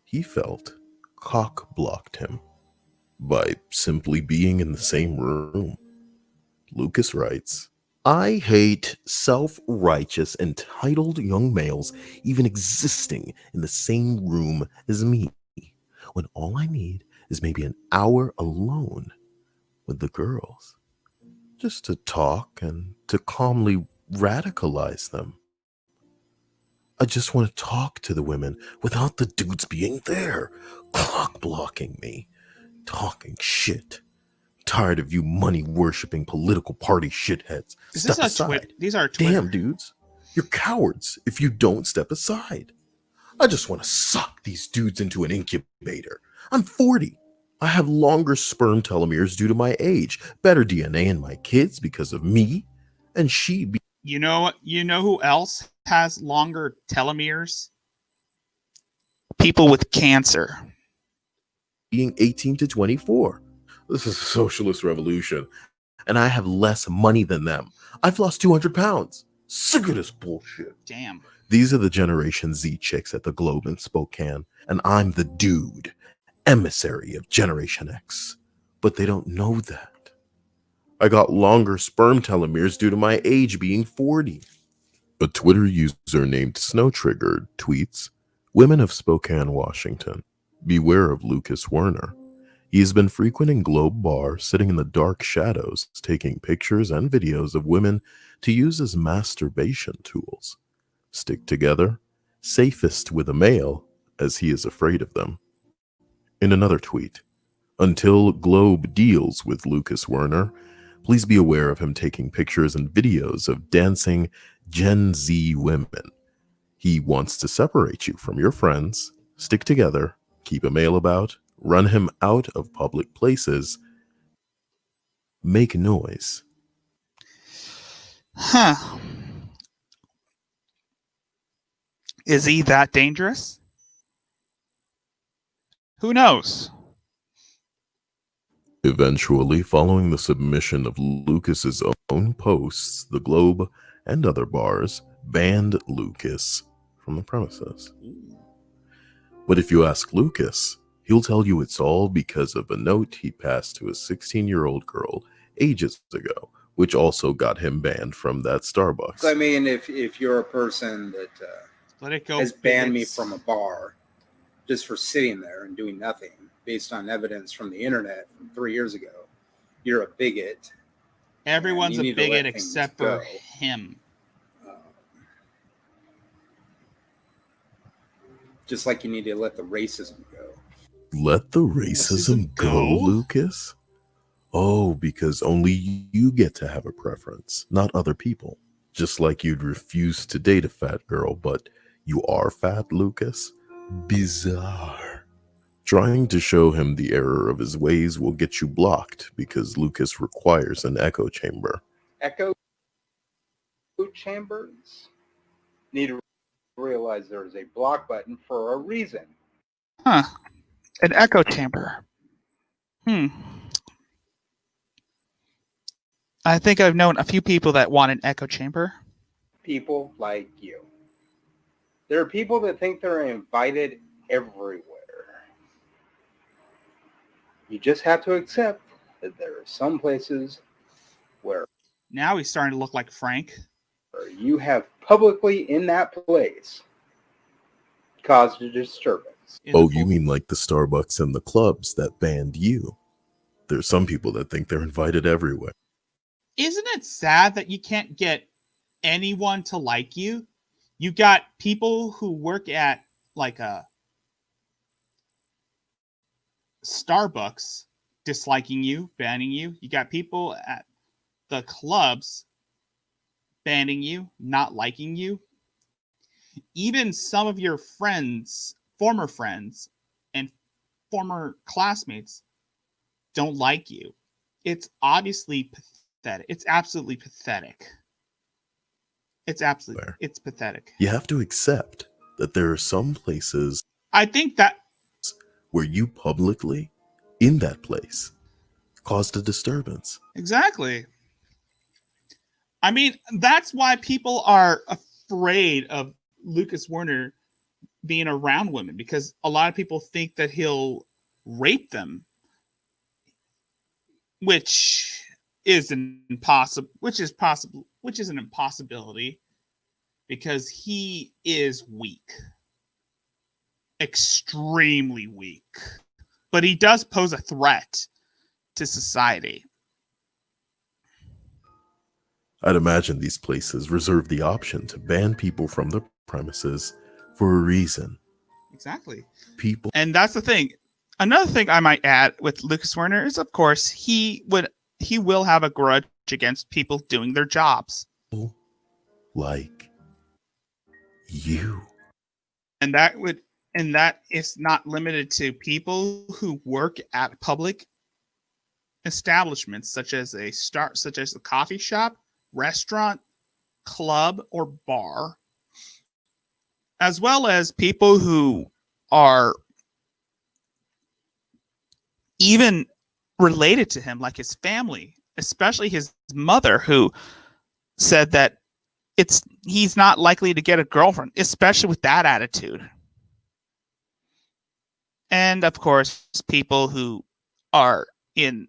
he felt, cock-blocked him by simply being in the same room. Lucas writes, I hate self-righteous, entitled young males even existing in the same room as me, when all I need is maybe an hour alone with the girls, just to talk and to calmly radicalize them. I just want to talk to the women without the dudes being there, cock-blocking me, talking shit. Tired of you money-worshipping political party shitheads. Step aside. These are Twitter. Damn, dudes. You're cowards if you don't step aside. I just want to suck these dudes into an incubator. I'm 40. I have longer sperm telomeres due to my age, better DNA in my kids because of me, and she be... You know who else has longer telomeres? People with cancer. Being 18 to 24. This is a socialist revolution, and I have less money than them. I've lost 200 pounds. Sick of this bullshit. Damn. These are the Generation Z chicks at the Globe in Spokane, and I'm the dude, emissary of Generation X. But they don't know that. I got longer sperm telomeres due to my age being 40. A Twitter user named Snowtriggered tweets, Women of Spokane, Washington, beware of Lucas Werner. He has been frequenting Globe Bar, sitting in the dark shadows, taking pictures and videos of women to use as masturbation tools. Stick together, safest with a male, as he is afraid of them. In another tweet, until Globe deals with Lucas Werner, please be aware of him taking pictures and videos of dancing Gen Z women. He wants to separate you from your friends, stick together, keep a male about, run him out of public places, make noise. Huh. Is he that dangerous? Who knows? Eventually, following the submission of Lucas's own posts, the Globe and other bars banned Lucas from the premises. But if you ask Lucas, he'll tell you it's all because of a note he passed to a 16-year-old girl ages ago, which also got him banned from that Starbucks. So, I mean, if you're a person that Let it go, has banned me from a bar just for sitting there and doing nothing based on evidence from the internet from 3 years ago, you're a bigot. Everyone's a bigot except for go. him. Just like you need to let the racism go. Let the racism go, Lucas? Oh, because only you get to have a preference, not other people. Just like you'd refuse to date a fat girl, but you are fat, Lucas? Bizarre. Trying to show him the error of his ways will get you blocked because Lucas requires an echo chamber. Echo chambers need to realize there is a block button for a reason. Huh. An echo chamber. I think I've known a few people that want an echo chamber. People like you. There are people that think they're invited everywhere. You just have to accept that there are some places where now he's starting to look like Frank. You have publicly in that place caused a disturbance. Oh, you mean like the Starbucks and the clubs that banned you? There's some people that think they're invited everywhere. Isn't it sad that you can't get anyone to like you? You got people who work at like a Starbucks disliking you, banning you. You got people at the clubs banning you, not liking you. Even some of your friends, former friends, and former classmates don't like you. It's obviously pathetic. It's absolutely pathetic. It's pathetic. You have to accept that there are some places I think that where you publicly, in that place, caused a disturbance. Exactly. I mean, that's why people are afraid of Lucas Werner being around women, because a lot of people think that he'll rape them, which is an impossibility because he is weak. Extremely weak. But he does pose a threat to society. I'd imagine these places reserve the option to ban people from the premises for a reason. Exactly. People. And that's the thing. Another thing I might add with Lucas Werner is, of course, he will have a grudge against people doing their jobs. Like you. And that is not limited to people who work at public establishments such as a coffee shop, restaurant, club, or bar, as well as people who are even related to him, like his family, especially his mother, who said that he's not likely to get a girlfriend, especially with that attitude. And of course, people who are in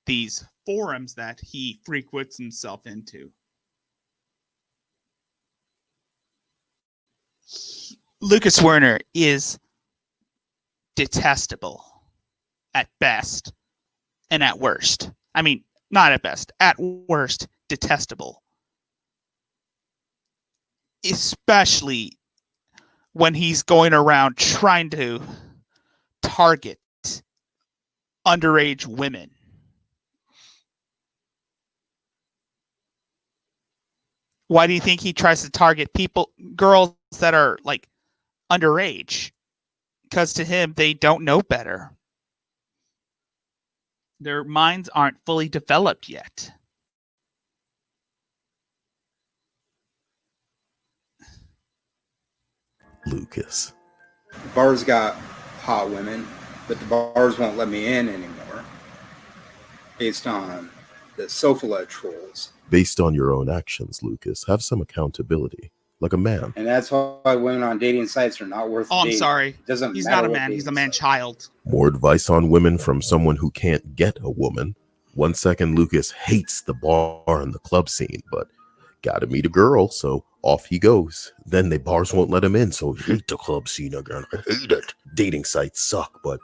these forums that he frequents himself into. Lucas Werner is detestable at best and at worst. I mean, not at best, at worst, detestable. Especially when he's going around trying to target underage women. Why do you think he tries to target girls that are like underage? Because to him, they don't know better. Their minds aren't fully developed yet. Lucas. Bars got hot women. but the bars won't let me in anymore based on the Sofala trolls. Based on your own actions, Lucas, have some accountability, like a man. And that's why women on dating sites are not worth dating. I'm sorry. It doesn't He's matter not a what man. He's a dating man-child. More advice on women from someone who can't get a woman. 1 second, Lucas hates the bar and the club scene, but gotta meet a girl, so off he goes. Then the bars won't let him in, so he hate the club scene again. I hate it. Dating sites suck, but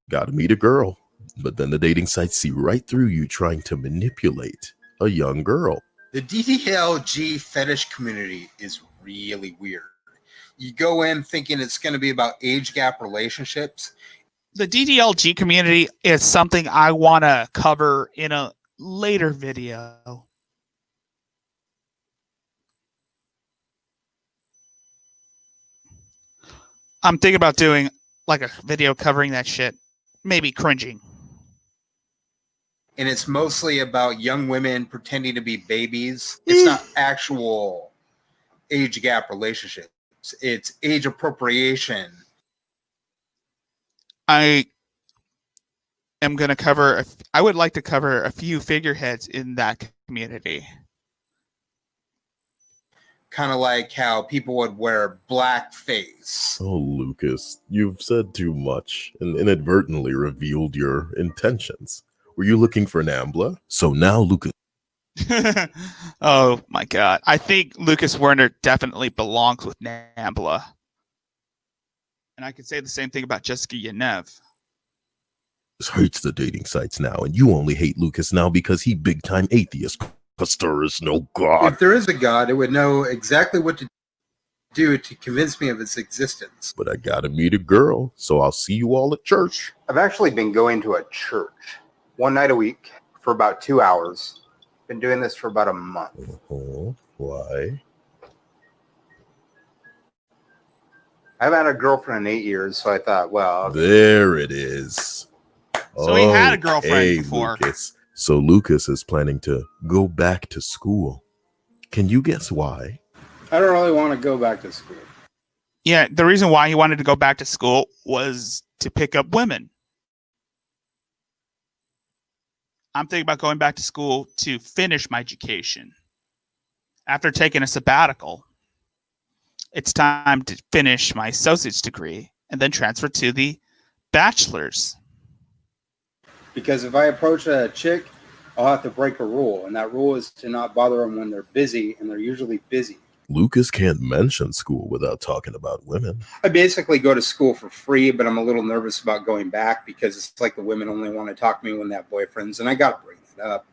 gotta meet a girl. But then the dating sites see right through you trying to manipulate a young girl. The DDLG fetish community is really weird. You go in thinking it's going to be about age gap relationships. The DDLG community is something I want to cover in a later video. I'm thinking about doing like a video covering that shit. Maybe cringing. And it's mostly about young women pretending to be babies. It's not actual age gap relationships. It's age appropriation. I am going to cover, I would like to cover a few figureheads in that community. Kind of like how people would wear blackface. Oh, Lucas, you've said too much and inadvertently revealed your intentions. Were you looking for Nambla? So now Lucas... Oh my god. I think Lucas Werner definitely belongs with Nambla. And I could say the same thing about Jessica Yanev. hates the dating sites now, and you only hate Lucas now because he big-time atheist. Because there is no God. If there is a God, it would know exactly what to do to convince me of its existence. But I gotta meet a girl, so I'll see you all at church. I've actually been going to a church one night a week for about 2 hours. Been doing this for about a month. Why? I haven't had a girlfriend in 8 years, so I thought, well... There it is. So he had a girlfriend before. Lucas. So Lucas is planning to go back to school. Can you guess why? I don't really want to go back to school. Yeah, the reason why he wanted to go back to school was to pick up women. I'm thinking about going back to school to finish my education. After taking a sabbatical, it's time to finish my associate's degree and then transfer to the bachelor's. Because if I approach a chick, I'll have to break a rule, and that rule is to not bother them when they're busy, and they're usually busy. Lucas can't mention school without talking about women. I basically go to school for free, but I'm a little nervous about going back because it's like the women only want to talk to me when they have boyfriends, and I got to bring that up.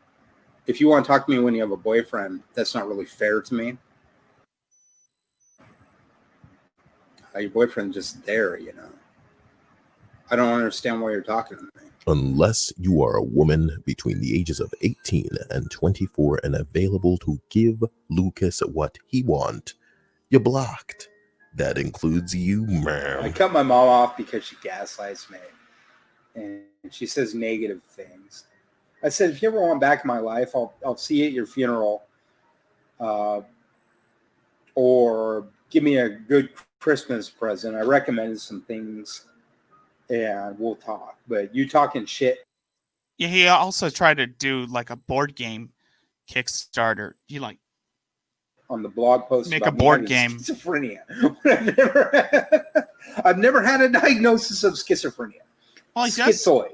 If you want to talk to me when you have a boyfriend, that's not really fair to me. Your boyfriend's just there, you know. I don't understand why you're talking to me. Unless you are a woman between the ages of 18 and 24 and available to give Lucas what he want, you're blocked. That includes you, ma'am. I cut my mom off because she gaslights me. And she says negative things. I said, if you ever want back in my life, I'll see you at your funeral. Or give me a good Christmas present. I recommended some things. And we'll talk. But you talking shit. Yeah, he also tried to do like a board game Kickstarter. You like on the blog post make a board game. Schizophrenia. I've never had a diagnosis of schizophrenia. Well, he Schizoid.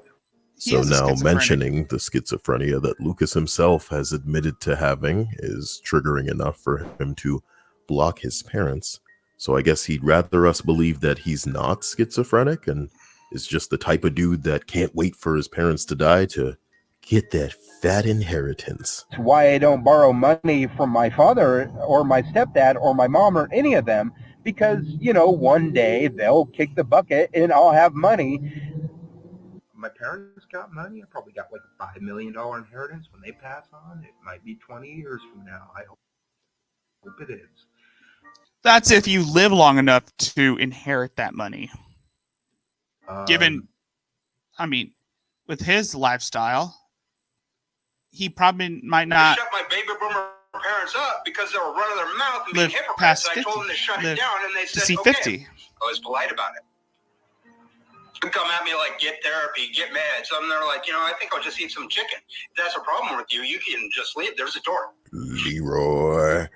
So now mentioning the schizophrenia that Lucas himself has admitted to having is triggering enough for him to block his parents. So I guess he'd rather us believe that he's not schizophrenic and is just the type of dude that can't wait for his parents to die to get that fat inheritance. It's why I don't borrow money from my father or my stepdad or my mom or any of them, because, you know, one day they'll kick the bucket and I'll have money. My parents got money. I probably got like a $5 million inheritance when they pass on. It might be 20 years from now. I hope it is. That's if you live long enough to inherit that money. Given, I mean, with his lifestyle, he probably might not shut my baby boomer parents up because they were running their mouth and being live hypocrites. past I 50, told them to shut it live down, and they to said, see okay. 50. I was polite about it. come at me like, get therapy, get meds. And they're like, I think I'll just eat some chicken. If that's a problem with you, you can just leave. There's a door. Leroy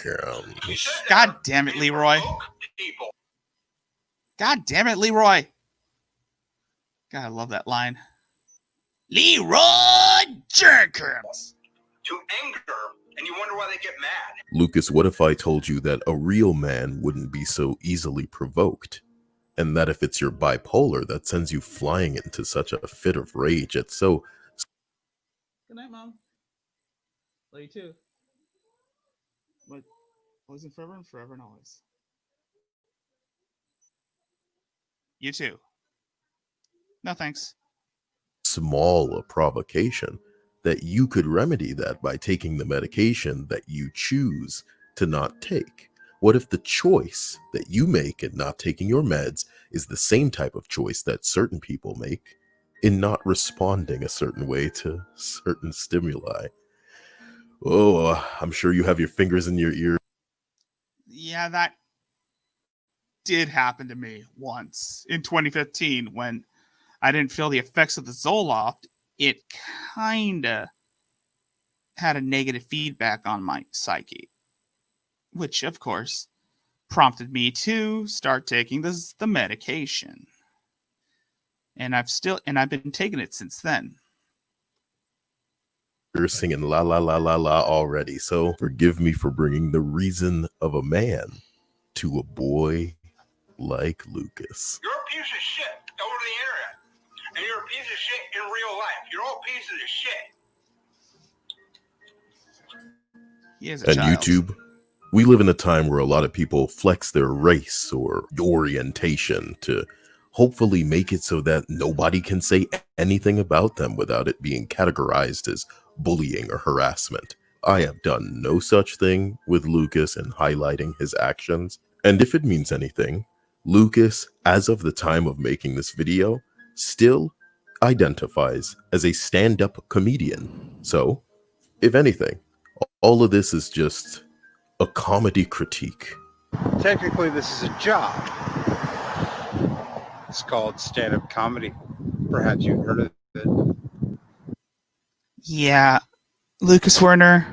Jenkins. God damn it, Leroy. God damn it, Leroy. God, I love that line. Leroy Jenkins. To anger, and you wonder why they get mad. Lucas, what if I told you that a real man wouldn't be so easily provoked? And that if it's your bipolar that sends you flying into such a fit of rage, it's so... Good night, Mom. Love you too. What? Always and forever and forever and always. You too. No thanks. small a provocation, that you could remedy that by taking the medication that you choose to not take. What if the choice that you make in not taking your meds is the same type of choice that certain people make in not responding a certain way to certain stimuli? Oh, I'm sure you have your fingers in your ear. Yeah, that did happen to me once in 2015 when I didn't feel the effects of the Zoloft. It kinda had a negative feedback on my psyche, which of course prompted me to start taking the medication. And I've been taking it since then. You're singing la la la la la already, so forgive me for bringing the reason of a man to a boy like Lucas. You're a piece of shit over the internet. And you're a piece of shit in real life. You're all pieces of shit. He is a And child. YouTube, we live in a time where a lot of people flex their race or orientation to hopefully make it so that nobody can say anything about them without it being categorized as bullying or harassment. I have done no such thing with Lucas in highlighting his actions. And if it means anything, Lucas, as of the time of making this video, still identifies as a stand-up comedian. So, if anything, all of this is just a comedy critique. Technically, this is a job. It's called stand-up comedy. Perhaps you've heard of it. Yeah, Lucas Werner,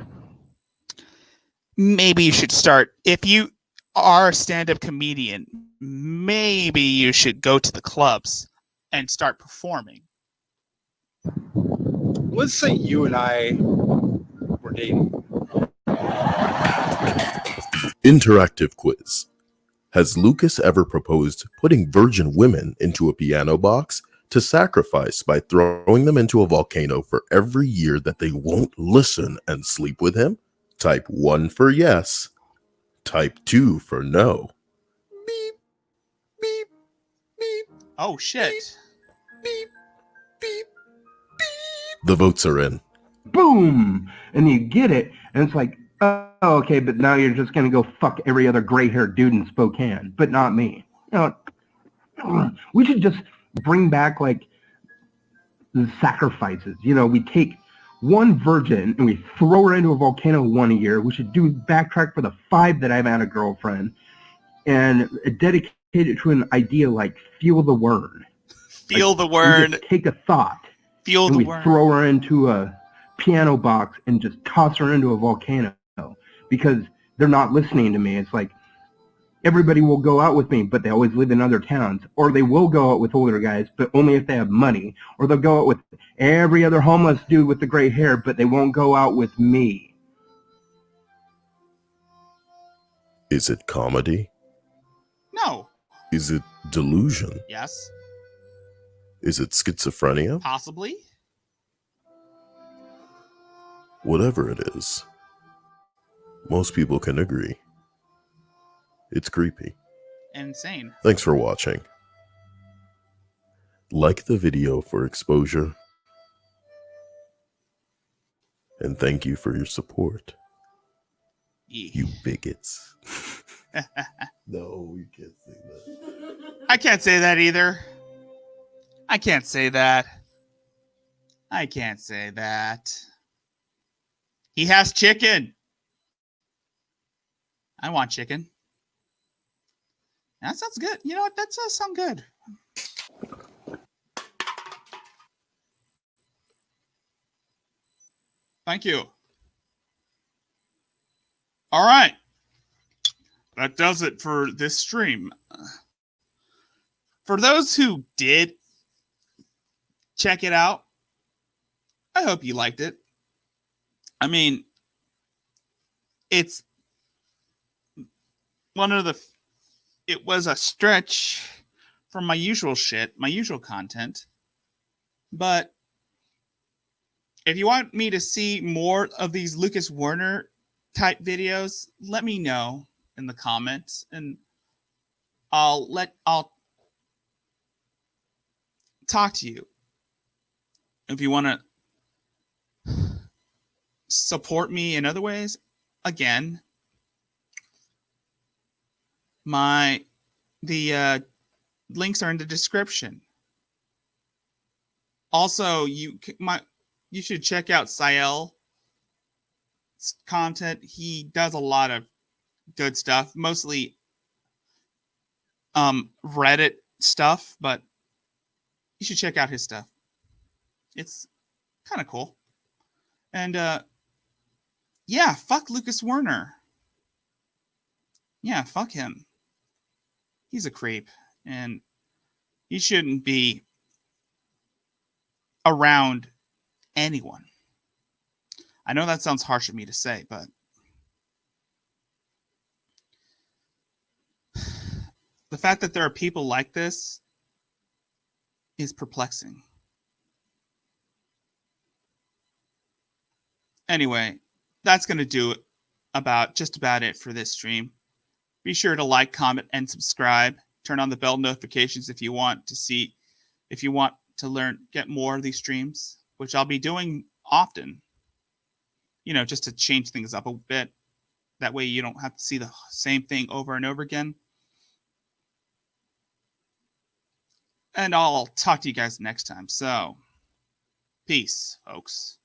maybe you should start. If you are a stand-up comedian, maybe you should go to the clubs and start performing. Let's say you and I were dating. Interactive quiz. Has Lucas ever proposed putting virgin women into a piano box to sacrifice by throwing them into a volcano for every year that they won't listen and sleep with him? Type 1 for yes. Type 2 for no. Beep, beep, beep. Oh, shit. Beep, beep, beep. The votes are in. Boom! And you get it, and it's like, oh, okay, but now you're just going to go fuck every other gray-haired dude in Spokane, but not me. We should just bring back, like, the sacrifices. We take one virgin and we throw her into a volcano 1 year. We should backtrack for the 5 that I've had a girlfriend and dedicate it to an idea like feel the Wern. Feel the Wern. Just take a thought. Feel and the we Wern. throw her into a piano box and just toss her into a volcano because they're not listening to me. It's like everybody will go out with me, but they always live in other towns. Or they will go out with older guys, but only if they have money. Or they'll go out with every other homeless dude with the gray hair, but they won't go out with me. Is it comedy? No. Is it delusion? Yes. Is it schizophrenia? Possibly. Whatever it is, most people can agree. It's creepy. Insane. Thanks for watching. Like the video for exposure. And thank you for your support. You bigots. No, you can't say that. I can't say that either. I can't say that. I can't say that. He has chicken. I want chicken. That sounds good. You know what? That does sound good. Thank you. All right. That does it for this stream. For those who did check it out, I hope you liked it. I mean, it's it was a stretch from my usual shit, my usual content. But if you want me to see more of these Lucas Werner type videos, let me know in the comments and I'll talk to you. If you want to support me in other ways, again, the links are in the description. Also, you should check out Cyael's content. He does a lot of good stuff, mostly Reddit stuff, but you should check out his stuff. It's kind of cool. And yeah, fuck Lucas Werner. Yeah, fuck him. He's a creep, and he shouldn't be around anyone. I know that sounds harsh of me to say, but the fact that there are people like this is perplexing. Anyway, that's going to do it just about it for this stream. Be sure to like, comment, and subscribe. Turn on the bell notifications if you want to get more of these streams, which I'll be doing often. Just to change things up a bit. That way you don't have to see the same thing over and over again. And I'll talk to you guys next time. So, peace, folks.